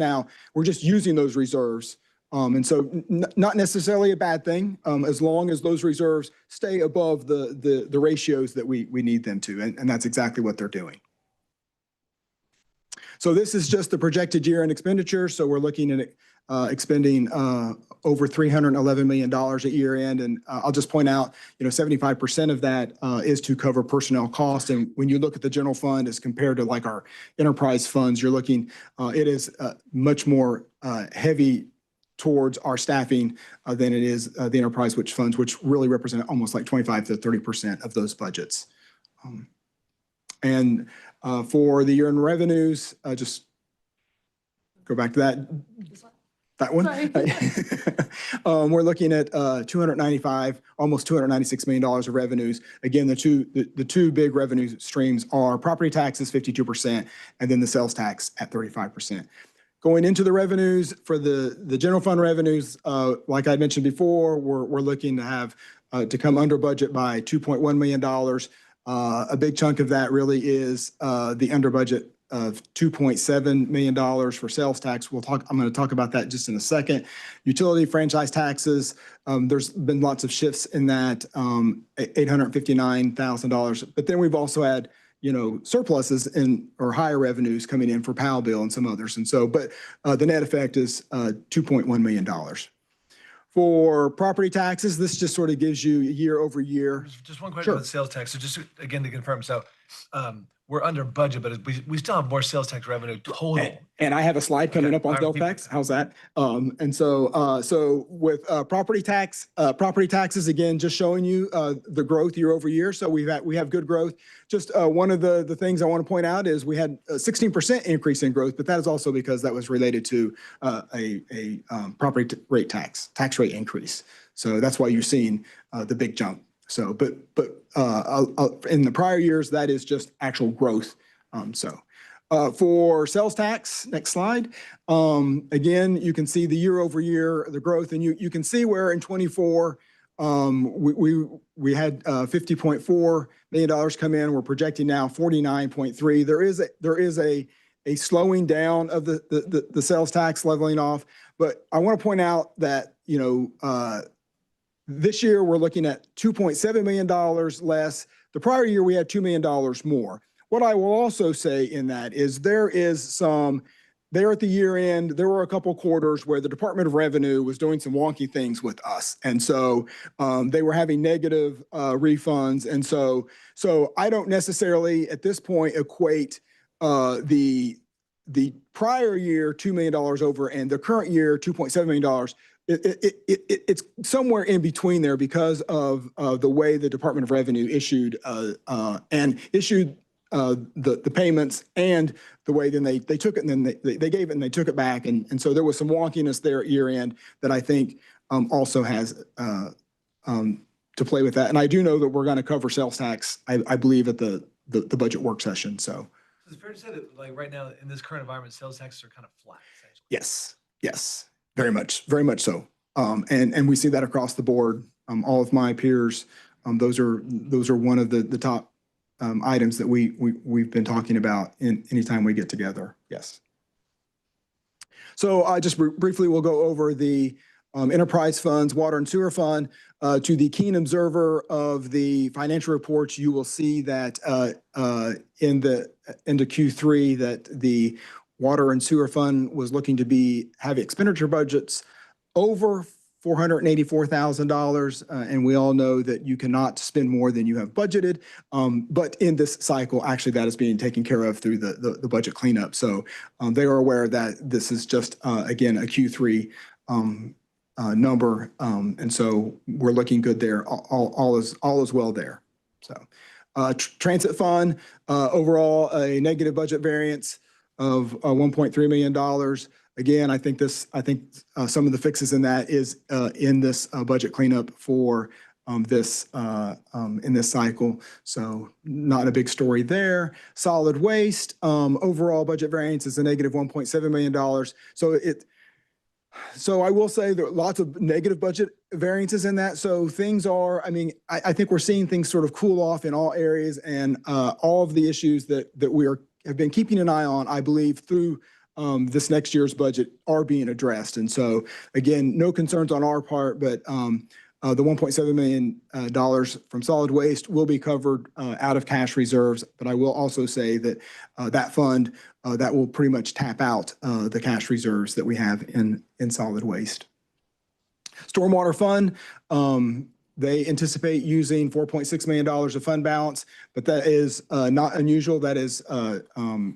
using those reserves. And so not necessarily a bad thing, as long as those reserves stay above the ratios that we need them to. And that's exactly what they're doing. So this is just the projected year-end expenditure. So we're looking at expending over $311 million at year-end. And I'll just point out, 75% of that is to cover personnel costs. And when you look at the general fund as compared to like our enterprise funds, you're looking, it is much more heavy towards our staffing than it is the enterprise funds, which really represent almost like 25 to 30% of those budgets. And For the year-end revenues, just go back to that one. We're looking at almost $296 million of revenues. Again, the two big revenue streams are property taxes, 52%, and then the sales tax at 35%. Going into the revenues, for the general fund revenues, like I mentioned before, we're looking to have to come under budget by $2.1 million. A big chunk of that really is the under budget of $2.7 million for sales tax. I'm going to talk about that just in a second. Utility franchise taxes, there's been lots of shifts in that, $859,000. But then we've also had, surpluses or higher revenues coming in for PAL bill and some others. And so, but the net effect is $2.1 million. For property taxes, this just sort of gives you year over year. Just one question about sales tax. So just again to confirm, so we're under budget, but we still have more sales tax revenue total. And I have a slide coming up on sales tax. How's that? And so with property taxes, again, just showing you the growth year over year. So we have good growth. Just one of the things I want to point out is we had a 16% increase in growth, but that is also because that was related to a property rate tax rate increase. So that's why you're seeing the big jump. So, but in the prior years, that is just actual growth. For sales tax, next slide. Again, you can see the year over year, the growth, and you can see where in 24, we had $50.4 million come in. We're projecting now 49.3. There is a slowing down of the sales tax leveling off, but I want to point out that, this year, we're looking at $2.7 million less. The prior year, we had $2 million more. What I will also say in that is there at the year end, there were a couple quarters where the Department of Revenue was doing some wonky things with us. And so they were having negative refunds. And so I don't necessarily at this point equate the prior year $2 million over and the current year $2.7 million. It's somewhere in between there because of the way the Department of Revenue issued the payments and the way then they took it and then they gave it and they took it back. And so there was some wonkiness there at year end that I think also has to play with that. And I do know that we're going to cover sales tax, I believe, at the budget work session. So it's fair to say that like right now in this current environment, sales taxes are kind of flat. Essentially. Yes. Very much so. And we see that across the board. All of my peers, those are one of the top items that we've been talking about anytime we get together. Yes. So just briefly, we'll go over the enterprise funds, water and sewer fund. To the keen observer of the financial reports, you will see that into Q3 that the water and sewer fund was looking to have expenditure budgets over $484,000. And we all know that you cannot spend more than you have budgeted. But in this cycle, actually that is being taken care of through the budget cleanup. So they are aware that this is just, again, a Q3 number. And so we're looking good there. All is well there. So transit fund, overall, a negative budget variance of $1.3 million. Again, I think some of the fixes in that is in this budget cleanup for in this cycle. So not a big story there. Solid waste, overall budget variance is a negative $1.7 million. So I will say there are lots of negative budget variances in that. So things are, I think we're seeing things sort of cool off in all areas, and all of the issues that we have been keeping an eye on, I believe, through this next year's budget are being addressed. And so again, no concerns on our part, but the $1.7 million from solid waste will be covered out of cash reserves. But I will also say that that fund, that will pretty much tap out the cash reserves that we have in solid waste. Stormwater fund, they anticipate using $4.6 million of fund balance, but that is not unusual. That is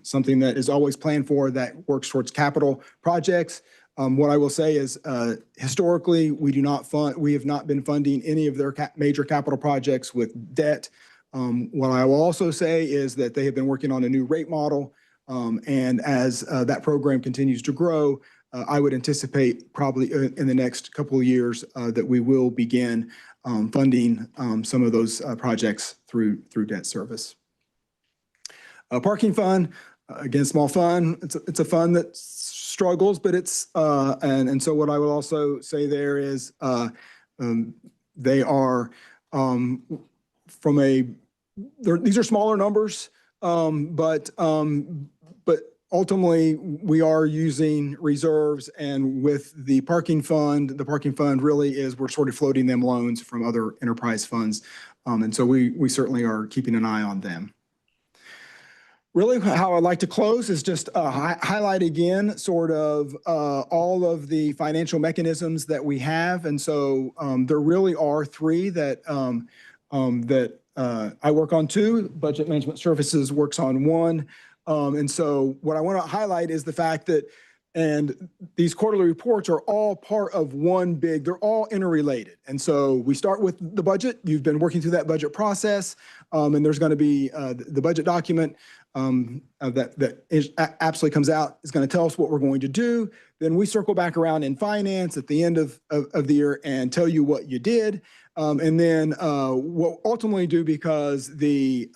something that is always planned for, that works towards capital projects. What I will say is historically, we have not been funding any of their major capital projects with debt. What I will also say is that they have been working on a new rate model. And as that program continues to grow, I would anticipate probably in the next couple of years that we will begin funding some of those projects through debt service. Parking fund, again, small fund. It's a fund that struggles, but it's and so what I will also say there is they are from a these are smaller numbers, but ultimately we are using reserves, and with the parking fund really is we're sort of floating them loans from other enterprise funds, and so we certainly are keeping an eye on them. Really, how I'd like to close is just highlight again sort of all of the financial mechanisms that we have. And so there really are three that I work on two. Budget Management Services works on one. And so what I want to highlight is the fact that, and these quarterly reports are all part of one big, they're all interrelated. And so we start with the budget. You've been working through that budget process, and there's going to be the budget document that absolutely comes out is going to tell us what we're going to do. Then we circle back around in finance at the end of the year and tell you what you did. And then we'll ultimately do, because the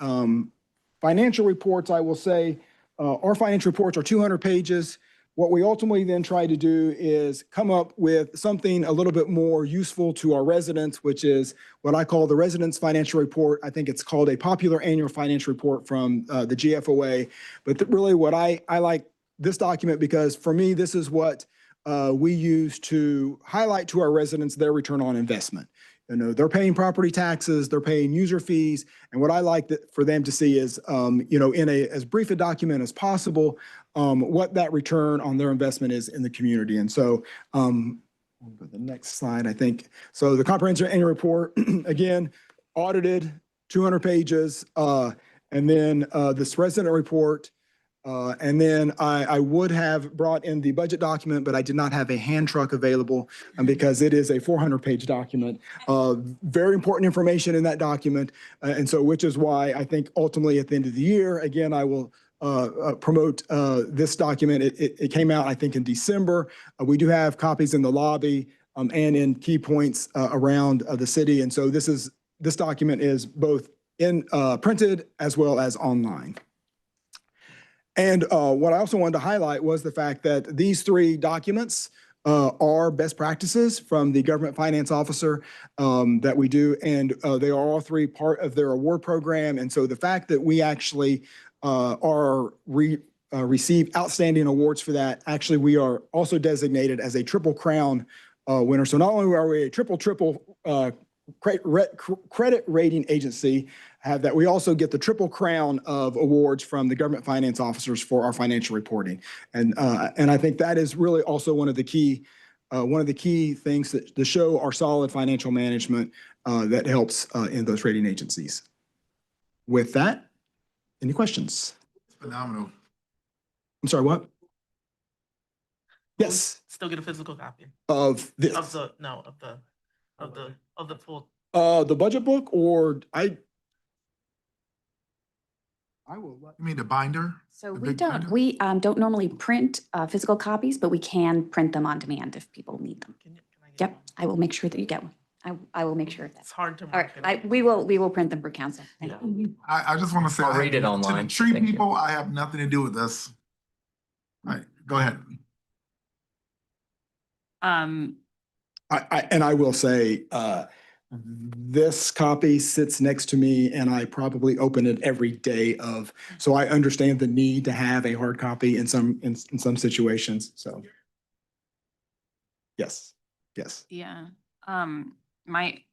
financial reports, I will say, our financial reports are 200 pages. What we ultimately then try to do is come up with something a little bit more useful to our residents, which is what I call the Residents Financial Report. I think it's called a popular annual financial report from the GFOA. But really what I like this document, because for me, this is what we use to highlight to our residents their return on investment. You know, they're paying property taxes, they're paying user fees, and what I like for them to see is, you know, in as brief a document as possible, what that return on their investment is in the community. And so, we'll go to the next slide, I think. So the comprehensive annual report, again, audited, 200 pages, and then this resident report. And then I would have brought in the budget document, but I did not have a hand truck available because it is a 400-page document. Very important information in that document. And so, which is why I think ultimately at the end of the year, again, I will promote this document. It came out, I think, in December. We do have copies in the lobby and in key points around the city. And so this document is both in printed as well as online. And what I also wanted to highlight was the fact that these three documents are best practices from the government finance officer that we do. And they are all three part of their award program. And so the fact that we actually receive outstanding awards for that, actually we are also designated as a Triple Crown winner. So not only are we a triple credit rating agency, have that, we also get the Triple Crown of awards from the government finance officers for our financial reporting. And I think that is really also one of the key things that to show our solid financial management that helps in those rating agencies. With that, any questions? Phenomenal. I'm sorry, what? Yes. Still get a physical copy of this. Of the full. The budget book, or I will. You mean the binder? So we don't normally print physical copies, but we can print them on demand if people need them. Yep, I will make sure that you get one. I will make sure of that. It's hard to. All right, we will print them for council. I just want to say, I'll read it online. To the tree Thank you. people, I have nothing to do with this. All right, go ahead. I will say, this copy sits next to me and I probably open it every day so I understand the need to have a hard copy in some situations. So yes. Yeah.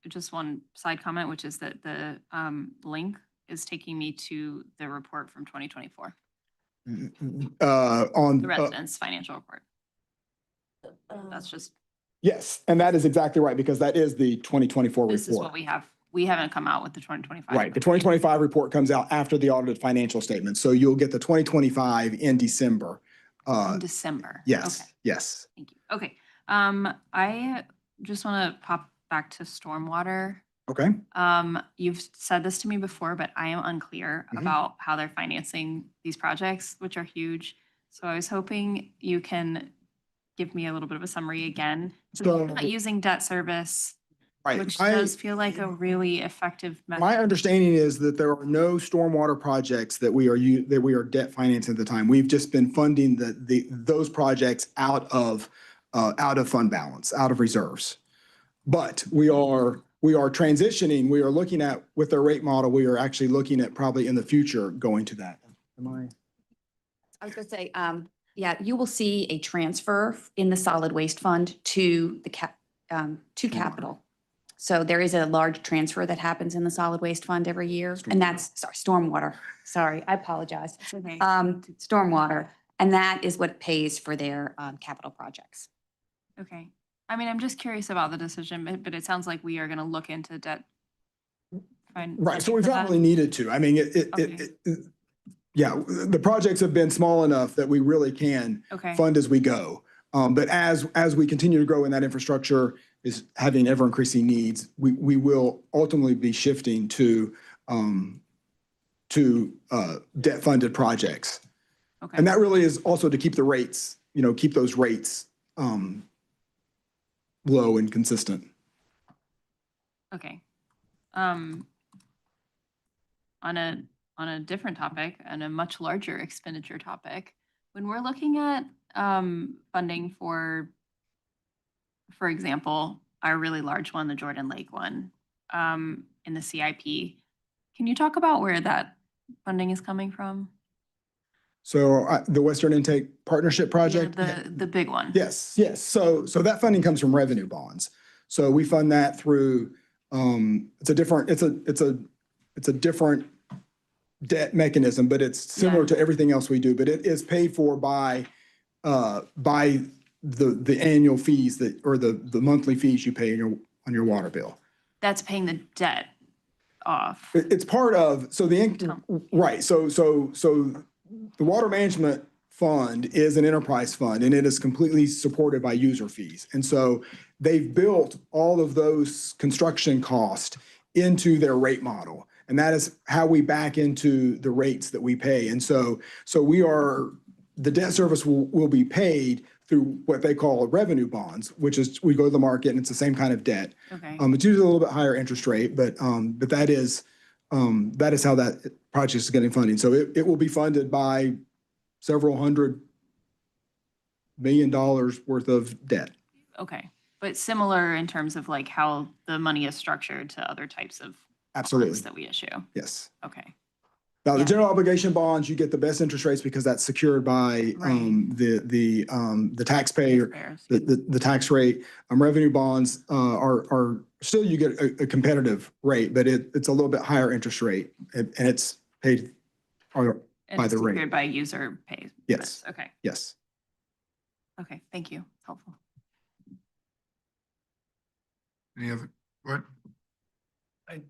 Just one side comment, which is that the link is taking me to the report from 2024. On the residents' financial report. That's just. Yes, and that is exactly right, because that is the 2024 report. This is what we have. We haven't come out with the 2025. Right, the 2025 report comes out after the audited financial statement. So you'll get the 2025 in December. In December. Yes, okay. Yes. Thank you. Okay. I just want to pop back to stormwater. Okay. You've said this to me before, but I am unclear about how they're financing these projects, which are huge. So I was hoping you can give me a little bit of a summary again. So they're not using debt service, Right. which does feel like a really effective method. My understanding is that there are no stormwater projects that we are debt financing at the time. We've just been funding those projects out of fund balance, out of reserves. But we are transitioning, we are looking at, with their rate model, we are actually looking at probably in the future going to that. I was gonna say, yeah, you will see a transfer in the solid waste fund to the capital. So there is a large transfer that happens in the solid waste fund every year, and that's, stormwater. Sorry, I apologize. Okay. Stormwater, and that is what pays for their capital projects. Okay. I mean, I'm just curious about the decision, but it sounds like we are going to look into debt. Right, so we've not really needed to. I mean, yeah, the projects have been small enough that we really can fund as we go. But as we continue to grow in that infrastructure is having ever increasing needs, we will ultimately be shifting to debt funded projects. Okay. And that really is also to keep the rates, keep those rates low and consistent. Okay. On a different topic and a much larger expenditure topic, when we're looking at funding for example, our really large one, the Jordan Lake one, in the CIP, can you talk about where that funding is coming from? So the Western Intake Partnership Project? Yeah, the big one. Yes. So that funding comes from revenue bonds. So we fund that through, it's a different debt mechanism, but it's similar to everything else we do, but it is paid for by the annual fees or the monthly fees you pay on your water bill. That's paying the debt off. It's part of, right. So the Water Management Fund is an enterprise fund, and it is completely supported by user fees. And so they've built all of those construction costs into their rate model. And that is how we back into the rates that we pay. And so the debt service will be paid through what they call revenue bonds, which is we go to the market and it's the same kind of debt. Okay. It's usually a little bit higher interest rate, but that is how that project is getting funding. So it will be funded by several $100 million worth of debt. Okay. But similar in terms of like how the money is structured to other types of Absolutely bonds that we issue. Yes. Okay. Now, the general obligation bonds, you get the best interest rates because that's secured by the taxpayer, the tax rate. Revenue bonds are still, you get a competitive rate, but it's a little bit higher interest rate, and it's paid by the rate. Secured by user pay. Yes. Okay. Yes. Okay. Thank you. Helpful. Any other, what?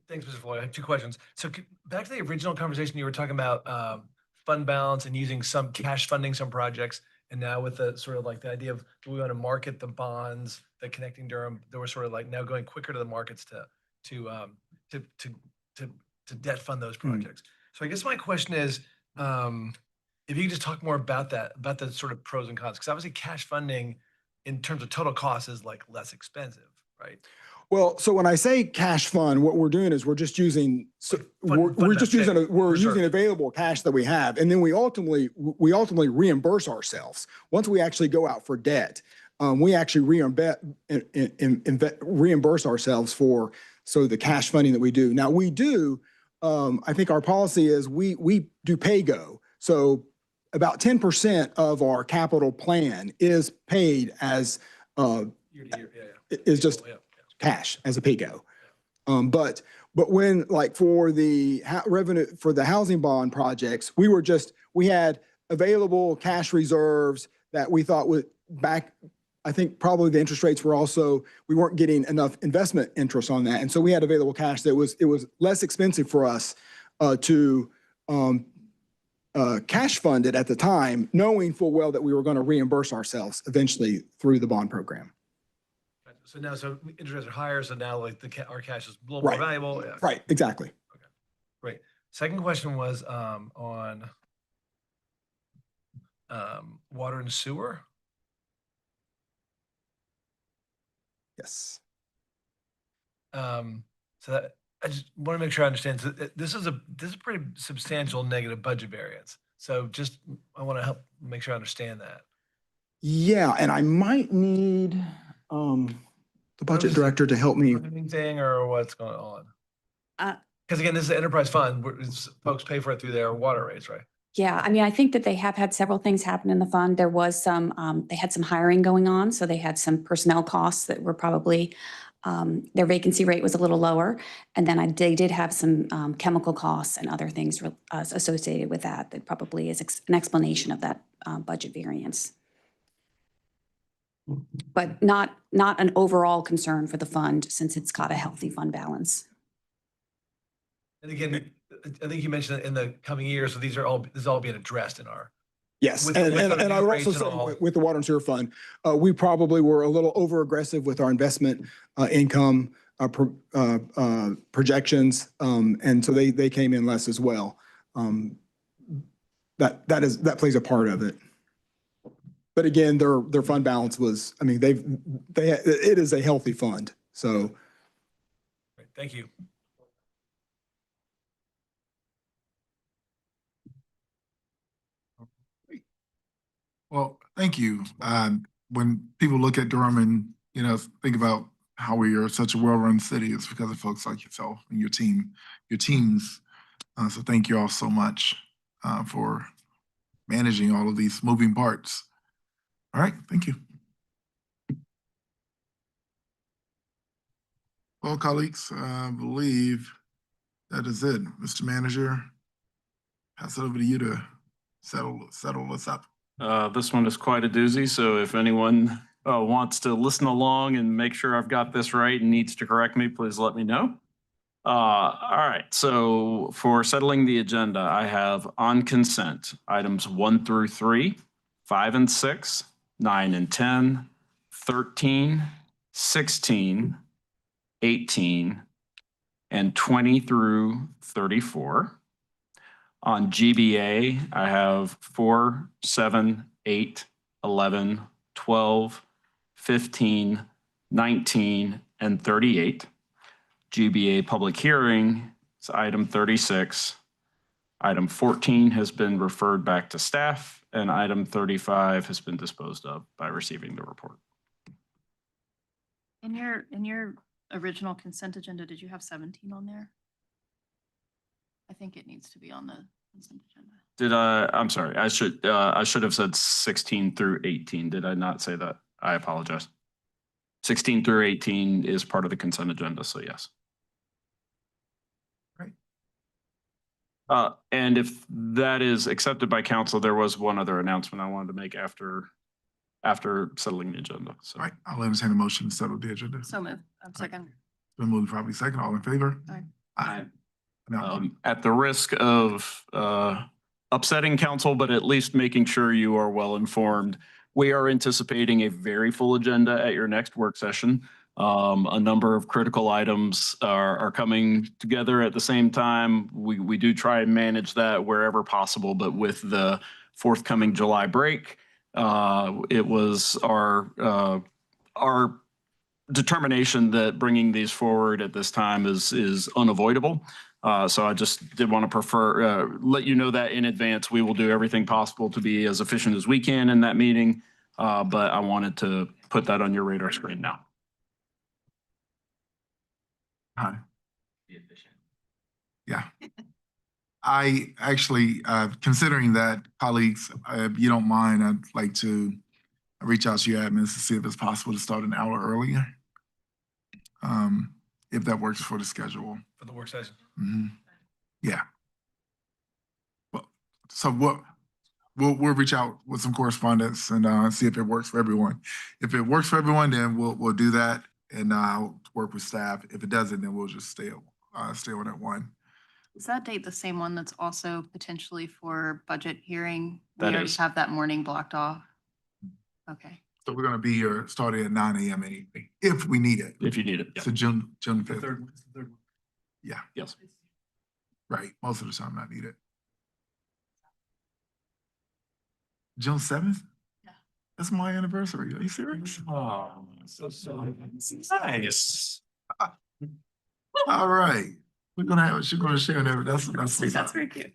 Thanks, Mr. Floyd. I have two questions. So back to the original conversation, you were talking about fund balance and using some cash funding some projects. And now with the sort of like the idea of, do we want to market the bonds, the Connecting Durham, that we're sort of like now going quicker to the markets to debt fund those projects. So I guess my question is, if you could just talk more about that, about the sort of pros and cons, because obviously cash funding in terms of total cost is like less expensive, right? Well, so when I say cash fund, what we're doing is we're just using, using available cash that we have. And then we ultimately reimburse ourselves. Once we actually go out for debt, we actually reimburse ourselves for the cash funding that we do. Now we do, I think our policy is we do pay-go. So about 10% of our capital plan is paid as, is just cash as a pay-go. But when, like for the revenue, for the housing bond projects, we had available cash reserves that we thought would back, I think probably the interest rates were also, we weren't getting enough investment interest on that. And so we had available cash that it was less expensive for us to cash fund it at the time, knowing full well that we were going to reimburse ourselves eventually through the bond program. So now, so interest rates are higher, so now like our cash is a little more Right. valuable. Yeah. Right, exactly. Great. Second question was on water and sewer. Yes. So that, I just want to make sure I understand. So this is a pretty substantial negative budget variance. So just, I want to help make sure I understand that. Yeah, and I might need the budget director to help me. Thing or what's going on? Uh, Because again, this is an enterprise fund, where folks pay for it through their water rates, right? Yeah, I mean, I think that they have had several things happen in the fund. There was some, they had some hiring going on, so they had some personnel costs that were probably, their vacancy rate was a little lower. And then they did have some chemical costs and other things associated with that. That probably is an explanation of that budget variance. But not an overall concern for the fund since it's got a healthy fund balance. And again, I think you mentioned that in the coming years, so this is all being addressed in our. Yes, With and the I would rates also and all. say with the water and sewer fund, we probably were a little over aggressive with our investment income projections, and so they came in less as well. That plays a part of it. But again, their fund balance was, I mean, it is a healthy fund. So. Thank you. Well, thank you. When people look at Durham and, think about how we are such a well-run city, it's because of folks like yourself and your teams. So thank you all so much for managing all of these moving parts. All right, thank you. Well, colleagues, I believe that is it. Mr. Manager, pass it over to you to settle us up. This one is quite a doozy, so if anyone wants to listen along and make sure I've got this right and needs to correct me, please let me know. All right, so for settling the agenda, I have on consent, items 1 through 3, 5 and 6, 9 and 10, 13, 16, 18, and 20 through 34. On GBA, I have 4, 7, 8, 11, 12, 15, 19, and 38. GBA public hearing is item 36. Item 14 has been referred back to staff, and item 35 has been disposed of by receiving the report. In your original consent agenda, did you have 17 on there? I think it needs to be on the consent agenda. I'm sorry, I should have said 16 through 18. Did I not say that? I apologize. 16 through 18 is part of the consent agenda, so yes. Right. And if that is accepted by council, there was one other announcement I wanted to make after settling the agenda. So. All right, I'll entertain a motion to settle the agenda. So move. Second. Been moved probably second. All in favor? Aye. Aye. At the risk of upsetting council, but at least making sure you are well informed, we are anticipating a very full agenda at your next work session. A number of critical items are coming together at the same time. We do try and manage that wherever possible, but with the forthcoming July break, it was our determination that bringing these forward at this time is unavoidable. So I just did want to let you know that in advance. We will do everything possible to be as efficient as we can in that meeting, but I wanted to put that on your radar screen now. Hi. Yeah. I actually, considering that, colleagues, if you don't mind, I'd like to reach out to your admins to see if it's possible to start an hour earlier. If that works for the schedule. For the work session. Mm-hmm. Yeah. Well, so we'll reach out with some correspondence and see if it works for everyone. If it works for everyone, then we'll do that, and I'll work with staff. If it doesn't, then we'll just stay on at 1. Is that date the same one that's also potentially for budget hearing? That We already is. have that morning blocked off. Okay. So we're gonna be here starting at 9 a.m. anyway, if we need it. If you need it. Yeah. So June 5th. Yeah, Yes. right. Most of the time not needed. June 7th? Yeah. That's my anniversary. Are you serious? Oh, so nice. All right. She's gonna share that. That's very cute.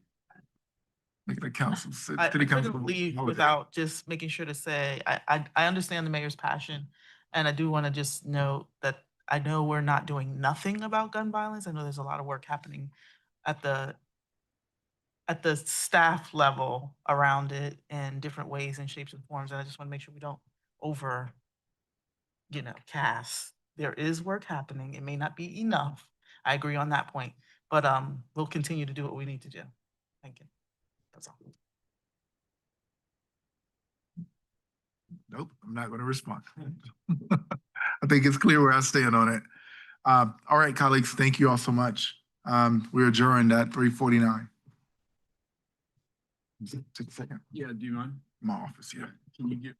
Making the council, I city council. couldn't leave holiday. without just making sure to say, I understand the mayor's passion. And I do want to just note that I know we're not doing nothing about gun violence. I know there's a lot of work happening at the staff level around it in different ways and shapes and forms. And I just want to make sure we don't cast. There is work happening. It may not be enough. I agree on that point, but we'll continue to do what we need to do. Thank you. That's all. Nope, I'm not gonna respond. I think it's clear where I stand on it. All right, colleagues, thank you all so much. We're adjourned at 3:49. Take a second. Yeah, do you mind? My office, yeah. Can you get